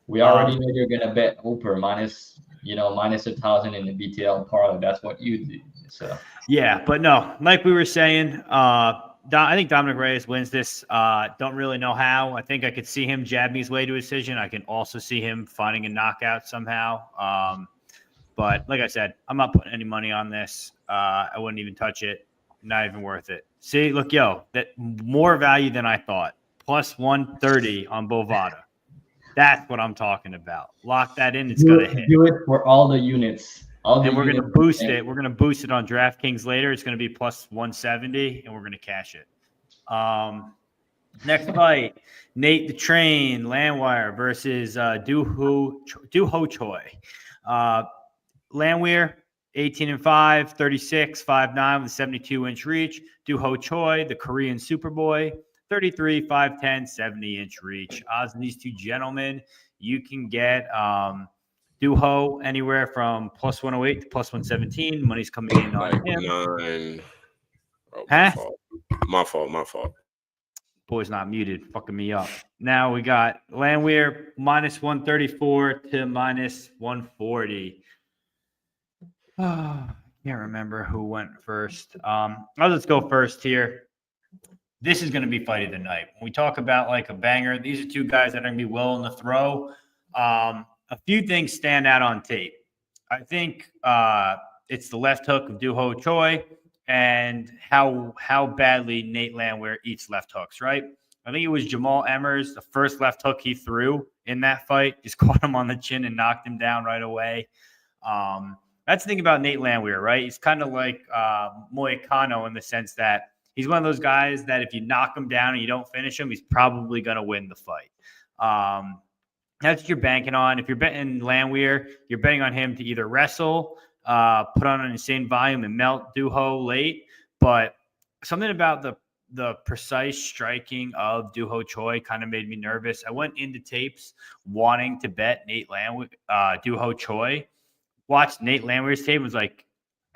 Speaker 4: We already know you're gonna bet Hooper minus 1,000 in the BTL parlay. That's what you do. So
Speaker 1: yeah, but no, like we were saying, I think Dominic Reyes wins this. Don't really know how. I think I could see him jabbing his way to a decision. I can also see him finding a knockout somehow. But like I said, I'm not putting any money on this. I wouldn't even touch it. Not even worth it. See, look, that more value than I thought. Plus 130 on Bovada. That's what I'm talking about. Lock that in. It's going to hit.
Speaker 4: Do it for all the units.
Speaker 1: And we're going to boost it. We're going to boost it on DraftKings later. It's going to be plus 170, and we're going to cash it. Next fight, Nate the Train Landwehr versus Duho Choi. Landwehr, 18-5, 36, 5'9" with a 72-inch reach. Duho Choi, the Korean Superboy, 33, 5'10", 70-inch reach. Odds on these two gentlemen, you can get Duho anywhere from plus 108 to plus 117. Money's coming in on him.
Speaker 3: 9. Oh,
Speaker 1: Huh?
Speaker 3: My fault.
Speaker 1: Boy's not muted, fucking me up. Now we got Landwehr minus 134 to minus 140. Can't remember who went first. Let's go first here. This is going to be fight of the night. When we talk about like a banger, these are two guys that are going to be willing to throw. A few things stand out on tape. I think it's the left hook of Duho Choi and how badly Nate Landwehr eats left hooks, right? I think it was Jamal Emmers, the first left hook he threw in that fight, just caught him on the chin and knocked him down right away. That's the thing about Nate Landwehr, right? He's kind of like Moicano in the sense that he's one of those guys that if you knock him down and you don't finish him, he's probably going to win the fight. That's what you're banking on. If you're betting Landwehr, you're betting on him to either wrestle, put on an insane volume, and melt Duho late. But something about the precise striking of Duho Choi kind of made me nervous. I went into tapes wanting to bet Duho Choi. Watched Nate Landwehr's tape and was like,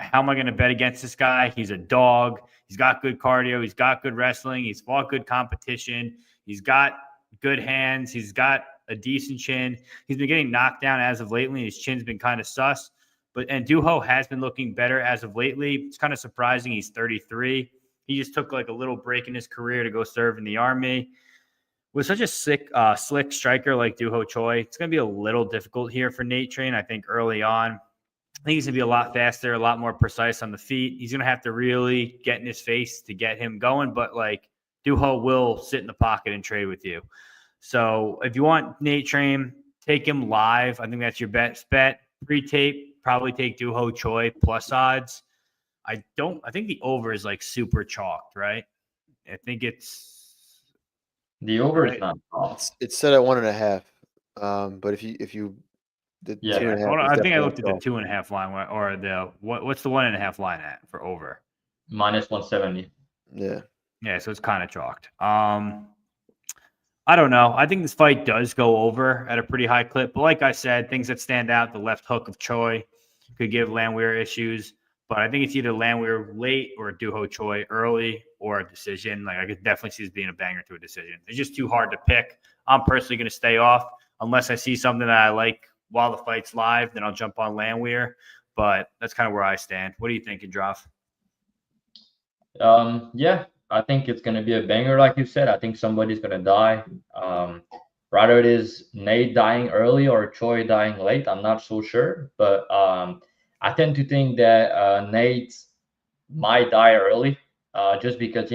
Speaker 1: how am I going to bet against this guy? He's a dog. He's got good cardio. He's got good wrestling. He's fought good competition. He's got good hands. He's got a decent chin. He's been getting knocked down as of lately. His chin's been kind of sus. And Duho has been looking better as of lately. It's kind of surprising. He's 33. He just took like a little break in his career to go serve in the Army. With such a slick striker like Duho Choi, it's going to be a little difficult here for Nate Train, I think, early on. I think he's going to be a lot faster, a lot more precise on the feet. He's going to have to really get in his face to get him going. But, like, Duho will sit in the pocket and trade with you. So if you want Nate Train, take him live. I think that's your best bet. Pre-tape, probably take Duho Choi plus odds. I think the over is like super chalked, right? I think
Speaker 4: the over is not chalked.
Speaker 2: It's set at 1.5. But if you the 2.5,
Speaker 1: hold on, I think I looked at the 2.5 line or what's the 1.5 line at for over?
Speaker 4: Minus 170.
Speaker 1: Yeah, so it's kind of chalked. I don't know. I think this fight does go over at a pretty high clip. But like I said, things that stand out, the left hook of Choi could give Landwehr issues. But I think it's either Landwehr late or Duho Choi early or a decision. Like I could definitely see this being a banger to a decision. It's just too hard to pick. I'm personally going to stay off unless I see something that I like while the fight's live. Then I'll jump on Landwehr. But that's kind of where I stand. What are you thinking, Dravhy?
Speaker 4: Yeah, I think it's going to be a banger, like you said. I think somebody's going to die. Rather it is Nate dying early or Choi dying late. I'm not so sure. But I tend to think that Nate might die early just because,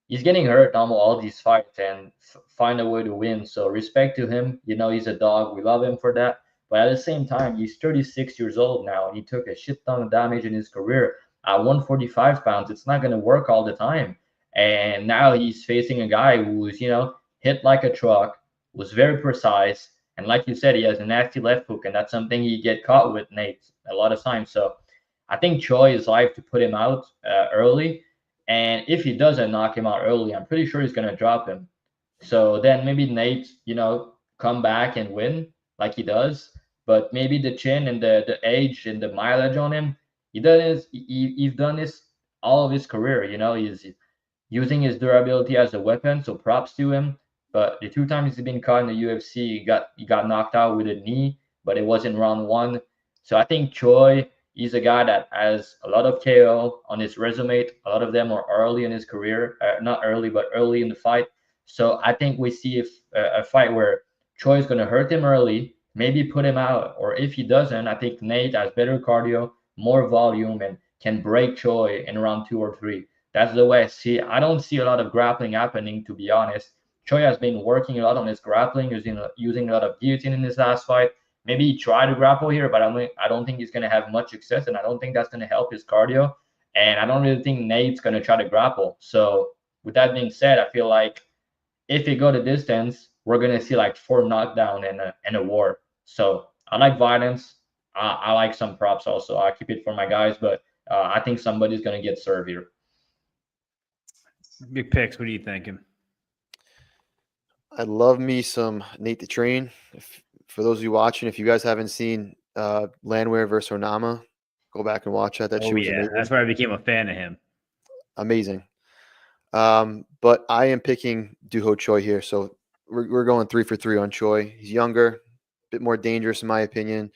Speaker 4: he's getting hurt on all these fights and find a way to win. So respect to him. He's a dog. We love him for that. But at the same time, he's 36 years old now, and he took a shit ton of damage in his career. At 145 pounds, it's not going to work all the time. And now he's facing a guy who's, hit like a truck, was very precise. And like you said, he has a nasty left hook, and that's something he get caught with, Nate, a lot of times. So I think Choi is live to put him out early. And if he doesn't knock him out early, I'm pretty sure he's going to drop him. So then maybe Nate, come back and win like he does. But maybe the chin and the age and the mileage on him, he's done this all of his career. He's using his durability as a weapon. So props to him. But the 2 times he's been caught in the UFC, he got knocked out with a knee, but it was in round 1. So I think Choi, he's a guy that has a lot of KO on his resume. A lot of them are early in his career, not early, but early in the fight. So I think we see a fight where Choi is going to hurt him early, maybe put him out, or if he doesn't, I think Nate has better cardio, more volume, and can break Choi in round 2 or 3. That's the way I see it. I don't see a lot of grappling happening, to be honest. Choi has been working a lot on his grappling, using a lot of guillotine in his last fight. Maybe he tried to grapple here, but I don't think he's going to have much success, and I don't think that's going to help his cardio. And I don't really think Nate's going to try to grapple. So with that being said, I feel like if he go the distance, we're going to see like 4 knockdown and a war. So I like violence. I like some props also. I keep it for my guys, but I think somebody's going to get served here.
Speaker 1: Big picks. What are you thinking?
Speaker 2: I love me some Nate the Train. For those of you watching, if you guys haven't seen Landwehr versus Onama, go back and watch that. That shit was amazing.
Speaker 1: That's where I became a fan of him.
Speaker 2: Amazing. But I am picking Doo-Ho Choi here. So we're going 3 for 3 on Choi. He's younger, a bit more dangerous in my opinion.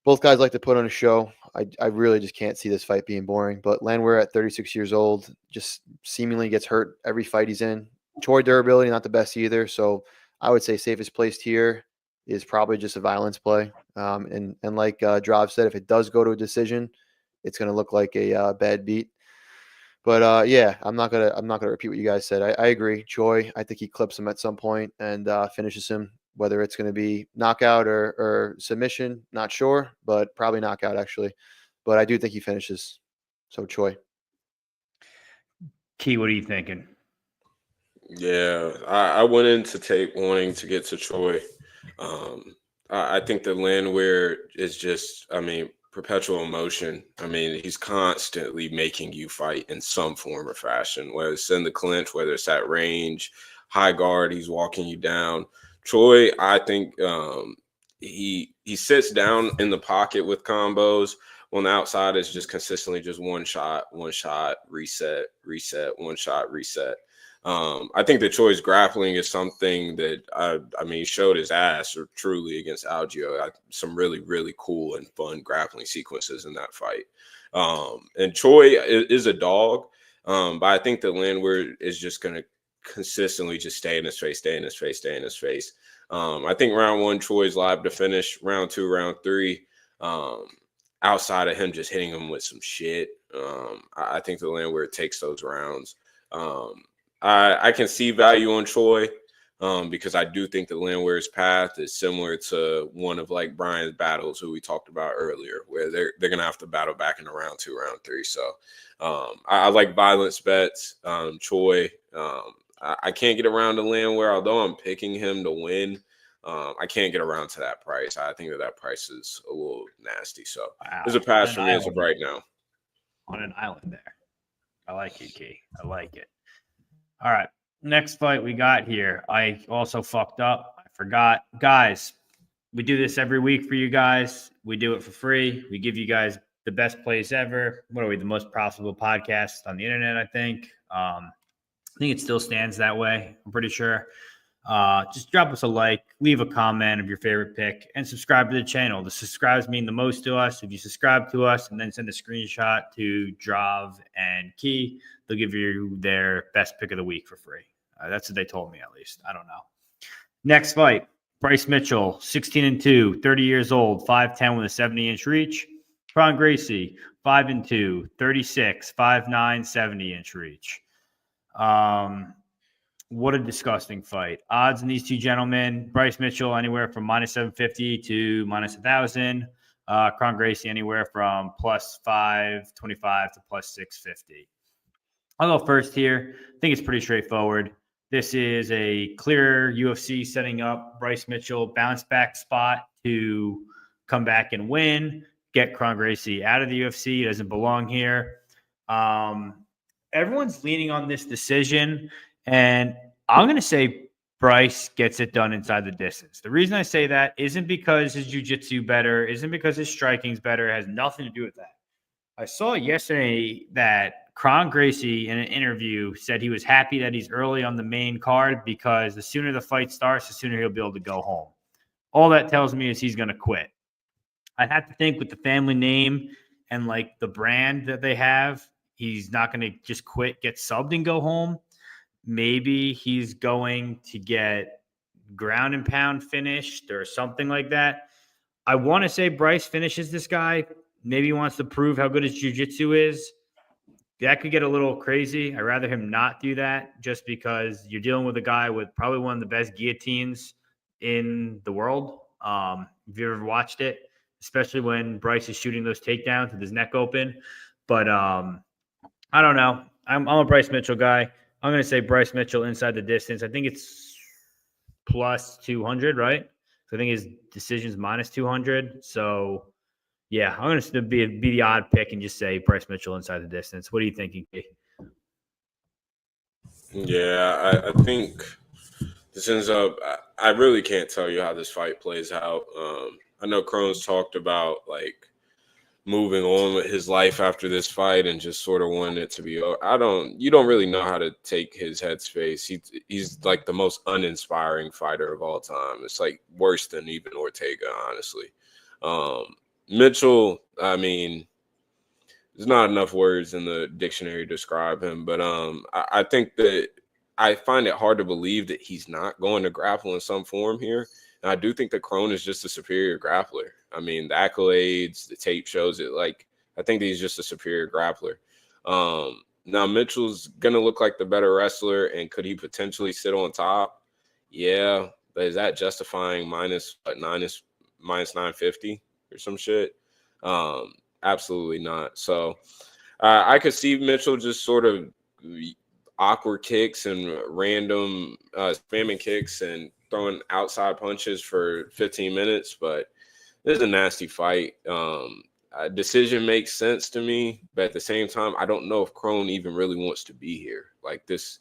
Speaker 2: Both guys like to put on a show. I really just can't see this fight being boring. But Landwehr at 36 years old just seemingly gets hurt every fight he's in. Choi durability, not the best either. So I would say safest placed here is probably just a violence play. And like Drav said, if it does go to a decision, it's going to look like a bad beat. But yeah, I'm not gonna repeat what you guys said. I agree. Choi, I think he clips him at some point and finishes him. Whether it's going to be knockout or submission, not sure, but probably knockout actually. But I do think he finishes. So Choi.
Speaker 1: Key, what are you thinking?
Speaker 3: Yeah, I went into tape wanting to get to Choi. I think the Landwehr is just, perpetual emotion. He's constantly making you fight in some form or fashion, whether it's in the clinch, whether it's at range, high guard, he's walking you down. Choi, I think he sits down in the pocket with combos. On the outside, is just consistently just one shot, reset, one shot, reset. I think that Choi's grappling is something that he showed his ass or truly against Algio. Some really, really cool and fun grappling sequences in that fight. And Choi is a dog, but I think that Landwehr is just going to consistently just stay in his face. I think round 1, Choi's live to finish. Round 2, round 3, outside of him just hitting him with some shit, I think the Landwehr takes those rounds. I can see value on Choi because I do think the Landwehr's path is similar to one of like Brian's battles, who we talked about earlier, where they're going to have to battle back in round 2, round 3. So I like violence bets. Choi, I can't get around to Landwehr, although I'm picking him to win. I can't get around to that price. I think that price is a little nasty. So there's a pass for me as of right now.
Speaker 1: On an island there. I like it, Key. I like it. All right. Next fight we got here. I also fucked up. I forgot. Guys, we do this every week for you guys. We do it for free. We give you guys the best plays ever. What are we? The most profitable podcast on the internet, I think. I think it still stands that way. I'm pretty sure. Just drop us a like, leave a comment of your favorite pick, and subscribe to the channel. The subscribes mean the most to us. If you subscribe to us and then send a screenshot to Drav and Key, they'll give you their best pick of the week for free. That's what they told me, at least. I don't know. Next fight, Bryce Mitchell, 16-2, 30 years old, 5'10 with a 70-inch reach. Gracie, 5'2, 36, 5'9, 70-inch reach. What a disgusting fight. Odds in these two gentlemen, Bryce Mitchell anywhere from -750 to -1,000. Gracie anywhere from +525 to +650. I'll go first here. I think it's pretty straightforward. This is a clear UFC setting up Bryce Mitchell bounce back spot to come back and win, get Gracie out of the UFC. He doesn't belong here. Everyone's leaning on this decision, and I'm going to say Bryce gets it done inside the distance. The reason I say that isn't because his jiu-jitsu better, isn't because his striking's better. It has nothing to do with that. I saw yesterday that Gracie in an interview said he was happy that he's early on the main card because the sooner the fight starts, the sooner he'll be able to go home. All that tells me is he's going to quit. I have to think with the family name and like the brand that they have, he's not going to just quit, get subbed and go home. Maybe he's going to get ground and pound finished or something like that. I want to say Bryce finishes this guy. Maybe he wants to prove how good his jiu-jitsu is. That could get a little crazy. I'd rather him not do that just because you're dealing with a guy with probably one of the best guillotines in the world. If you ever watched it, especially when Bryce is shooting those takedowns with his neck open. But I don't know. I'm a Bryce Mitchell guy. I'm going to say Bryce Mitchell inside the distance. I think it's plus 200, right? So I think his decision's minus 200. So, yeah, I'm going to be the odd pick and just say Bryce Mitchell inside the distance. What are you thinking, Key?
Speaker 3: Yeah, I think this ends up – I really can't tell you how this fight plays out. I know Crone's talked about, like, moving on with his life after this fight and just sort of wanting it to be over. You don't really know how to take his headspace. He's like the most uninspiring fighter of all time. It's like worse than even Ortega, honestly. Mitchell, I mean, there's not enough words in the dictionary to describe him, but I think that I find it hard to believe that he's not going to grapple in some form here. And I do think that Crone is just a superior grappler. I mean, the accolades, the tape shows it. Like, I think that he's just a superior grappler. Now, Mitchell's going to look like the better wrestler, and could he potentially sit on top? Yeah, but is that justifying minus 950 or some shit? Absolutely not. So I could see Mitchell just sort of awkward kicks and random spamming kicks and throwing outside punches for 15 minutes, but this is a nasty fight. A decision makes sense to me, but at the same time, I don't know if Crone even really wants to be here. Like this,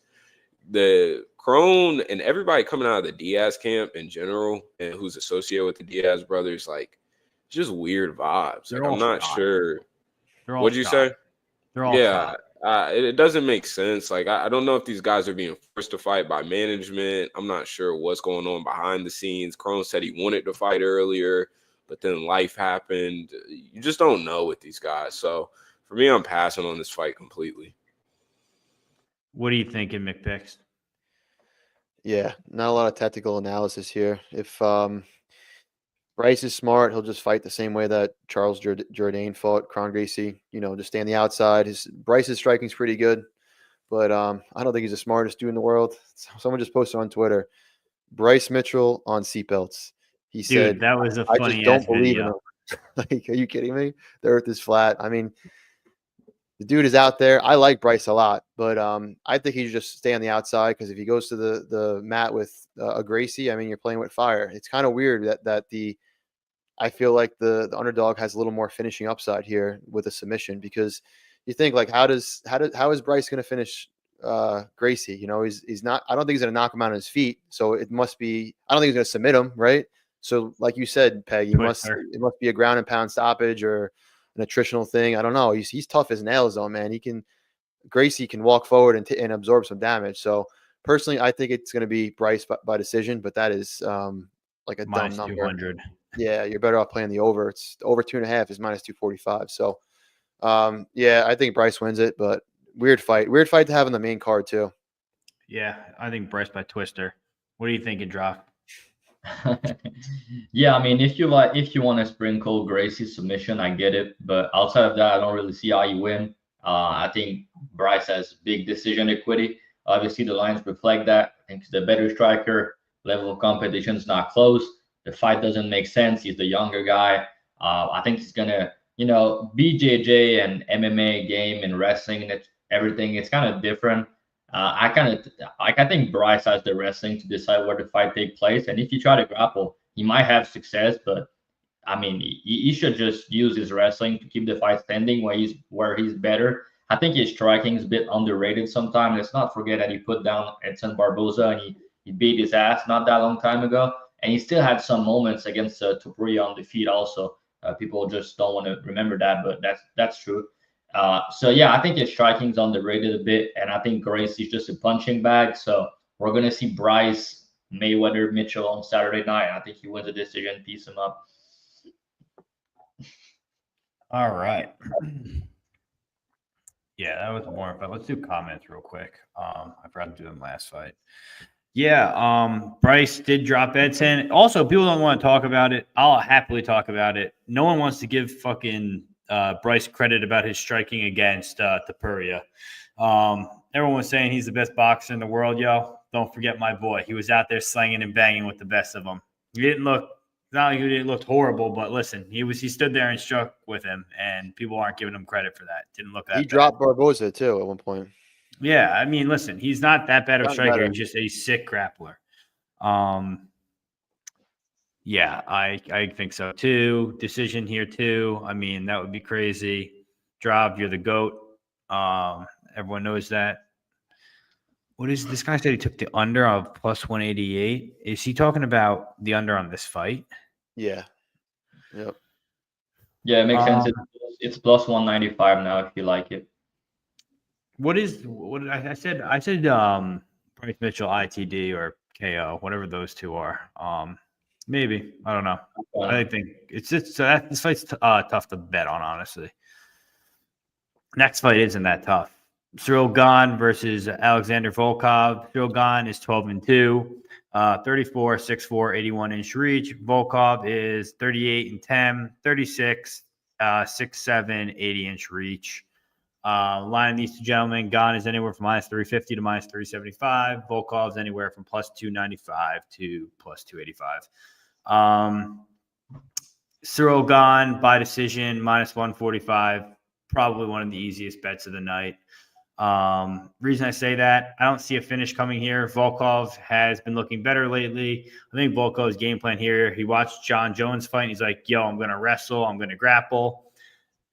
Speaker 3: the Crone and everybody coming out of the Diaz camp in general and who's associated with the Diaz brothers, like just weird vibes. Like, I'm not sure. What'd you say?
Speaker 1: They're all
Speaker 3: yeah. It doesn't make sense. Like, I don't know if these guys are being forced to fight by management. I'm not sure what's going on behind the scenes. Crone said he wanted to fight earlier, but then life happened. You just don't know with these guys. So for me, I'm passing on this fight completely.
Speaker 1: What are you thinking, McPicks?
Speaker 2: Yeah, not a lot of tactical analysis here. If Bryce is smart, he'll just fight the same way that Charles Jourdain fought Gracie. Just stay on the outside. Bryce's striking's pretty good, but I don't think he's the smartest dude in the world. Someone just posted on Twitter, Bryce Mitchell on seatbelts. He said,
Speaker 1: that was a
Speaker 2: I
Speaker 1: funny
Speaker 2: just don't believe
Speaker 1: video.
Speaker 2: in him. Like, are you kidding me? The earth is flat. I mean, the dude is out there. I like Bryce a lot, but I think he should just stay on the outside, because if he goes to the mat with a Gracie, I mean, you're playing with fire. It's kind of weird that I feel like the underdog has a little more finishing upside here with a submission, because you think, like, how is Bryce going to finish Gracie? He's not. I don't think he's going to knock him out on his feet. So it must be. I don't think he's going to submit him, right? So, like you said, Peg, it must be a ground and pound stoppage or an attritional thing. I don't know. He's tough as nails, though, man. Gracie can walk forward and absorb some damage. So personally, I think it's going to be Bryce by decision, but that is like a
Speaker 1: minus
Speaker 2: dumb number.
Speaker 1: 200.
Speaker 2: Yeah, you're better off playing the over. It's over 2.5 is minus 245. So, yeah, I think Bryce wins it, but weird fight to have on the main card too.
Speaker 1: Yeah, I think Bryce by Twister. What are you thinking, Dravhy?
Speaker 4: Yeah, I mean, if you want to sprinkle Gracie's submission, I get it, but outside of that, I don't really see how you win. I think Bryce has big decision equity. Obviously, the lines reflect that. I think he's the better striker. Level of competition is not close. The fight doesn't make sense. He's the younger guy. I think he's gonna, BJJ and MMA game and wrestling and everything. It's kind of different. I think Bryce has the wrestling to decide where the fight take place. And if you try to grapple, he might have success, but I mean, he should just use his wrestling to keep the fight standing where he's better. I think his striking is a bit underrated sometimes. Let's not forget that he put down Edson Barboza and he beat his ass not that long time ago, and he still had some moments against Topuria on the feet also. People just don't want to remember that, but that's true. So yeah, I think his striking's underrated a bit, and I think Gracie's just a punching bag. So we're gonna see Bryce Mayweather Mitchell on Saturday night. I think he wins the decision, piece him up.
Speaker 1: All right. Yeah, that was more, but let's do comments real quick. I forgot to do them last fight. Yeah, Bryce did drop Edson. Also, people don't want to talk about it. I'll happily talk about it. No one wants to give fucking Bryce credit about his striking against Topuria. Everyone was saying he's the best boxer in the world, yo. Don't forget my boy. He was out there slanging and banging with the best of them. He didn't look, not like he didn't look horrible, but listen, he stood there and struck with him, and people aren't giving him credit for that. Didn't look that
Speaker 2: He
Speaker 1: bad.
Speaker 2: dropped Barboza too at one point.
Speaker 1: Yeah, I mean, listen, he's not that bad of a
Speaker 2: Not
Speaker 1: striker.
Speaker 2: better.
Speaker 1: He's just a sick grappler. Yeah, I think so too. Decision here too. I mean, that would be crazy. Drav, you're the GOAT. Everyone knows that. What is this guy said he took the under of plus 188? Is he talking about the under on this fight?
Speaker 2: Yeah. Yep.
Speaker 4: Yeah, it makes sense. It's plus 195 now if you like it.
Speaker 1: What did I said? I said Bryce Mitchell ITD or KO, whatever those two are. Maybe, I don't know. I think it's just this fight's tough to bet on, honestly. Next fight isn't that tough. Cyril Gane versus Alexander Volkov. Cyril Gane is 12-2, 34, 6'4", 81-inch reach. Volkov is 38-10, 36, 6'7", 80-inch reach. Line of these two gentlemen, Gane is anywhere from minus 350 to minus 375. Volkov's anywhere from plus 295 to plus 285. Cyril Gane by decision, minus 145. Probably one of the easiest bets of the night. Reason I say that, I don't see a finish coming here. Volkov has been looking better lately. I think Volkov's game plan here, he watched John Jones fight, and he's like, yo, I'm going to wrestle. I'm going to grapple.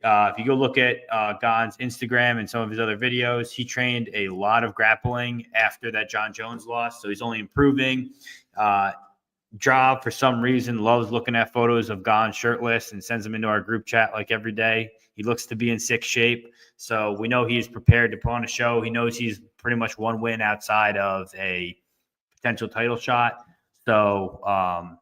Speaker 1: If you go look at Gane's Instagram and some of his other videos, he trained a lot of grappling after that John Jones loss, so he's only improving. Drav, for some reason, loves looking at photos of Gane shirtless and sends them into our group chat like every day. He looks to be in sick shape, so we know he's prepared to put on a show. He knows he's pretty much one win outside of a potential title shot. So I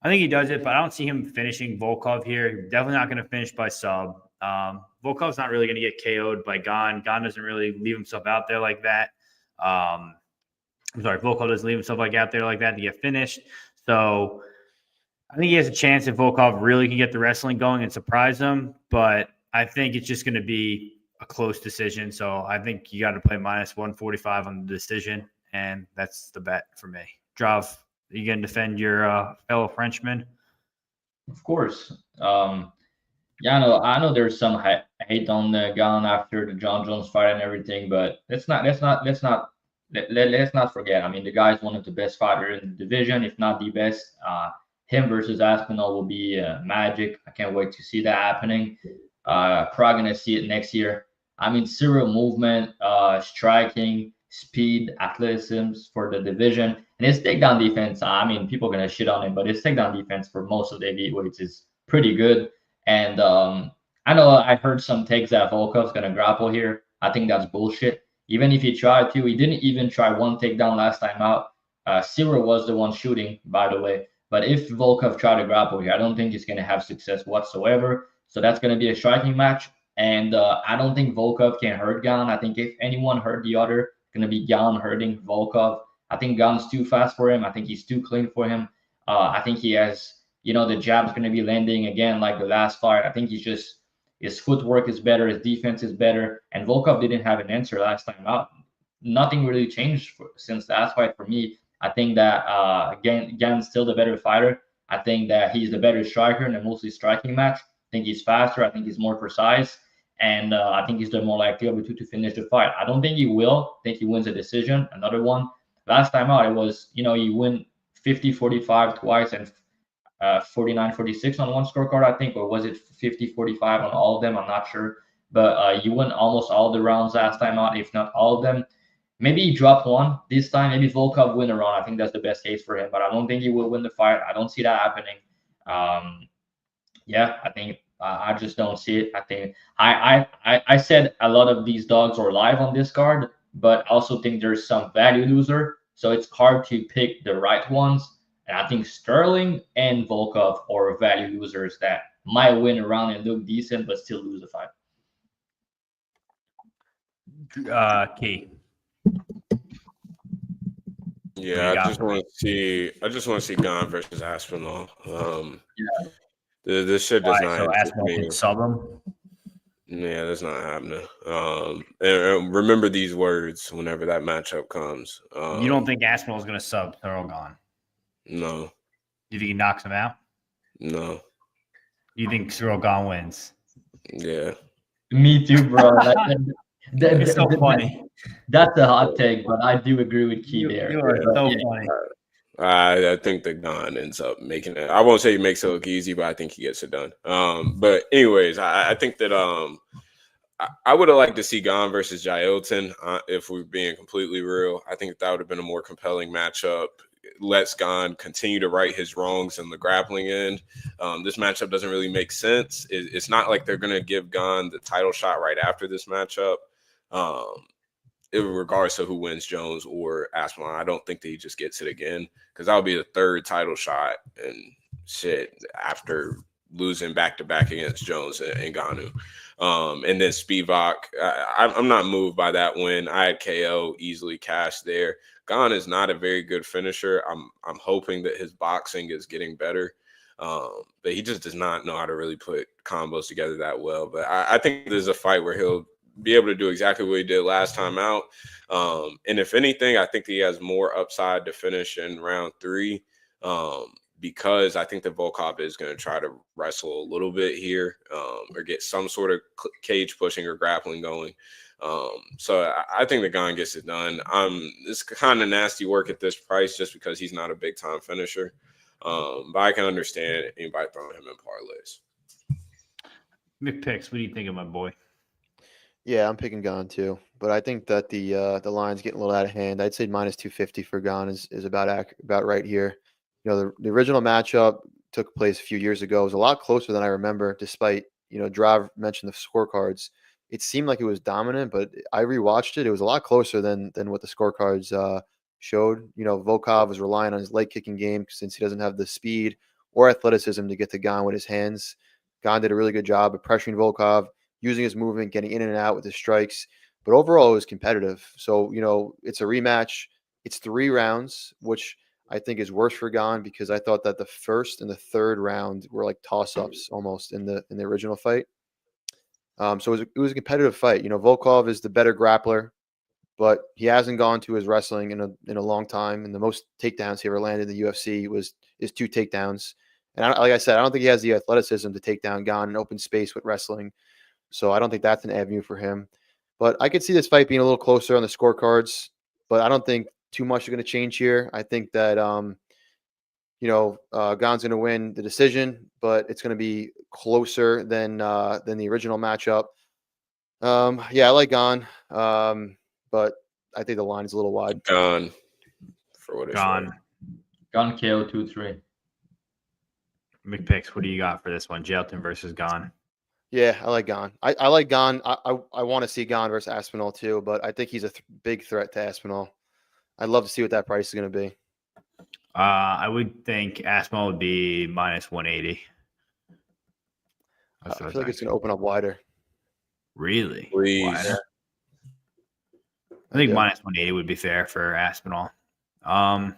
Speaker 1: think he does it, but I don't see him finishing Volkov here. He's definitely not going to finish by sub. Volkov's not really going to get KO'd by Gane. Gane doesn't really leave himself out there like that. I'm sorry, Volkov doesn't leave himself out there like that to get finished. So I think he has a chance if Volkov really can get the wrestling going and surprise him. But I think it's just going to be a close decision. So I think you got to play minus 145 on the decision, and that's the bet for me. Drav, are you going to defend your fellow Frenchman?
Speaker 4: Of course. Yeah, I know there's some hate on Gane after the John Jones fight and everything, but let's not forget. I mean, the guy's one of the best fighters in the division, if not the best. Him versus Aspinall will be magic. I can't wait to see that happening. Probably gonna see it next year. I mean, serial movement, striking, speed, athleticism for the division, and his takedown defense. I mean, people are gonna shit on him, but his takedown defense for most of the heavyweights is pretty good. And I know I heard some takes that Volkov's gonna grapple here. I think that's bullshit. Even if he tried to, he didn't even try one takedown last time out. Cyril was the one shooting, by the way. But if Volkov tried to grapple here, I don't think he's gonna have success whatsoever. So that's gonna be a striking match. And I don't think Volkov can hurt Gane. I think if anyone hurt the other, it's gonna be Gane hurting Volkov. I think Gane's too fast for him. I think he's too clean for him. I think he has, the jab's going to be landing again like the last fight. I think his footwork is better, his defense is better, and Volkov didn't have an answer last time out. Nothing really changed since that fight for me. I think that Gane's still the better fighter. I think that he's the better striker in a mostly striking match. I think he's faster. I think he's more precise. And I think he's the more likely of the two to finish the fight. I don't think he will. I think he wins a decision. Another one. Last time out, it was, he win 50-45 twice and 49-46 on one scorecard, I think, or was it 50-45 on all of them? I'm not sure. But you won almost all the rounds last time out, if not all of them. Maybe he dropped one this time. Maybe Volkov win a round. I think that's the best case for him, but I don't think he will win the fight. I don't see that happening. Yeah, I think I just don't see it. I think I said a lot of these dogs are live on this card, but I also think there's some value loser. So it's hard to pick the right ones. And I think Sterling and Volkov are value losers that might win a round and look decent, but still lose the fight.
Speaker 1: Key.
Speaker 3: Yeah, I just want to see Gane versus Aspinall.
Speaker 4: Yeah.
Speaker 3: This shit does not
Speaker 1: So
Speaker 3: interest
Speaker 1: Aspinall
Speaker 3: me.
Speaker 1: can sub him.
Speaker 3: Yeah, that's not happening. And remember these words whenever that matchup comes.
Speaker 1: You don't think Aspinall is going to sub Ciryl Gane?
Speaker 3: No.
Speaker 1: You think he knocks him out?
Speaker 3: No.
Speaker 1: You think Ciryl Gane wins?
Speaker 3: Yeah.
Speaker 4: Me too, bro.
Speaker 1: It's so funny.
Speaker 4: That's a hot take, but I do agree with Key there.
Speaker 1: You are so funny.
Speaker 3: I think that Gane ends up making it. I won't say he makes it look easy, but I think he gets it done. But anyways, I think that I would have liked to see Gane versus Jailton. If we're being completely real, I think that would have been a more compelling matchup. Lets Gane continue to right his wrongs in the grappling end. This matchup doesn't really make sense. It's not like they're going to give Gane the title shot right after this matchup. Regardless of who wins, Jones or Aspinall, I don't think that he just gets it again, because that'll be the third title shot and shit after losing back-to-back against Jones and Gane. And then Spivak, I'm not moved by that win. I had KO easily cashed there. Gane is not a very good finisher. I'm hoping that his boxing is getting better, but he just does not know how to really put combos together that well. But I think there's a fight where he'll be able to do exactly what he did last time out. And if anything, I think he has more upside to finish in round 3, because I think that Volkov is going to try to wrestle a little bit here, or get some sort of cage pushing or grappling going. So I think the Gane gets it done. It's kind of nasty work at this price just because he's not a big time finisher. But I can understand anybody throwing him in parlays.
Speaker 1: McPicks, what do you think of my boy?
Speaker 2: Yeah, I'm picking Gane too, but I think that the line's getting a little out of hand. I'd say minus 250 for Gane is about right here. You know, the original matchup took place a few years ago. It was a lot closer than I remember, despite, you know, Dravhy mentioned the scorecards. It seemed like it was dominant, but I rewatched it. It was a lot closer than what the scorecards showed. You know, Volkov was relying on his leg kicking game since he doesn't have the speed or athleticism to get to Gane with his hands. Gane did a really good job of pressuring Volkov, using his movement, getting in and out with his strikes. But overall, it was competitive. So, you know, it's a rematch. It's 3 rounds, which I think is worse for Gane, because I thought that the first and the third round were like toss-ups almost in the original fight. So it was a competitive fight. You know, Volkov is the better grappler, but he hasn't gone to his wrestling in a long time. And the most takedowns he ever landed in the UFC is 2 takedowns. And like I said, I don't think he has the athleticism to take down Gane in open space with wrestling. So I don't think that's an avenue for him. But I could see this fight being a little closer on the scorecards, but I don't think too much is going to change here. I think that, you know, Gane's going to win the decision, but it's going to be closer than the original matchup. Yeah, I like Gane, but I think the line is a little wide.
Speaker 3: Gane for what it's
Speaker 1: Gane.
Speaker 4: Gane KO 2-3.
Speaker 1: McPicks, what do you got for this one? Jailton versus Gane.
Speaker 2: Yeah, I like Gane. I like Gane. I want to see Gane versus Aspinall too, but I think he's a big threat to Aspinall. I'd love to see what that price is going to be.
Speaker 1: I would think Aspinall would be minus 180.
Speaker 2: I feel like it's going to open up wider.
Speaker 1: Really?
Speaker 3: Please.
Speaker 1: Wider? I think minus 180 would be fair for Aspinall. All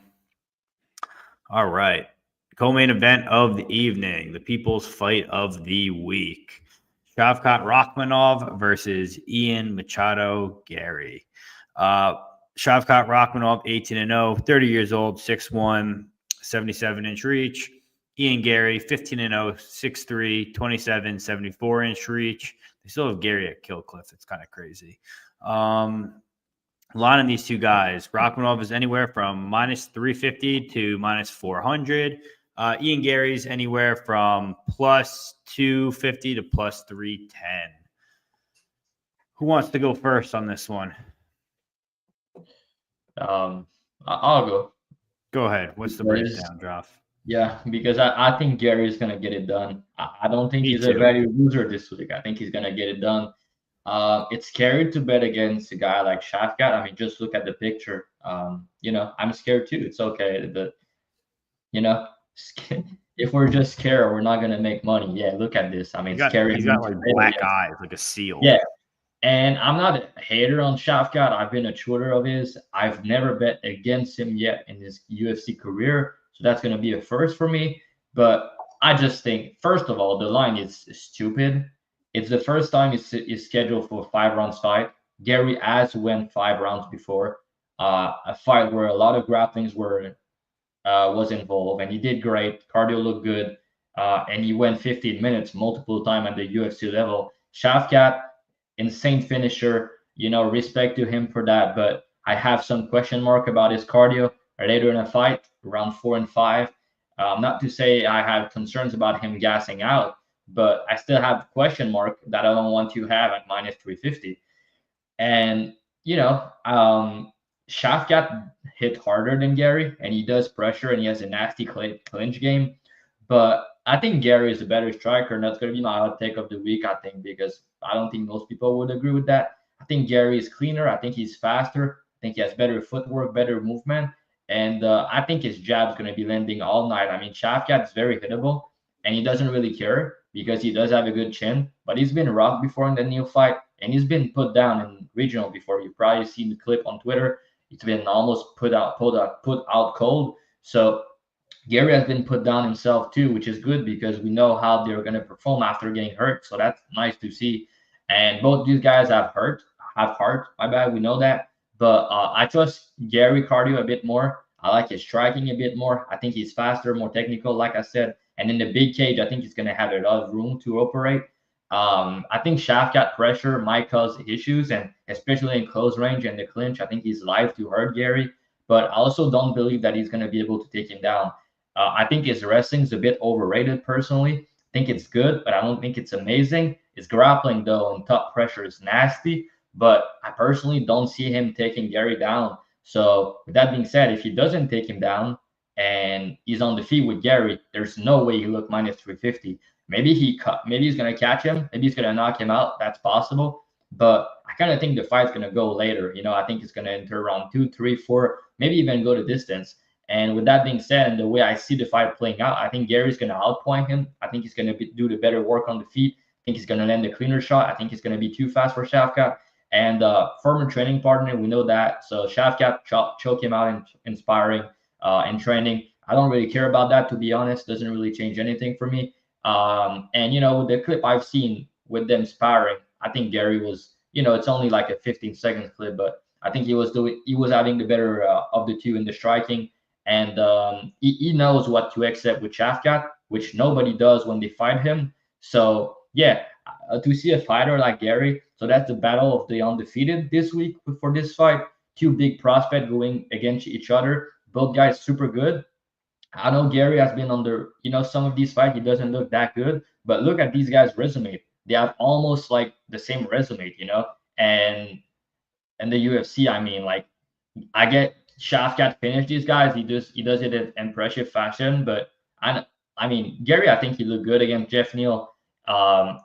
Speaker 1: right. Co-main event of the evening, the people's fight of the week. Shavkat Rakhmanov versus Ian Machado Garry. Shavkat Rakhmanov, 18-0, 30 years old, 6'1", 77-inch reach. Ian Garry, 15-0, 6'3", 27, 74-inch reach. They still have Garry at Kill Cliff. It's kind of crazy. Line on these two guys, Rakhmanov is anywhere from minus 350 to minus 400. Ian Garry's anywhere from plus 250 to plus 310. Who wants to go first on this one?
Speaker 4: I'll go.
Speaker 1: Go ahead. What's the
Speaker 4: Because,
Speaker 1: breakdown, Dravhy?
Speaker 4: yeah, because I think Garry is gonna get it done. I don't think
Speaker 1: Me
Speaker 4: he's a
Speaker 1: too.
Speaker 4: value loser this week. I think he's gonna get it done. It's scary to bet against a guy like Shafkat. I mean, just look at the picture. You know, I'm scared too. It's okay, but you know, if we're just scared, we're not gonna make money. Yeah, look at this. I mean, it's scary.
Speaker 1: He's got like black eyes, like a seal.
Speaker 4: Yeah. And I'm not a hater on Shafkat. I've been a tutor of his. I've never bet against him yet in his UFC career. So that's going to be a first for me. But I just think, first of all, the line is stupid. It's the first time he's scheduled for a 5 rounds fight. Garry has won 5 rounds before. A fight where a lot of grapplings was involved, and he did great. Cardio looked good. And he went 15 minutes multiple times at the UFC level. Shafkat, insane finisher, you know, respect to him for that. But I have some question mark about his cardio later in a fight, round 4 and 5. Not to say I have concerns about him gassing out, but I still have question mark that I don't want to have at minus 350. And, you know, Shafkat hit harder than Garry, and he does pressure, and he has a nasty clinch game. But I think Garry is a better striker, and that's going to be my hot take of the week, I think, because I don't think most people would agree with that. I think Garry is cleaner. I think he's faster. I think he has better footwork, better movement. And I think his jab's going to be landing all night. I mean, Shafkat is very hittable, and he doesn't really care because he does have a good chin. But he's been rocked before in the Neil fight, and he's been put down in regional before. You've probably seen the clip on Twitter. It's been almost put out cold. So Garry has been put down himself too, which is good because we know how they're going to perform after getting hurt. So that's nice to see. And both these guys have heart. My bad. We know that. But I trust Garry cardio a bit more. I like his striking a bit more. I think he's faster, more technical, like I said. And in the big cage, I think he's going to have a lot of room to operate. I think Shafkat pressure might cause issues, and especially in close range and the clinch, I think he's live to hurt Garry. But I also don't believe that he's going to be able to take him down. I think his wrestling is a bit overrated personally. I think it's good, but I don't think it's amazing. His grappling, though, and tough pressure is nasty, but I personally don't see him taking Garry down. So with that being said, if he doesn't take him down and he's on the feet with Garry, there's no way he look minus 350. Maybe he's gonna catch him, maybe he's gonna knock him out. That's possible. But I kind of think the fight's gonna go later. You know, I think it's gonna enter round 2, 3, 4, maybe even go to distance. And with that being said, and the way I see the fight playing out, I think Gary's going to outpoint him. I think he's going to do the better work on the feet. I think he's going to land the cleaner shot. I think he's going to be too fast for Shafkat. And former training partner, we know that. So Shafkat choke him out in sparring, in training. I don't really care about that, to be honest. Doesn't really change anything for me. And, you know, with the clip I've seen with them sparring, I think Garry was, you know, it's only like a 15-second clip, but I think he was having the better of the two in the striking. And he knows what to accept with Shafkat, which nobody does when they fight him. So, yeah, to see a fighter like Garry, so that's the battle of the undefeated this week for this fight. Two big prospects going against each other. Both guys super good. I know Garry has been under, you know, some of these fights. He doesn't look that good. But look at these guys' resume. They have almost like the same resume, you know. And the UFC, I mean, like, I get Shafkat finish these guys. He does it in impressive fashion. But I mean, Garry, I think he looked good against Jeff Neal.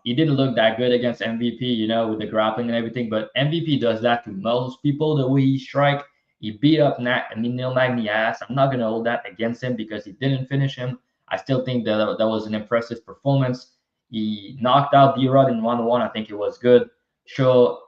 Speaker 4: He didn't look that good against MVP, you know, with the grappling and everything. But MVP does that to most people. The way he strike, he beat up Neil Magny ass. I'm not gonna hold that against him because he didn't finish him. I still think that was an impressive performance. He knocked out D-Rod in 1-1. I think it was good. Show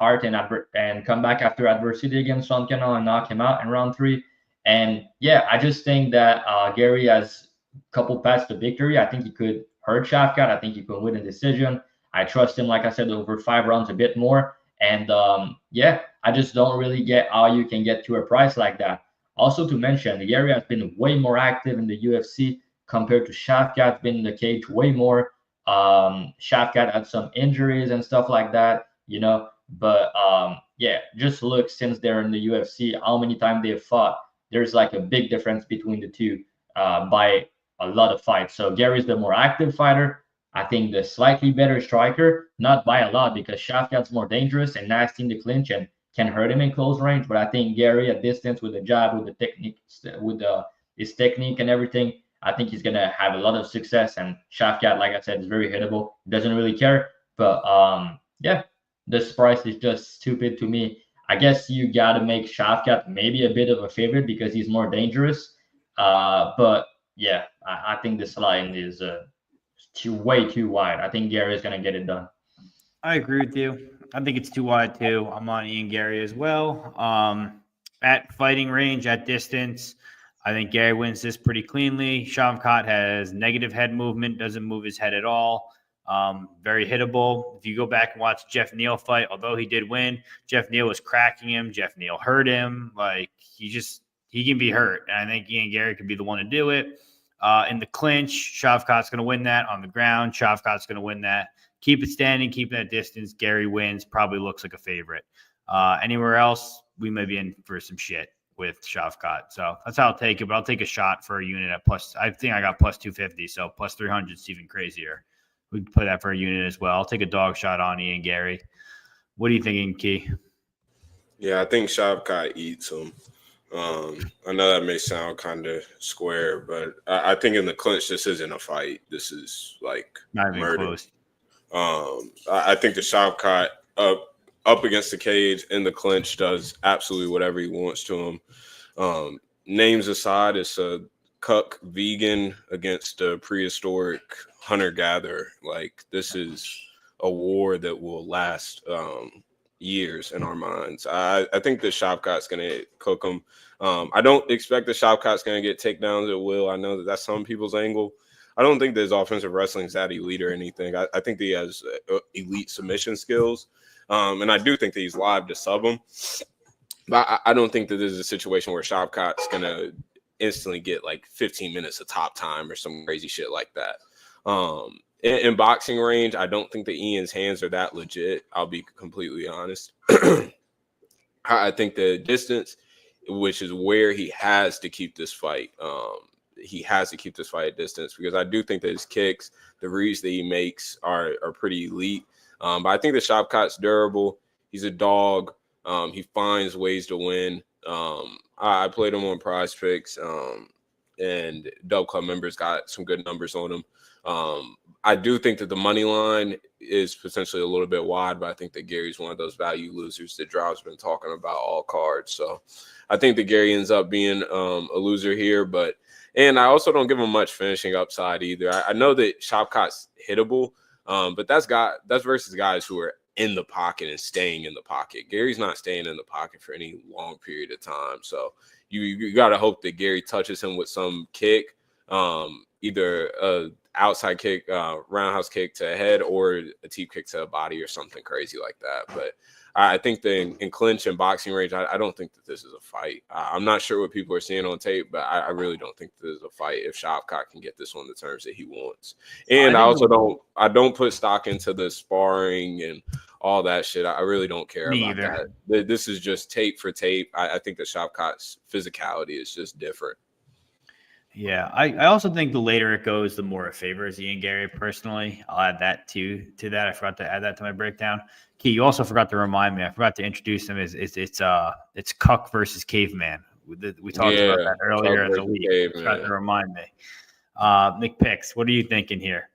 Speaker 4: heart and come back after adversity against Sean Cannon and knock him out in round 3. And yeah, I just think that Garry has a couple paths to victory. I think he could hurt Shafkat. I think he could win a decision. I trust him, like I said, over 5 rounds a bit more. And yeah, I just don't really get how you can get to a price like that. Also to mention, Garry has been way more active in the UFC compared to Shafkat. Been in the cage way more. Shafkat had some injuries and stuff like that, you know. But yeah, just look since they're in the UFC, how many times they've fought. There's like a big difference between the two by a lot of fights. So Gary's the more active fighter. I think the slightly better striker, not by a lot, because Shafkat's more dangerous and nasty in the clinch, and can hurt him in close range. But I think Garry at distance with the jab, with the technique, with his technique and everything, I think he's gonna have a lot of success. And Shavkat, like I said, is very hittable. Doesn't really care. But yeah, this price is just stupid to me. I guess you gotta make Shavkat maybe a bit of a favorite because he's more dangerous. But yeah, I think this line is way too wide. I think Garry is gonna get it done.
Speaker 1: I agree with you. I think it's too wide too. I'm on Ian Garry as well. At fighting range, at distance, I think Garry wins this pretty cleanly. Shavkat has negative head movement, doesn't move his head at all. Very hittable. If you go back and watch Jeff Neal fight, although he did win, Jeff Neal was cracking him. Jeff Neal hurt him. Like he can be hurt. And I think Ian Garry could be the one to do it. In the clinch, Shavkat's going to win that. On the ground, Shavkat's going to win that. Keep it standing, keep that distance. Garry wins, probably looks like a favorite. Anywhere else, we may be in for some shit with Shavkat. So that's how I'll take it, but I'll take a shot for a unit at plus. I think I got plus 250, so plus 300 is even crazier. We can play that for a unit as well. I'll take a dog shot on Ian Garry. What are you thinking, Key?
Speaker 3: Yeah, I think Shavkat eats him. I know that may sound kind of square, but I think in the clinch, this isn't a fight. This is like
Speaker 1: Not even
Speaker 3: murder.
Speaker 1: close.
Speaker 3: I think the Shavkat up against the cage in the clinch does absolutely whatever he wants to him. Names aside, it's a cuck vegan against a prehistoric hunter-gatherer. Like, this is a war that will last years in our minds. I think the Shavkat's going to cook him. I don't expect the Shavkat's going to get takedowns at will. I know that that's some people's angle. I don't think that his offensive wrestling is that elite or anything. I think that he has elite submission skills. And I do think that he's live to sub him. But I don't think that this is a situation where Shavkat's going to instantly get like 15 minutes of top time or some crazy shit like that. In boxing range, I don't think that Ian's hands are that legit. I'll be completely honest. I think the distance, which is where he has to keep this fight, he has to keep this fight at distance, because I do think that his kicks, the reads that he makes are pretty elite. But I think the Shavkat's durable. He's a dog. He finds ways to win. I played him on Prize Picks, and Dubclub members got some good numbers on him. I do think that the money line is potentially a little bit wide, but I think that Gary's one of those value losers that Drav's been talking about all cards. So I think that Garry ends up being a loser here, and I also don't give him much finishing upside either. I know that Shavkat's hittable, but that's versus guys who are in the pocket and staying in the pocket. Gary's not staying in the pocket for any long period of time. So you got to hope that Garry touches him with some kick, either a outside kick, roundhouse kick to a head, or a teep kick to a body or something crazy like that. But I think that in clinch and boxing range, I don't think that this is a fight. I'm not sure what people are seeing on tape, but I really don't think this is a fight if Shavkat can get this on the terms that he wants. And I don't put stock into the sparring and all that shit. I really don't care about that. This is just tape for tape. I think that Shavkat's physicality is just different.
Speaker 1: Yeah, I also think the later it goes, the more it favors Ian Garry personally. I'll add that to that. I forgot to add that to my breakdown. Key, you also forgot to remind me. I forgot to introduce him. It's Cuck versus Caveman. We talked about that earlier in the week. Forgot to remind me. McPicks, what are you thinking here?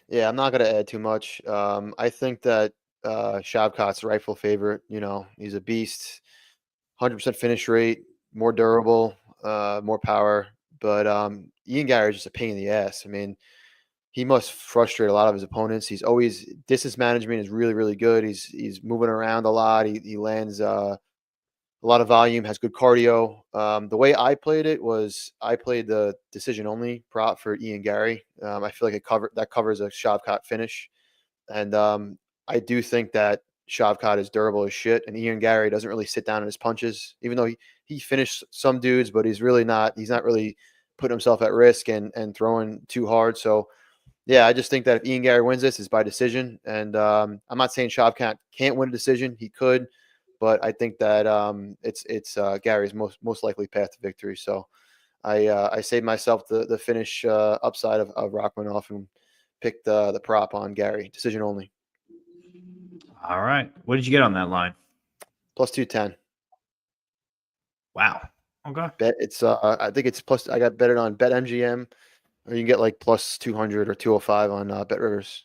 Speaker 2: Yeah, I'm not going to add too much. I think that Shavkat's the rightful favorite. You know, he's a beast, 100% finish rate, more durable, more power. But Ian Garry is just a pain in the ass. I mean, he must frustrate a lot of his opponents. He's always distance management is really, really good. He's moving around a lot. He lands a lot of volume, has good cardio. The way I played it was I played the decision only prop for Ian Garry. I feel like that covers a Shavkat finish. And I do think that Shavkat is durable as shit, and Ian Garry doesn't really sit down in his punches, even though he finished some dudes, but he's not really putting himself at risk and throwing too hard. So yeah, I just think that if Ian Garry wins this, it's by decision. And I'm not saying Shavkat can't win a decision. He could, but I think that it's Gary's most likely path to victory. So I saved myself the finish upside of Rakhmanov and picked the prop on Garry, decision only.
Speaker 1: All right. What did you get on that line?
Speaker 2: Plus 210.
Speaker 1: Wow. Okay.
Speaker 2: Bet it's I think it's plus. I got betted on BetMGM, or you can get like plus 200 or 205 on Bet Rivers.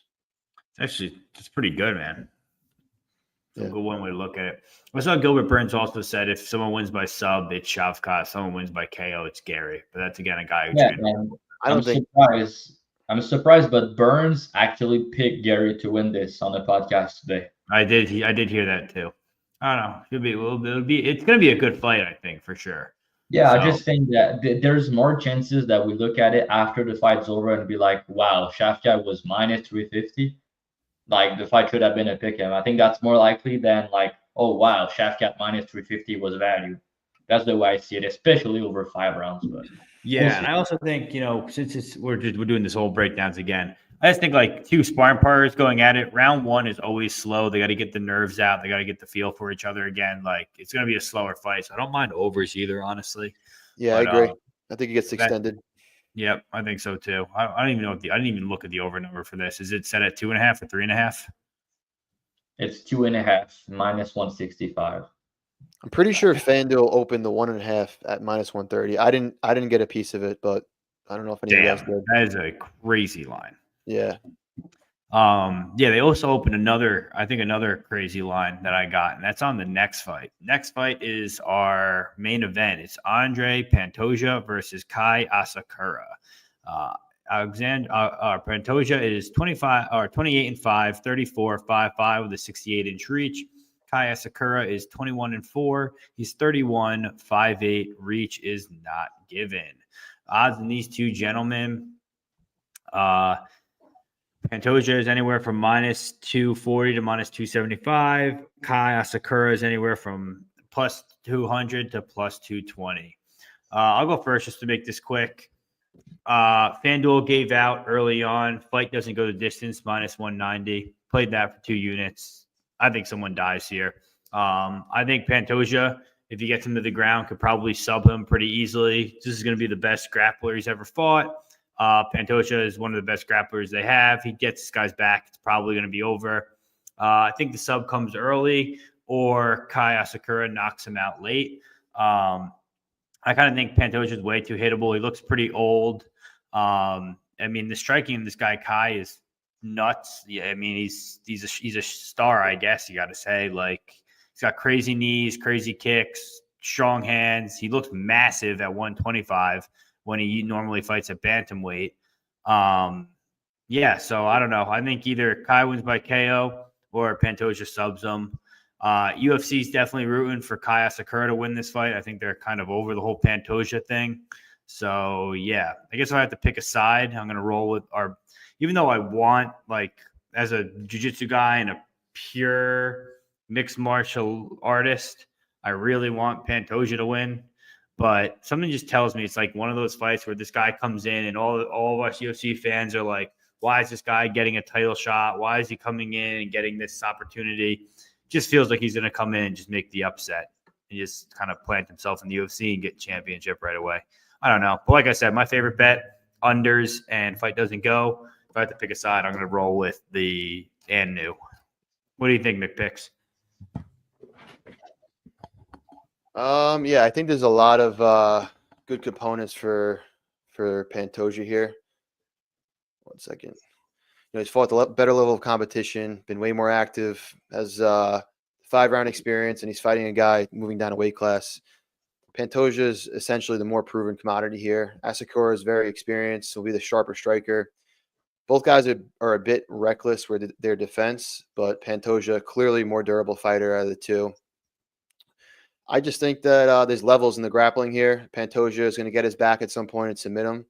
Speaker 1: Actually, it's pretty good, man. It's a
Speaker 2: Yeah.
Speaker 1: good one way to look at it. I saw Gilbert Burns also said if someone wins by sub, it's Shavkat. Someone wins by KO, it's Garry. But that's again a guy who
Speaker 4: Yeah,
Speaker 1: trained.
Speaker 4: man.
Speaker 2: I don't think.
Speaker 4: I'm surprised, but Burns actually picked Garry to win this on the podcast today.
Speaker 1: I did hear that too. I don't know. It's gonna be a good fight, I think, for sure.
Speaker 4: Yeah, I
Speaker 1: So-
Speaker 4: just think that there's more chances that we look at it after the fight's over and be like, wow, Shavkat was minus 350. Like the fight should have been a pick 'em. I think that's more likely than like, oh wow, Shavkat minus 350 was value. That's the way I see it, especially over 5 rounds. But
Speaker 1: Yeah,
Speaker 4: we'll
Speaker 1: and
Speaker 4: see.
Speaker 1: I also think, since we're doing this whole breakdowns again, I just think like two sparring partners going at it. Round one is always slow. They got to get the nerves out. They got to get the feel for each other again. Like it's going to be a slower fight. So I don't mind overs either, honestly.
Speaker 2: Yeah,
Speaker 1: But,
Speaker 2: I agree. I think it gets extended.
Speaker 1: Yep, I think so too. I don't even know I didn't even look at the over number for this. Is it set at 2.5 or 3.5?
Speaker 4: It's 2.5 minus 165.
Speaker 2: I'm pretty sure FanDuel opened the 1.5 at minus 130. I didn't get a piece of it, but I don't know if any of you guys
Speaker 1: Damn,
Speaker 2: did.
Speaker 1: that is a crazy line.
Speaker 2: Yeah.
Speaker 1: Yeah, they also opened another crazy line that I got, and that's on the next fight. Next fight is our main event. It's Andre Pantoja versus Kai Asakura. Pantoja is 28-5, 34-5-5 with a 68-inch reach. Kai Asakura is 21-4. He's 31-5-8. Reach is not given. Odds in these two gentlemen. Pantoja is anywhere from minus 240 to minus 275. Kai Asakura is anywhere from plus 200 to plus 220. I'll go first just to make this quick. FanDuel gave out early on. Fight doesn't go the distance, minus 190. Played that for 2 units. I think someone dies here. I think Pantoja, if he gets him to the ground, could probably sub him pretty easily. This is going to be the best grappler he's ever fought. Pantoja is one of the best grapplers they have. He gets this guy's back. It's probably going to be over. I think the sub comes early or Kai Asakura knocks him out late. I kind of think Pantoja is way too hittable. He looks pretty old. I mean, the striking of this guy Kai is nuts. Yeah, I mean, he's a star, I guess you got to say. Like he's got crazy knees, crazy kicks, strong hands. He looks massive at 125 when he normally fights at bantamweight. Yeah, so I don't know. I think either Kai wins by KO or Pantoja subs him. UFC is definitely rooting for Kai Asakura to win this fight. I think they're kind of over the whole Pantoja thing. So, yeah, I guess if I have to pick a side, I'm going to roll with even though I want, like, as a jiu-jitsu guy and a pure mixed martial artist, I really want Pantoja to win. But something just tells me it's like one of those fights where this guy comes in and all of us UFC fans are like, why is this guy getting a title shot? Why is he coming in and getting this opportunity? Just feels like he's going to come in and just make the upset and just kind of plant himself in the UFC and get championship right away. I don't know. But like I said, my favorite bet, unders and fight doesn't go. If I have to pick a side, I'm going to roll with the Anu. What do you think, McPicks?
Speaker 2: Yeah, I think there's a lot of good components for Pantoja here. 1 second. He's fought a better level of competition, been way more active, has 5-round experience, and he's fighting a guy moving down a weight class. Pantoja is essentially the more proven commodity here. Asakura is very experienced, will be the sharper striker. Both guys are a bit reckless with their defense, but Pantoja clearly more durable fighter out of the two. I just think that there's levels in the grappling here. Pantoja is going to get his back at some point and submit him.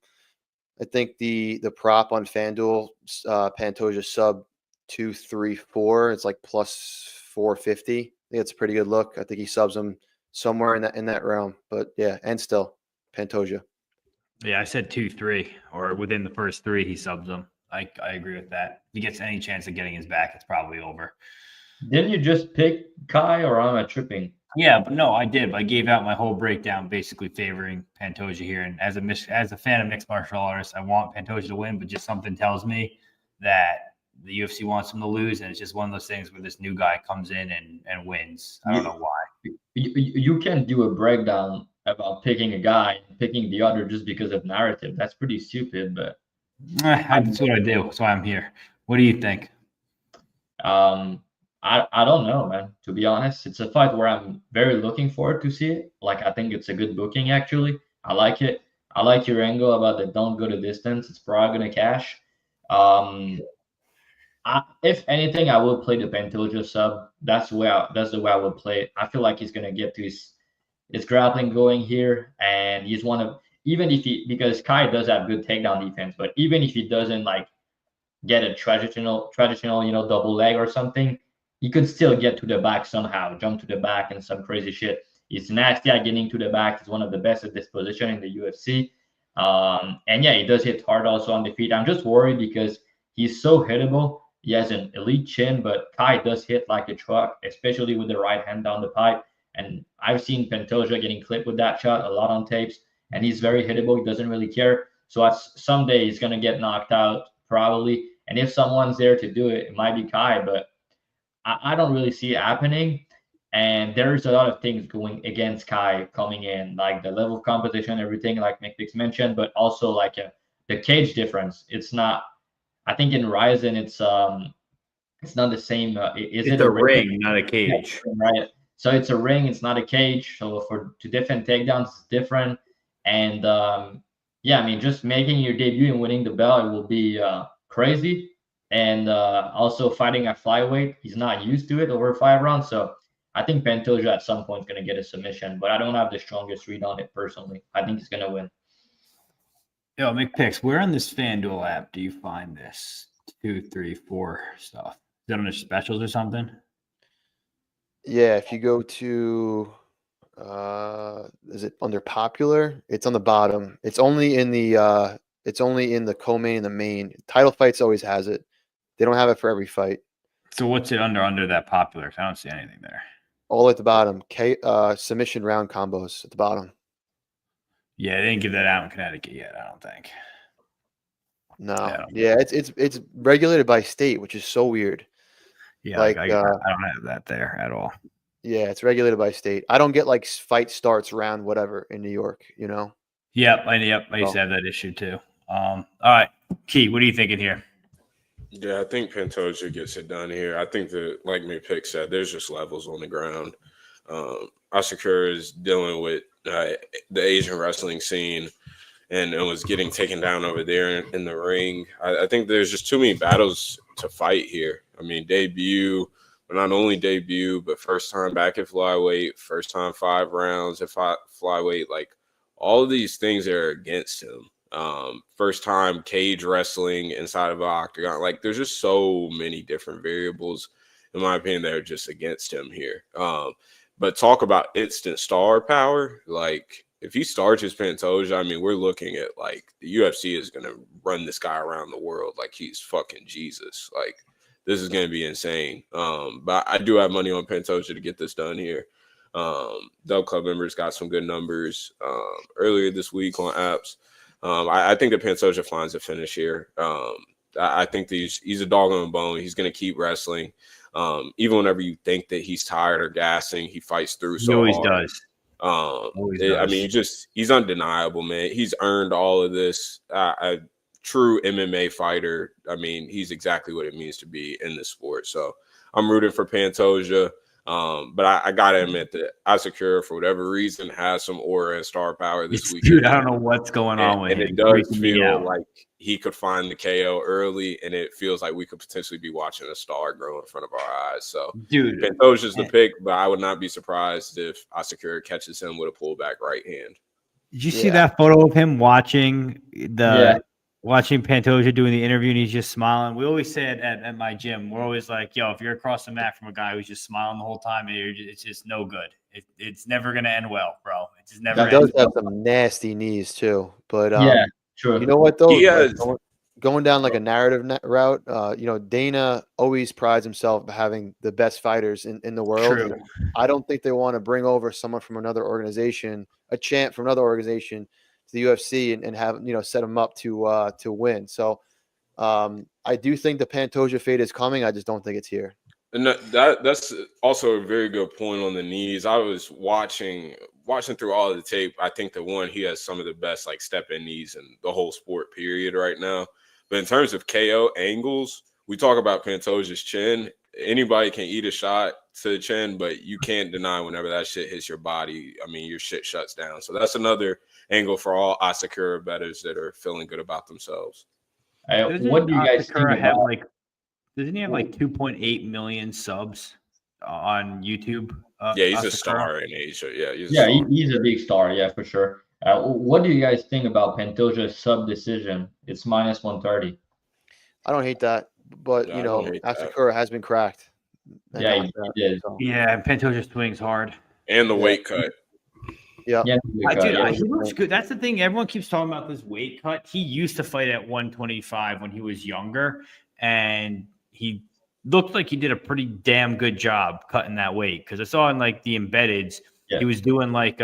Speaker 2: I think the prop on FanDuel, Pantoja sub 234, it's like plus 450. I think it's a pretty good look. I think he subs him somewhere in that realm. But yeah, and still Pantoja.
Speaker 1: Yeah, I said 2-3 or within the first 3, he subs them. I agree with that. If he gets any chance of getting his back, it's probably over.
Speaker 4: Didn't you just pick Kai or am I tripping?
Speaker 1: Yeah, but no, I did. I gave out my whole breakdown basically favoring Pantoja here. And as a fan of mixed martial artists, I want Pantoja to win, but just something tells me that the UFC wants him to lose, and it's just one of those things where this new guy comes in and wins. I don't know why.
Speaker 4: You can't do a breakdown about picking a guy and picking the other just because of narrative. That's pretty stupid, but
Speaker 1: That's what I do. That's why I'm here. What do you think?
Speaker 4: I don't know, man. To be honest, it's a fight where I'm very looking forward to see it. Like, I think it's a good booking, actually. I like it. I like your angle about the don't go the distance. It's probably gonna cash. If anything, I will play the Pantoja sub. That's the way I would play it. I feel like he's gonna get to his grappling going here, and he's one of, even if he, because Kai does have good takedown defense, but even if he doesn't like get a traditional double leg or something, he could still get to the back somehow, jump to the back and some crazy shit. He's nasty at getting to the back. He's one of the best at this position in the UFC. And yeah, he does hit hard also on the feet. I'm just worried because he's so hittable. He has an elite chin, but Kai does hit like a truck, especially with the right hand down the pipe. And I've seen Pantoja getting clipped with that shot a lot on tapes, and he's very hittable. He doesn't really care. So someday he's going to get knocked out probably. And if someone's there to do it, it might be Kai, but I don't really see it happening. And there's a lot of things going against Kai coming in, like the level of competition, everything, like McPicks mentioned, but also like the cage difference. It's not, I think in Ryzen, it's not the same.
Speaker 1: It's a ring, not a cage.
Speaker 4: Yeah, right. So it's a ring, it's not a cage. So to defend takedowns, it's different. And yeah, I mean, just making your debut and winning the belt, it will be crazy. And also fighting at flyweight, he's not used to it over 5 rounds. So I think Pantoja at some point is going to get a submission, but I don't have the strongest read on it personally. I think he's going to win.
Speaker 1: Yo, McPicks, where on this FanDuel app do you find this 2, 3, 4 stuff? Is that on the specials or something?
Speaker 2: Yeah, if you go to is it under popular? It's on the bottom. It's only in the co-main and the main. Title fights always has it. They don't have it for every fight.
Speaker 1: So what's it under that popular? I don't see anything there.
Speaker 2: All at the bottom. Submission round combos at the bottom.
Speaker 1: Yeah, they didn't give that out in Connecticut yet, I don't think.
Speaker 2: No. Yeah, it's regulated by state, which is so weird.
Speaker 1: Yeah, like, I don't have that there at all.
Speaker 2: Yeah, it's regulated by state. I don't get like fight starts round whatever in New York, you know?
Speaker 1: Yep, I used to have that issue too. All right, Key, what are you thinking here?
Speaker 3: Yeah, I think Pantoja gets it done here. I think that, like McPick said, there's just levels on the ground. Asakura is dealing with the Asian wrestling scene and was getting taken down over there in the ring. I think there's just too many battles to fight here. I mean, but not only debut, but first time back at flyweight, first time 5 rounds at flyweight. Like, all of these things are against him. First time cage wrestling inside of an octagon. Like, there's just so many different variables, in my opinion, that are just against him here. But talk about instant star power. Like, if he starts his Pantoja, I mean, we're looking at, like, the UFC is going to run this guy around the world like he's fucking Jesus. Like, this is going to be insane. But I do have money on Pantoja to get this done here. Dubclub members got some good numbers earlier this week on apps. I think that Pantoja finds a finish here. I think he's a dog on the bone. He's going to keep wrestling. Even whenever you think that he's tired or gassing, he fights through so
Speaker 1: always
Speaker 3: hard.
Speaker 1: Does.
Speaker 3: I mean, he's undeniable, man. He's earned all of this. A true MMA fighter. I mean, he's exactly what it means to be in this sport. So I'm rooting for Pantoja. But I gotta admit that Asakura, for whatever reason, has some aura and star power this week.
Speaker 1: Dude, I don't know what's going on with him.
Speaker 3: And it does feel like he could find the KO early, and it feels like we could potentially be watching a star grow in front of our eyes. So,
Speaker 1: dude,
Speaker 3: Pantoja's the pick, but I would not be surprised if Asakura catches him with a pullback right hand.
Speaker 1: Did you see that photo of him watching Pantoja doing the interview, and he's just smiling? We always say it at my gym. We're always like, yo, if you're across the mat from a guy who's just smiling the whole time, it's just no good. It's never going to end well, bro. It just never
Speaker 2: He does have some nasty knees too. But
Speaker 4: yeah, true.
Speaker 2: You know what, though? Going down like a narrative route, Dana always prides himself on having the best fighters in the world. I don't think they want to bring over someone from another organization, a champ from another organization, to the UFC and have set him up to win. So I do think the Pantoja fade is coming. I just don't think it's here.
Speaker 3: And that's also a very good point on the knees. I was watching through all of the tape. I think he has some of the best like step-in knees in the whole sport period right now. But in terms of KO angles, we talk about Pantoja's chin. Anybody can eat a shot to the chin, but you can't deny whenever that shit hits your body. I mean, your shit shuts down. So that's another angle for all Asakura bettors that are feeling good about themselves.
Speaker 4: What do you guys think about?
Speaker 1: Doesn't he have like 2.8 million subs on YouTube?
Speaker 3: Yeah, he's a star in Asia. Yeah,
Speaker 4: he's a big star. Yeah, for sure. What do you guys think about Pantoja's sub decision? It's minus 130.
Speaker 2: I don't hate that, but you know, Asakura has been cracked.
Speaker 4: Yeah, he did.
Speaker 2: So.
Speaker 1: Yeah, and Pantoja swings hard.
Speaker 3: And the weight cut.
Speaker 2: Yeah.
Speaker 1: He looks good. That's the thing. Everyone keeps talking about this weight cut. He used to fight at 125 when he was younger, and he looked like he did a pretty damn good job cutting that weight. Because I saw in like the embeddeds, he was doing like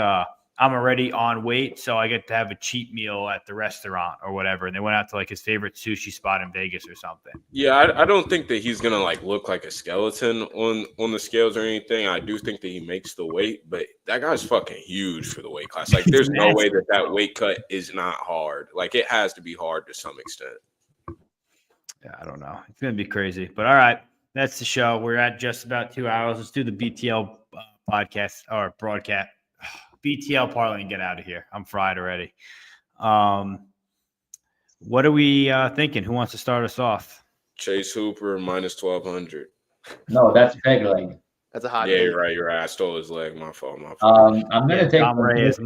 Speaker 1: I'm already on weight, so I get to have a cheat meal at the restaurant or whatever. And they went out to like his favorite sushi spot in Vegas or something.
Speaker 3: Yeah, I don't think that he's gonna like look like a skeleton on the scales or anything. I do think that he makes the weight, but that guy's fucking huge for the weight class. Like, there's no way that weight cut is not hard. Like, it has to be hard to some extent.
Speaker 1: Yeah, I don't know. It's gonna be crazy, but all right, that's the show. We're at just about 2 hours. Let's do the BTL podcast or broadcast. BTL Parlay and get out of here. I'm fried already. What are we thinking? Who wants to start us off?
Speaker 3: Chase Hooper minus 1,200.
Speaker 4: No, that's peg leg.
Speaker 2: That's a hot.
Speaker 3: Yeah, you're right. I stole his leg. My fault.
Speaker 4: I'm gonna take
Speaker 1: Dom Reyes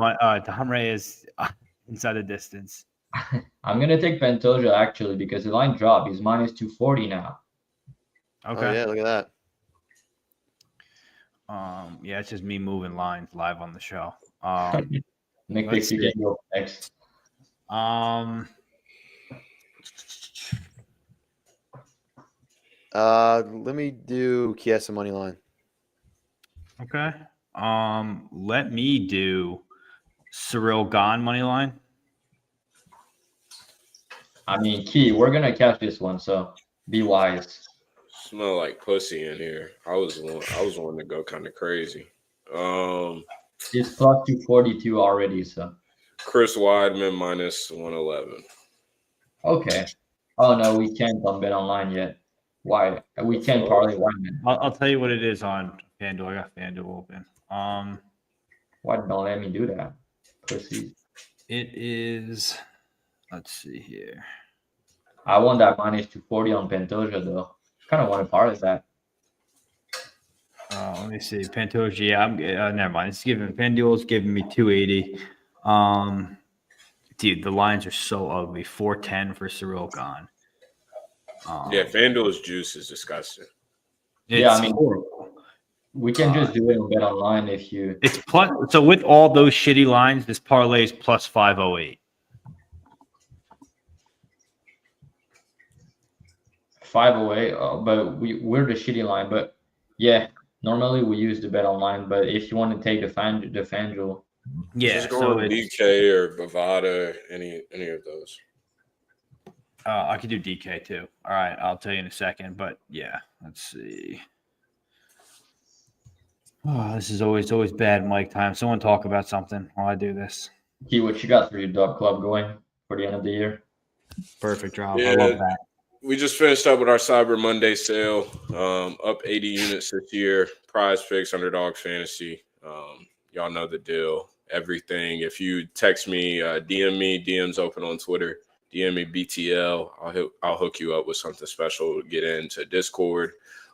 Speaker 1: inside the distance.
Speaker 4: I'm gonna take Pantoja actually because the line dropped. He's minus 240 now.
Speaker 1: Okay.
Speaker 2: Oh, yeah, look at that.
Speaker 1: Yeah, it's just me moving lines live on the show.
Speaker 4: McPicks, you can go next.
Speaker 2: Let me do Chiesa money line.
Speaker 1: Okay. Let me do Gane money line.
Speaker 3: I
Speaker 4: mean, Key, we're gonna catch this one, so be wise.
Speaker 3: Smell like pussy in here. I was wanting to go kind of crazy.
Speaker 4: It's plus 242 already, so.
Speaker 3: Chris Weidman minus 111.
Speaker 1: Okay.
Speaker 4: Oh no, we can't on Bet Online yet. Why? We can't parlay Weidman.
Speaker 1: I'll tell you what it is on FanDuel. I got FanDuel open.
Speaker 4: Why don't let me do that? Pussy.
Speaker 1: It is. Let's see here.
Speaker 4: I want that minus 240 on Pantoja though. Kind of want to parlay that.
Speaker 1: Let me see. Pantoja. Yeah, I'm. Never mind. It's giving FanDuel's giving me 280. Dude, the lines are so ugly. 410 for Gane.
Speaker 3: Yeah, FanDuel's juice is disgusting.
Speaker 4: Yeah, I mean, we can just do it on Bet Online if you.
Speaker 1: It's plus. So with all those shitty lines, this parlay is plus 508.
Speaker 4: 508, but we're the shitty line. But yeah, normally we use the Bet Online. But if you want to take the FanDuel,
Speaker 1: yeah,
Speaker 3: just go with DK or Bovada, any of those.
Speaker 1: I could do DK too. All right, I'll tell you in a second. But yeah, let's see. Oh, this is always bad mic time. Someone talk about something while I do this.
Speaker 4: Key, what you got for your Dubclub going for the end of the year?
Speaker 1: Perfect drop.
Speaker 3: Yeah,
Speaker 1: I love that.
Speaker 3: We just finished up with our Cyber Monday sale. Up 80 units this year. Prize Picks, Underdogs Fantasy. Y'all know the deal. Everything. If you text me, DM me. DM's open on Twitter. DM me BTL. I'll hook you up with something special to get into Discord.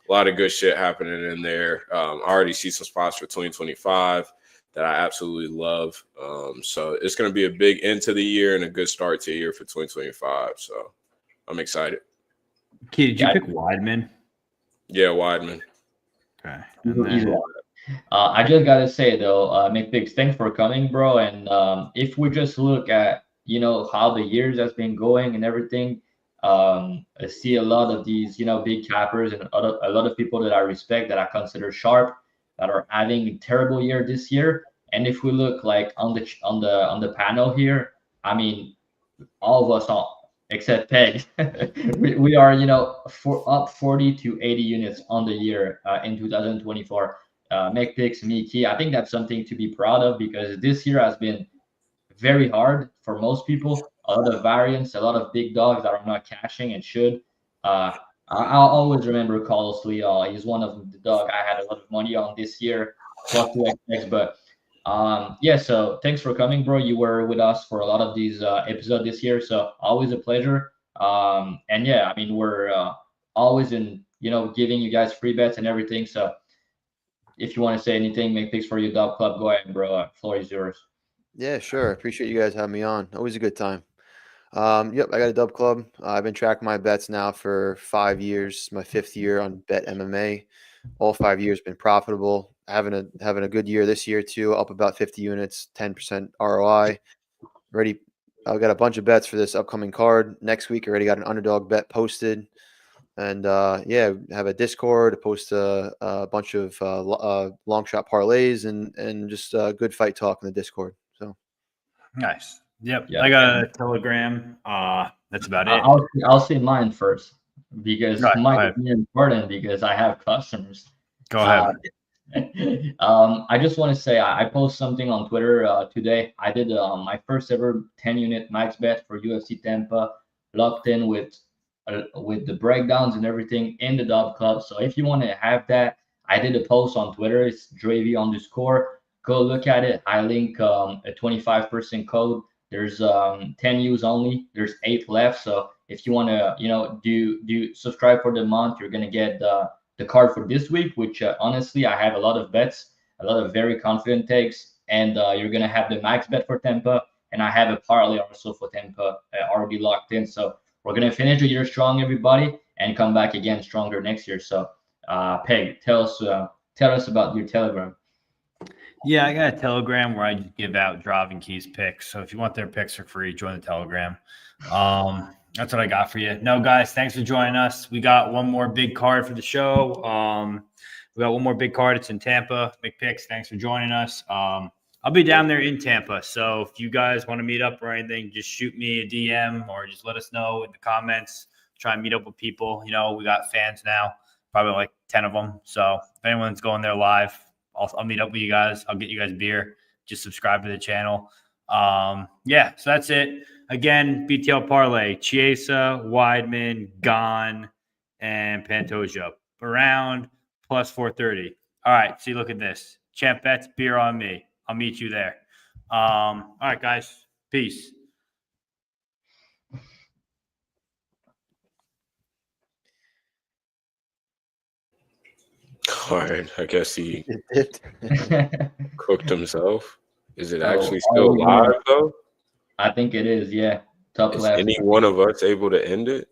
Speaker 3: A lot of good shit happening in there. I already see some spots for 2025 that I absolutely love. So it's going to be a big end to the year and a good start to the year for 2025. So I'm excited.
Speaker 1: Key, did you pick Weidman?
Speaker 3: Yeah, Weidman.
Speaker 1: Okay.
Speaker 4: I just gotta say though, McPicks, thanks for coming, bro. And if we just look at how the years has been going and everything, I see a lot of these big cappers and a lot of people that I respect that I consider sharp that are having a terrible year this year. And if we look like on the panel here, I mean, all of us except Peg. we are, up 40 to 80 units on the year in 2024. McPicks, me, Key. I think that's something to be proud of because this year has been very hard for most people. A lot of variants, a lot of big dogs that are not cashing and should. I'll always remember Carlos Leal. He's one of the dog I had a lot of money on this year, plus 2x. But yeah, so thanks for coming, bro. You were with us for a lot of these episodes this year, so always a pleasure. And yeah, I mean, we're always in, giving you guys free bets and everything. So if you want to say anything, make picks for your dub club, go ahead, bro. Floor is yours.
Speaker 2: Yeah, sure. Appreciate you guys having me on. Always a good time. Yep, I got a dub club. I've been tracking my bets now for 5 years. My 5th year on Bet MMA. All 5 years been profitable. Having a good year this year too. Up about 50 units, 10% ROI. Already, I've got a bunch of bets for this upcoming card. Next week, already got an underdog bet posted. And yeah, have a Discord to post a bunch of long shot parlays and just good fight talk in the Discord. So
Speaker 1: Nice. Yep.
Speaker 4: Yeah.
Speaker 1: I got a Telegram. That's about it.
Speaker 4: I'll say mine first because
Speaker 1: Go
Speaker 4: mine
Speaker 1: ahead.
Speaker 4: is important because I have customers.
Speaker 1: Go ahead.
Speaker 4: I just want to say I post something on Twitter today. I did my first ever 10-unit max bet for UFC Tampa, locked in with the breakdowns and everything in the Dub Club. So if you want to have that, I did a post on Twitter. It's Dravhy_. Go look at it. I link a 25% code. There's 10 U's only. There's 8 left. So if you want to, do subscribe for the month, you're gonna get the card for this week. Which honestly, I have a lot of bets, a lot of very confident takes, and you're gonna have the max bet for Tampa, and I have a parlay also for Tampa already locked in. So we're gonna finish the year strong, everybody, and come back again stronger next year. So, Peg, tell us about your Telegram.
Speaker 1: Yeah, I got a Telegram where I just give out Dravhy and Key's picks. So if you want their picks for free, join the Telegram. That's what I got for you. No, guys, thanks for joining us. We got one more big card for the show. We got one more big card. It's in Tampa. McPicks, thanks for joining us. I'll be down there in Tampa. So if you guys want to meet up or anything, just shoot me a DM or just let us know in the comments. Try and meet up with people. We got fans now, probably like 10 of them. So if anyone's going there live, I'll meet up with you guys. I'll get you guys beer. Just subscribe to the channel. Yeah, so that's it. Again, BTL Parlay, Chiesa, Weidman, Gane, and Pantoja. Around plus 430. All right, see, look at this. Champ bets, beer on me. I'll meet you there. All right, guys. Peace.
Speaker 3: All right, I guess he
Speaker 2: it
Speaker 3: cooked himself. Is it
Speaker 4: Oh,
Speaker 3: actually still
Speaker 4: yeah.
Speaker 3: live though?
Speaker 4: I think it is. Yeah, top
Speaker 3: Is
Speaker 4: left.
Speaker 3: any one of us able to end it?